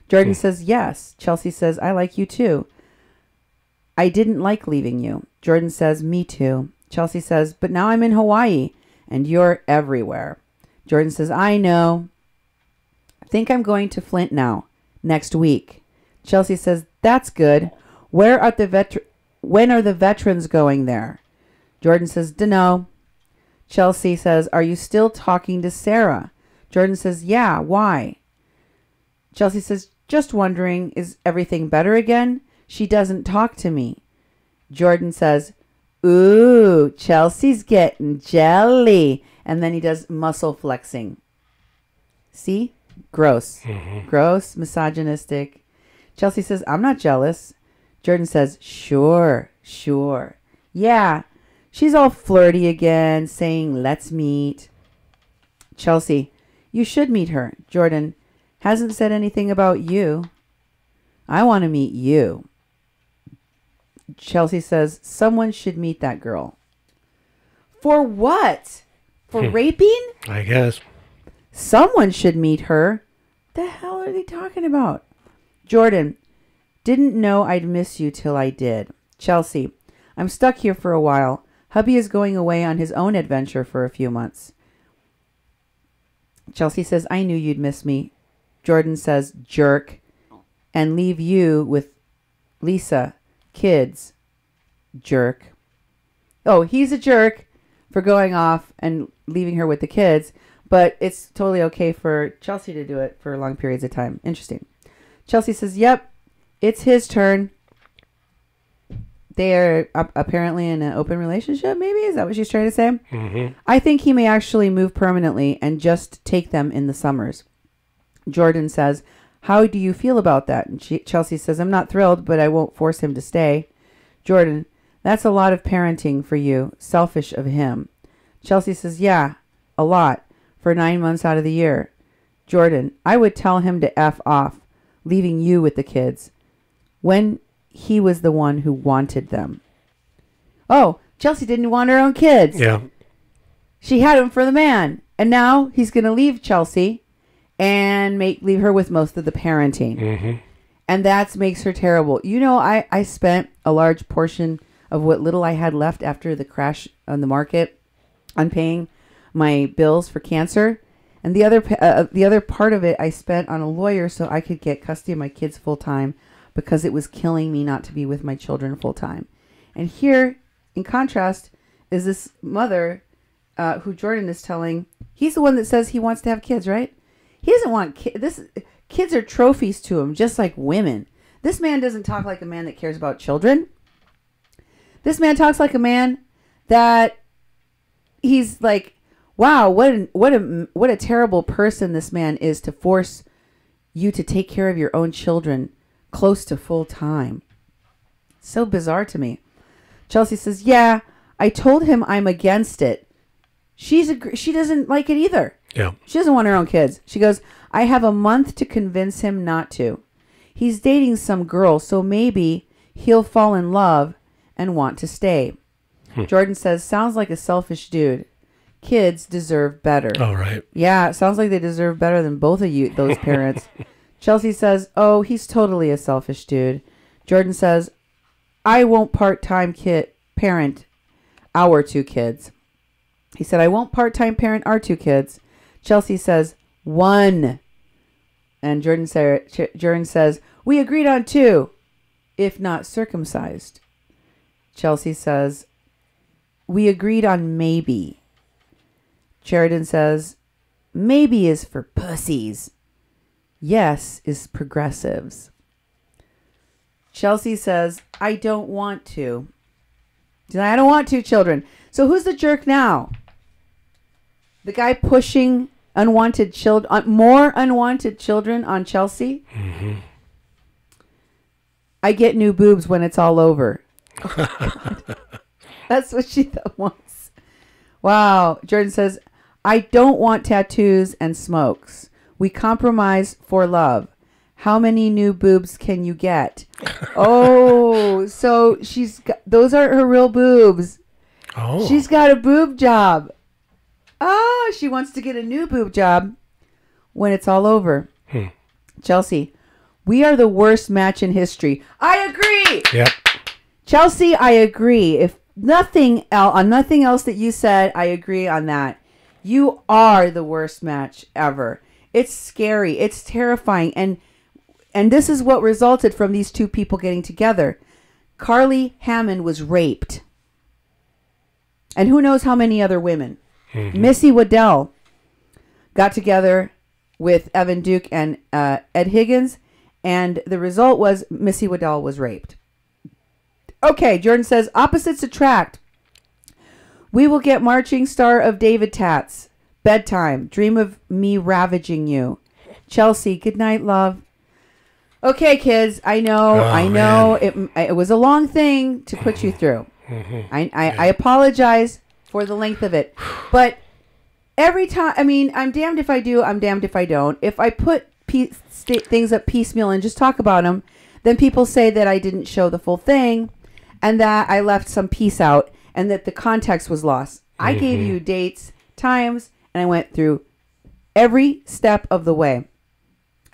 Jordan says, yes. Chelsea says, I like you too. I didn't like leaving you. Jordan says, me too. Chelsea says, but now I'm in Hawaii and you're everywhere. Jordan says, I know. I think I'm going to Flint now, next week. Chelsea says, that's good. When are the veterans going there? Jordan says, dunno. Chelsea says, are you still talking to Sarah? Jordan says, yeah, why? Chelsea says, just wondering, is everything better again? She doesn't talk to me. Jordan says, ooh, Chelsea's getting jelly. And then he does muscle flexing. See? Gross. Gross, misogynistic. Chelsea says, I'm not jealous. Jordan says, sure. Yeah. She's all flirty again, saying, let's meet. Chelsea, you should meet her. Jordan, hasn't said anything about you. I want to meet you. Chelsea says, someone should meet that girl. For what? For raping? I guess. Someone should meet her. The hell are they talking about? Jordan, didn't know I'd miss you till I did. Chelsea, I'm stuck here for a while. Hubby is going away on his own adventure for a few months. Chelsea says, I knew you'd miss me. Jordan says, jerk. And leave you with Lisa. Kids. Jerk. Oh, he's a jerk for going off and leaving her with the kids. But it's totally okay for Chelsea to do it for long periods of time. Interesting. Chelsea says, yep, it's his turn. They are apparently in an open relationship, maybe? Is that what she's trying to say? I think he may actually move permanently and just take them in the summers. Jordan says, how do you feel about that? And Chelsea says, I'm not thrilled, but I won't force him to stay. Jordan, that's a lot of parenting for you. Selfish of him. Chelsea says, yeah, a lot. For 9 months out of the year. Jordan, I would tell him to F off, leaving you with the kids, when he was the one who wanted them. Oh, Chelsea didn't want her own kids. Yeah. She had them for the man. And now he's going to leave Chelsea and leave her with most of the parenting. Mm-hmm. And that makes her terrible. You know, I spent a large portion of what little I had left after the crash on the market on paying my bills for cancer. And the other part of it I spent on a lawyer so I could get custody of my kids full time, because it was killing me not to be with my children full time. And here, in contrast, is this mother who Jordan is telling. He's the one that says he wants to have kids, right? He doesn't want kids. Kids are trophies to him, just like women. This man doesn't talk like a man that cares about children. This man talks like a man that he's like, wow, what a terrible person this man is to force you to take care of your own children close to full time. So bizarre to me. Chelsea says, yeah, I told him I'm against it. She doesn't like it either. Yeah. She doesn't want her own kids. She goes, I have a month to convince him not to. He's dating some girl, so maybe he'll fall in love and want to stay. Jordan says, sounds like a selfish dude. Kids deserve better. All right. Yeah, it sounds like they deserve better than both of you, those parents. Chelsea says, oh, he's totally a selfish dude. Jordan says, I won't part-time parent our two kids. He said, I won't part-time parent our two kids. Chelsea says, one. And Jordan says, we agreed on two, if not circumcised. Chelsea says, we agreed on maybe. Chariton says, maybe is for pussies. Yes is progressives. Chelsea says, I don't want to. I don't want two children. So who's the jerk now? The guy pushing unwanted children, more unwanted children on Chelsea? Mm-hmm. I get new boobs when it's all over. Oh, God. That's what she wants. Wow. Jordan says, I don't want tattoos and smokes. We compromise for love. How many new boobs can you get? Oh, so those are her real boobs. Oh. She's got a boob job. Oh, she wants to get a new boob job when it's all over. Chelsea, we are the worst match in history. I agree. Yep. Chelsea, I agree. If nothing else that you said, I agree on that. You are the worst match ever. It's scary. It's terrifying. And this is what resulted from these two people getting together. Carly Hammond was raped. And who knows how many other women. Mm-hmm. Missy Waddell got together with Evan Duke and Ed Higgins. And the result was Missy Waddell was raped. Okay, Jordan says, opposites attract. We will get Marching Star of David tats. Bedtime. Dream of me ravaging you. Chelsea, good night, love. Okay, kids, I know it was a long thing to put you through. Mm-hmm. I apologize for the length of it. But every time, I'm damned if I do, I'm damned if I don't. If I put things up piecemeal and just talk about them, then people say that I didn't show the full thing and that I left some piece out and that the context was lost. I gave you dates, times, and I went through every step of the way.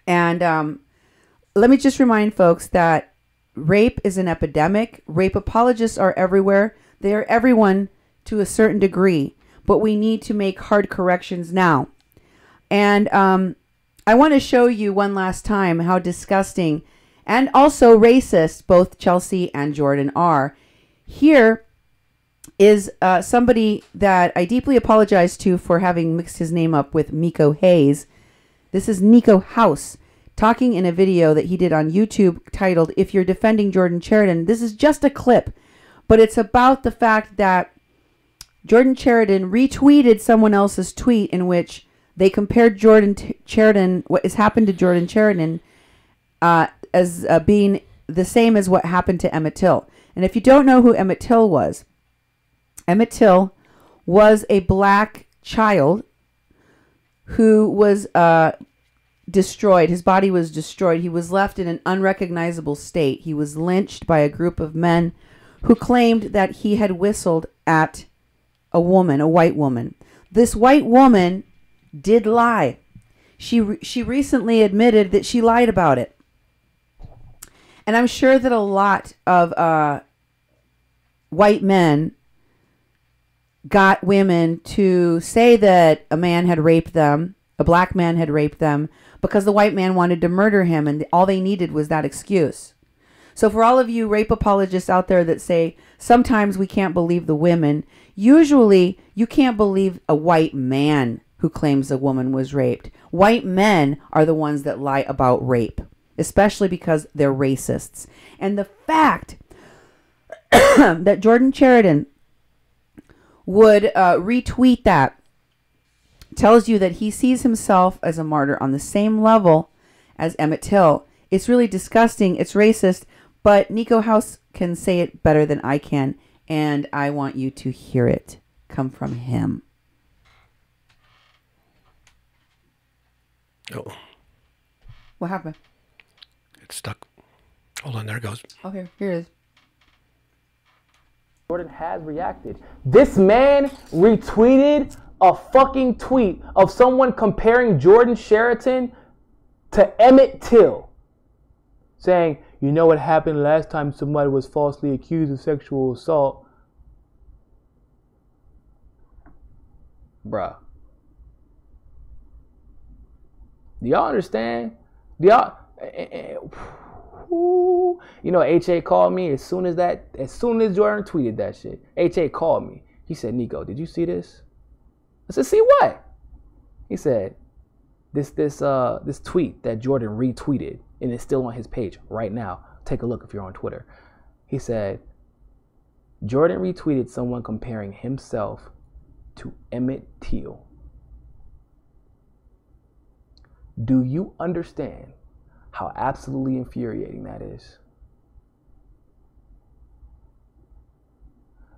And let me just remind folks that rape is an epidemic. Rape apologists are everywhere. They are everyone to a certain degree. But we need to make hard corrections now. And I want to show you one last time how disgusting and also racist both Chelsea and Jordan are. Here is somebody that I deeply apologize to for having mixed his name up with Miko Hayes. This is Nico House talking in a video that he did on YouTube titled, If You're Defending Jordan Chariton. This is just a clip, but it's about the fact that Jordan Chariton retweeted someone else's tweet in which they compared Jordan Chariton, what has happened to Jordan Chariton, as being the same as what happened to Emmett Till. And if you don't know who Emmett Till was a black child who was destroyed. His body was destroyed. He was left in an unrecognizable state. He was lynched by a group of men who claimed that he had whistled at a woman, a white woman. This white woman did lie. She recently admitted that she lied about it. And I'm sure that a lot of white men got women to say that a man had raped them, a black man had raped them, because the white man wanted to murder him, and all they needed was that excuse. So for all of you rape apologists out there that say, sometimes we can't believe the women, usually you can't believe a white man who claims a woman was raped. White men are the ones that lie about rape, especially because they're racists. And the fact that Jordan Chariton would retweet that tells you that he sees himself as a martyr on the same level as Emmett Till. It's really disgusting. It's racist. But Nico House can say it better than I can. And I want you to hear it come from him. Oh, What happened? it's stuck. Hold on, there it goes. Okay, here it is. Jordan has reacted. This man retweeted a fucking tweet of someone comparing Jordan Chariton to Emmett Till, saying, you know what happened last time somebody was falsely accused of sexual assault? Bruh. Do y'all understand? Do y'all... You know, HA called me as soon as Jordan tweeted that shit. HA called me. He said, Nico, did you see this? I said, see what? He said, this tweet that Jordan retweeted, and it's still on his page right now. Take a look if you're on Twitter. He said, Jordan retweeted someone comparing himself to Emmett Till. Do you understand how absolutely infuriating that is?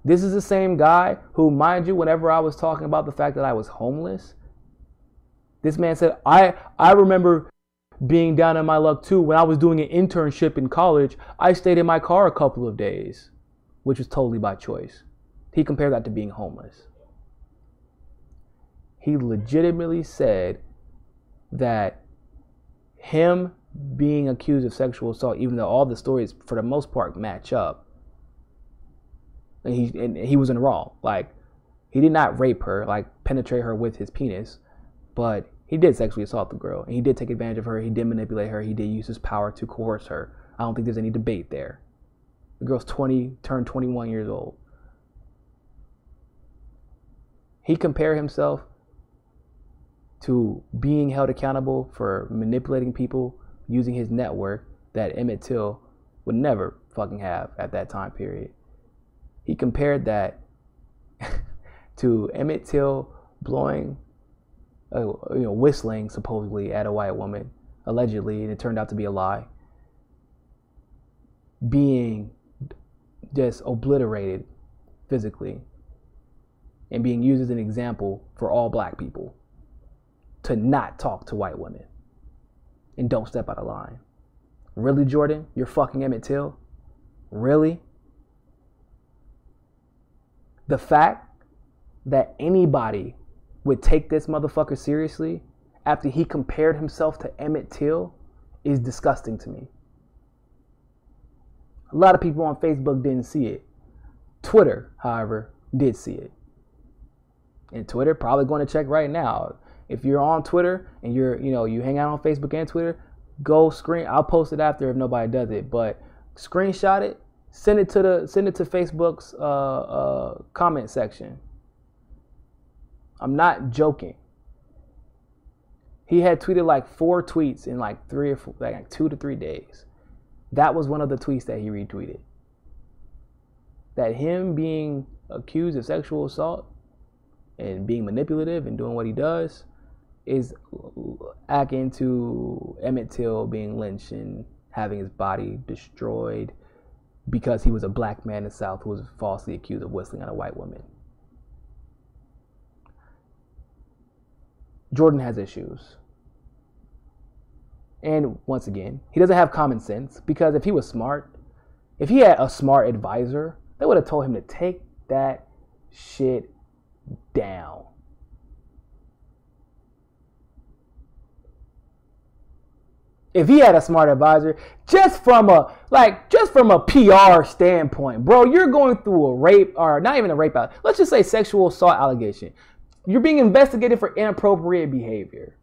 This is the same guy who, mind you, whenever I was talking about the fact that I was homeless, this man said, I remember being down in my luck too. When I was doing an internship in college, I stayed in my car a couple of days, which was totally by choice. He compared that to being homeless. He legitimately said that him being accused of sexual assault, even though all the stories for the most part match up, and he was in the wrong. Like, he did not rape her, like penetrate her with his penis, but he did sexually assault the girl, and he did take advantage of her. He did manipulate her. He did use his power to coerce her. I don't think there's any debate there. The girl's 20, turned 21 years old. He compared himself to being held accountable for manipulating people using his network that Emmett Till would never fucking have at that time period. He compared that to Emmett Till blowing, whistling supposedly at a white woman, allegedly, and it turned out to be a lie, being just obliterated physically and being used as an example for all black people to not talk to white women and don't step out of line. Really, Jordan? You're fucking Emmett Till? Really? The fact that anybody would take this motherfucker seriously after he compared himself to Emmett Till is disgusting to me. A lot of people on Facebook didn't see it. Twitter, however, did see it. And Twitter, probably going to check right now. If you're on Twitter and you hang out on Facebook and Twitter, go I'll post it after if nobody does it, but screenshot it, send it to Facebook's comment section. I'm not joking. He had tweeted like 4 tweets in like 2 to 3 days. That was one of the tweets that he retweeted. That him being accused of sexual assault and being manipulative and doing what he does is akin to Emmett Till being lynched and having his body destroyed because he was a black man in the South who was falsely accused of whistling at a white woman. Jordan has issues. And once again, he doesn't have common sense, because if he was smart, if he had a smart advisor, they would have told him to take that shit down. If he had a smart advisor, just from a PR standpoint, bro, you're going through a rape, or not even a rape, let's just say sexual assault allegation. You're being investigated for inappropriate behavior.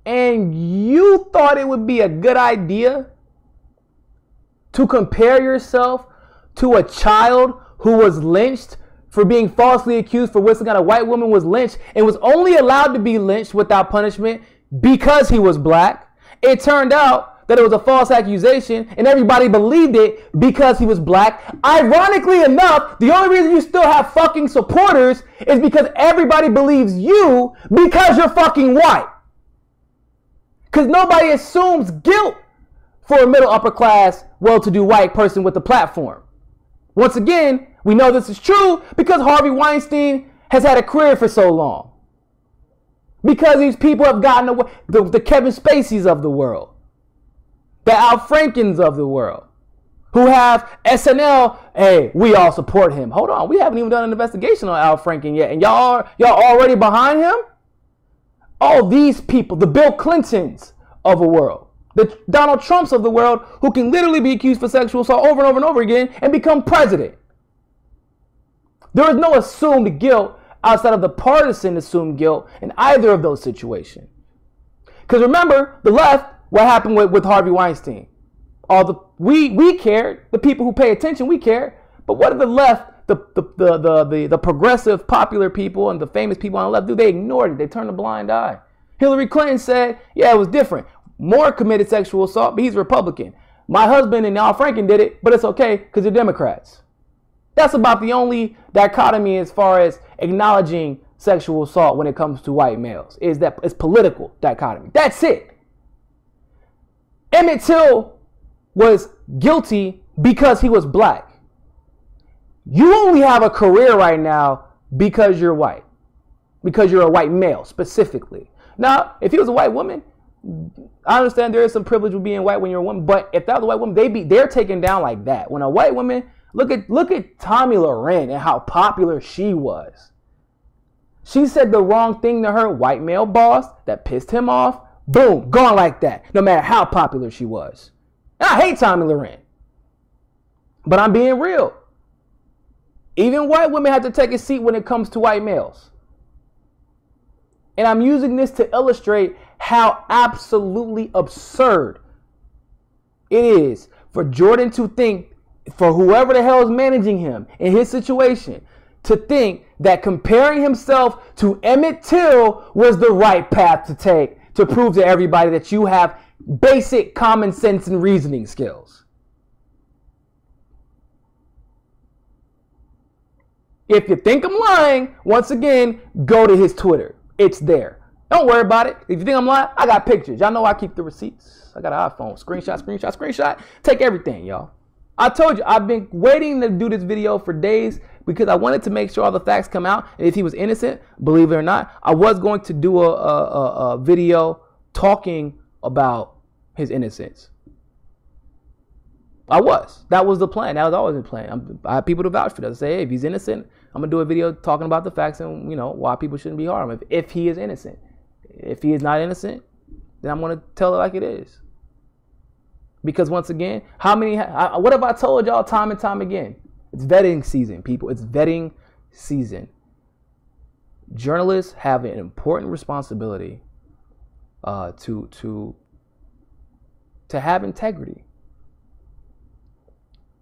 And you thought it would be a good idea to compare yourself to a child who was lynched for being falsely accused for whistling out a white woman, was lynched and was only allowed to be lynched without punishment because he was black. It turned out that it was a false accusation and everybody believed it because he was black. Ironically enough, the only reason you still have fucking supporters is because everybody believes you because you're fucking white. Because nobody assumes guilt for a middle upper class, well-to-do white person with a platform. Once again, we know this is true because Harvey Weinstein has had a career for so long. Because these people have gotten away, the Kevin Spaceys of the world, the Al Frankens of the world, who have SNL, hey, we all support him. Hold on, we haven't even done an investigation on Al Franken yet, and y'all already behind him? All these people, the Bill Clintons of the world, the Donald Trumps of the world, who can literally be accused for sexual assault over and over and over again and become president. There is no assumed guilt outside of the partisan assumed guilt in either of those situations. Because remember, the left, what happened with Harvey Weinstein? We cared, the people who pay attention, we cared. But what did the left, the progressive, popular people and the famous people on the left do? They ignored it. They turned a blind eye. Hillary Clinton said, yeah, it was different. Moore committed sexual assault, but he's a Republican. My husband and Al Franken did it, but it's okay because they're Democrats. That's about the only dichotomy as far as acknowledging sexual assault when it comes to white males, is that it's political dichotomy. That's it. Emmett Till was guilty because he was black. You only have a career right now because you're white. Because you're a white male, specifically. Now, if he was a white woman, I understand there is some privilege with being white when you're a woman, but if that was a white woman, they're taken down like that. When a white woman, look at Tommy Loren and how popular she was. She said the wrong thing to her white male boss that pissed him off. Boom, gone like that, no matter how popular she was. And I hate Tommy Loren, but I'm being real. Even white women have to take a seat when it comes to white males. And I'm using this to illustrate how absolutely absurd it is for Jordan to think, for whoever the hell is managing him in his situation, to think that comparing himself to Emmett Till was the right path to take to prove to everybody that you have basic common sense and reasoning skills. If you think I'm lying, once again, go to his Twitter. It's there. Don't worry about it. If you think I'm lying, I got pictures. Y'all know I keep the receipts. I got an iPhone. Screenshot. Take everything, y'all. I told you, I've been waiting to do this video for days because I wanted to make sure all the facts come out. And if he was innocent, believe it or not, I was going to do a video talking about his innocence. I was. That was the plan. That was always the plan. I have people to vouch for that. Say, hey, if he's innocent, I'm going to do a video talking about the facts and, why people shouldn't be harmed if he is innocent. If he is not innocent, then I'm going to tell it like it is. Because once again, what have I told y'all time and time again? It's vetting season, people. It's vetting season. Journalists have an important responsibility to have integrity.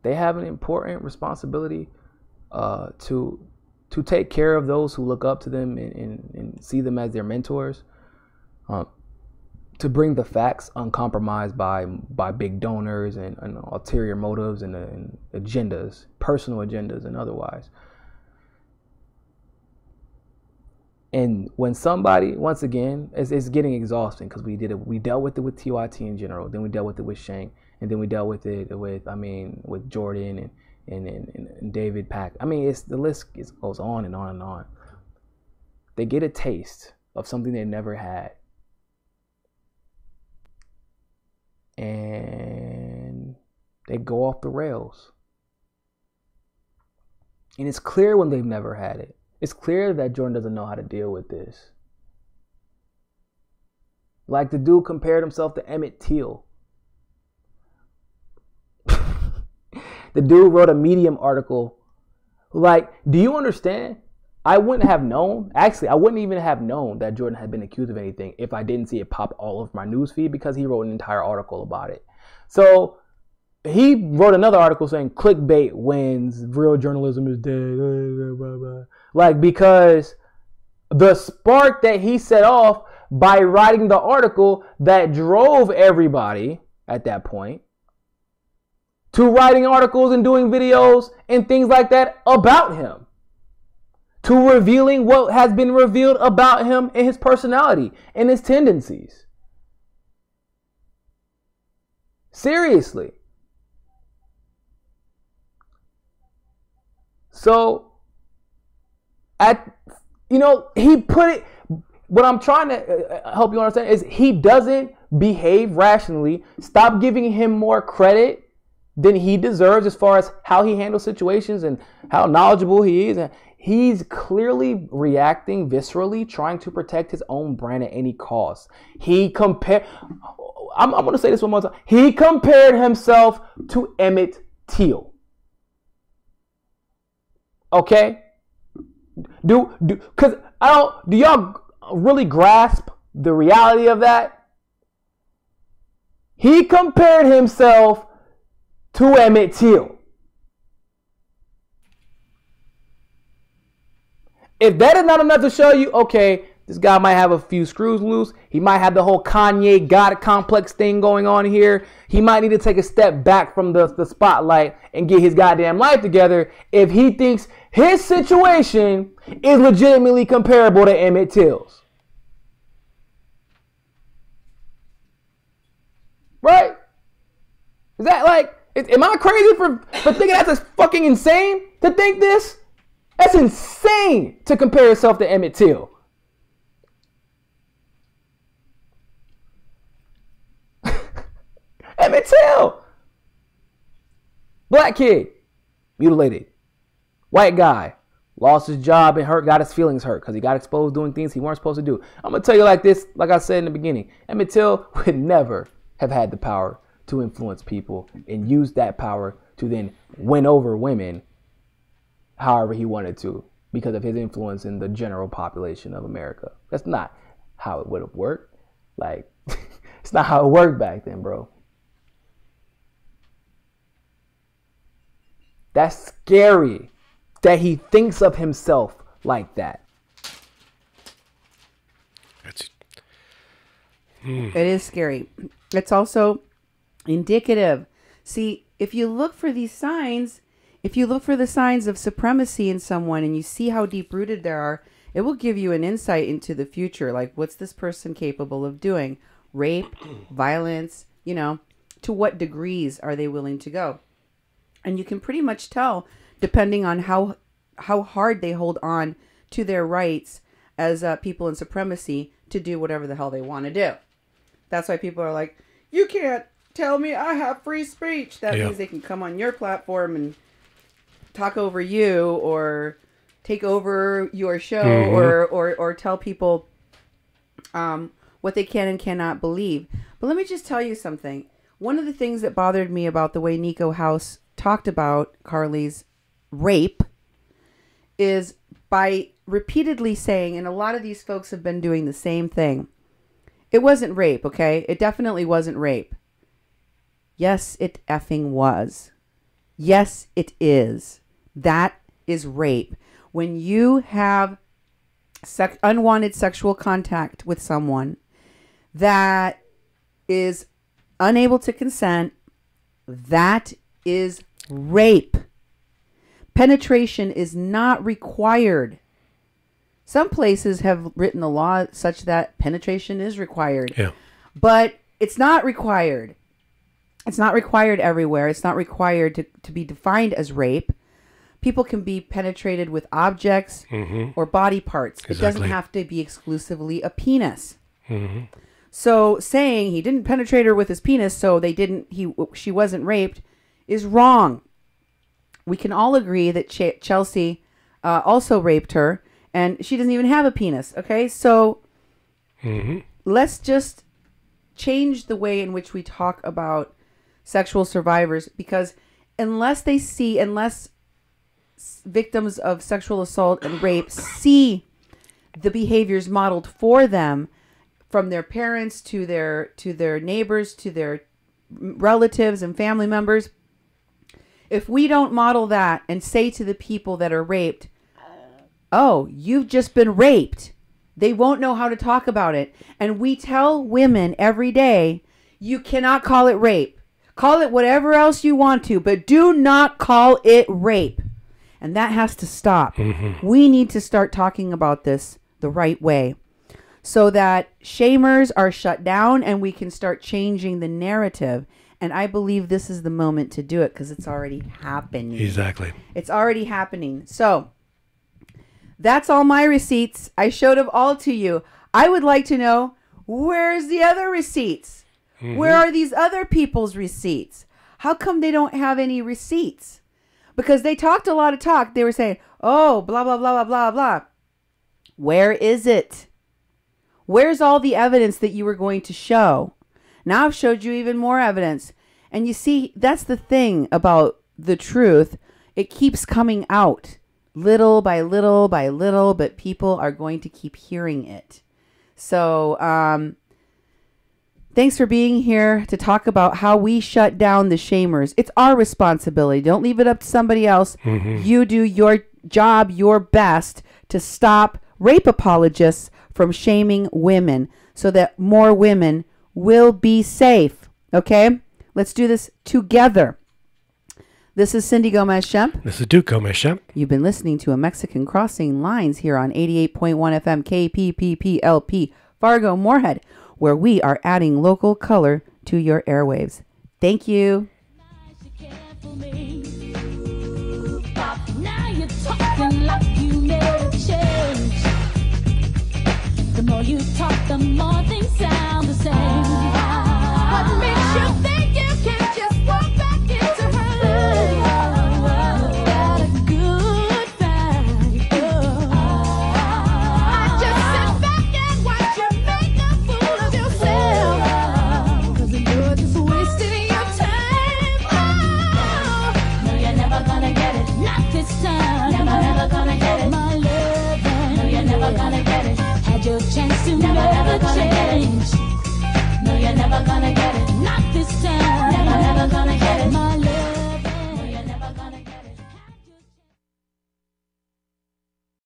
They have an important responsibility to take care of those who look up to them and see them as their mentors. To bring the facts uncompromised by big donors and ulterior motives and agendas, personal agendas and otherwise. And when somebody, once again, it's getting exhausting because we dealt with it with TYT in general, then we dealt with it with Shank, and then we dealt with it with Jordan and David Pack. The list goes on and on and on. they get a taste of something they never had. And they go off the rails. And it's clear when they've never had it. It's clear that Jordan doesn't know how to deal with this. Like the dude compared himself to Emmett Till. The dude wrote a Medium article. Like, do you understand? I wouldn't have known. Actually, I wouldn't even have known that Jordan had been accused of anything if I didn't see it pop all over my news feed, because he wrote an entire article about it. So he wrote another article saying clickbait wins, real journalism is dead. Blah, blah, blah. Like, because the spark that he set off by writing the article that drove everybody at that point to writing articles and doing videos and things like that about him, to revealing what has been revealed about him and his personality and his tendencies. Seriously. So, he put it, what I'm trying to help you understand is he doesn't behave rationally. Stop giving him more credit than he deserves as far as how he handles situations and how knowledgeable he is. And he's clearly reacting viscerally, trying to protect his own brand at any cost. I'm going to say this one more time. He compared himself to Emmett Till. Okay? Do y'all really grasp the reality of that? He compared himself to Emmett Till. If that is not enough to show you, okay, this guy might have a few screws loose. He might have the whole Kanye God complex thing going on here. He might need to take a step back from the spotlight and get his goddamn life together if he thinks his situation is legitimately comparable to Emmett Till's. Right? Is that like, am I crazy for thinking that's fucking insane to think this? That's insane to compare yourself to Emmett Till. Emmett Till. Black kid. Mutilated. White guy. Lost his job and got his feelings hurt because he got exposed doing things he weren't supposed to do. I'm going to tell you like this, like I said in the beginning. Emmett Till would never have had the power to influence people and use that power to then win over women however he wanted to because of his influence in the general population of America. That's not how it would have worked. Like, it's not how it worked back then, bro. That's scary that he thinks of himself like that. It is scary. It's also indicative. See, if you look for these signs, if you look for the signs of supremacy in someone and you see how deep rooted they are, it will give you an insight into the future. Like, what's this person capable of doing? Rape, violence, to what degrees are they willing to go? And you can pretty much tell, depending on how hard they hold on to their rights as people in supremacy to do whatever the hell they want to do. That's why people are like, you can't tell me I have free speech. That means they can come on your platform and talk over you or take over your show or tell people what they can and cannot believe. But let me just tell you something. One of the things that bothered me about the way Nico House talked about Carly's rape is by repeatedly saying, and a lot of these folks have been doing the same thing, it wasn't rape, okay? It definitely wasn't rape. Yes, it effing was. Yes, it is. That is rape. When you have unwanted sexual contact with someone that is unable to consent, that is rape. Penetration is not required. Some places have written the law such that penetration is required. Yeah. But it's not required. It's not required everywhere. It's not required to be defined as rape. People can be penetrated with objects or body parts. It doesn't Exactly. have to be exclusively a penis. Mm-hmm. So saying he didn't penetrate her with his penis, so she wasn't raped, is wrong. We can all agree that Chelsea also raped her, and she doesn't even have a penis. Okay, so let's just change the way in which we talk about sexual survivors, because unless victims of sexual assault and rape see the behaviors modeled for them from their parents to their neighbors to their relatives and family members, if we don't model that and say to the people that are raped, oh, you've just been raped, they won't know how to talk about it. And we tell women every day, you cannot call it rape. Call it whatever else you want to, but do not call it rape. And that has to stop. We need to start talking about this the right way so that shamers are shut down and we can start changing the narrative. And I believe this is the moment to do it because it's already happening. Exactly. It's already happening. So that's all my receipts. I showed them all to you. I would like to know, where's the other receipts? Where are these other people's receipts? How come they don't have any receipts? Because they talked a lot of talk. They were saying, oh, blah, blah, blah, blah, blah, blah. Where is it? Where's all the evidence that you were going to show? Now I've showed you even more evidence. And you see, that's the thing about the truth. It keeps coming out little by little by little, but people are going to keep hearing it. So, thanks for being here to talk about how we shut down the shamers. It's our responsibility. Don't leave it up to somebody else. You do your job, your best to stop rape apologists from shaming women so that more women will be safe. Okay? Let's do this together. This is Cindy Gomez-Schempp. This is Duke Gomez-Schempp. You've been listening to A Mexican Crossing Lines here on 88.1 FM KPPPLP Fargo Moorhead, where we are adding local color to your airwaves. Thank you. She cared for me.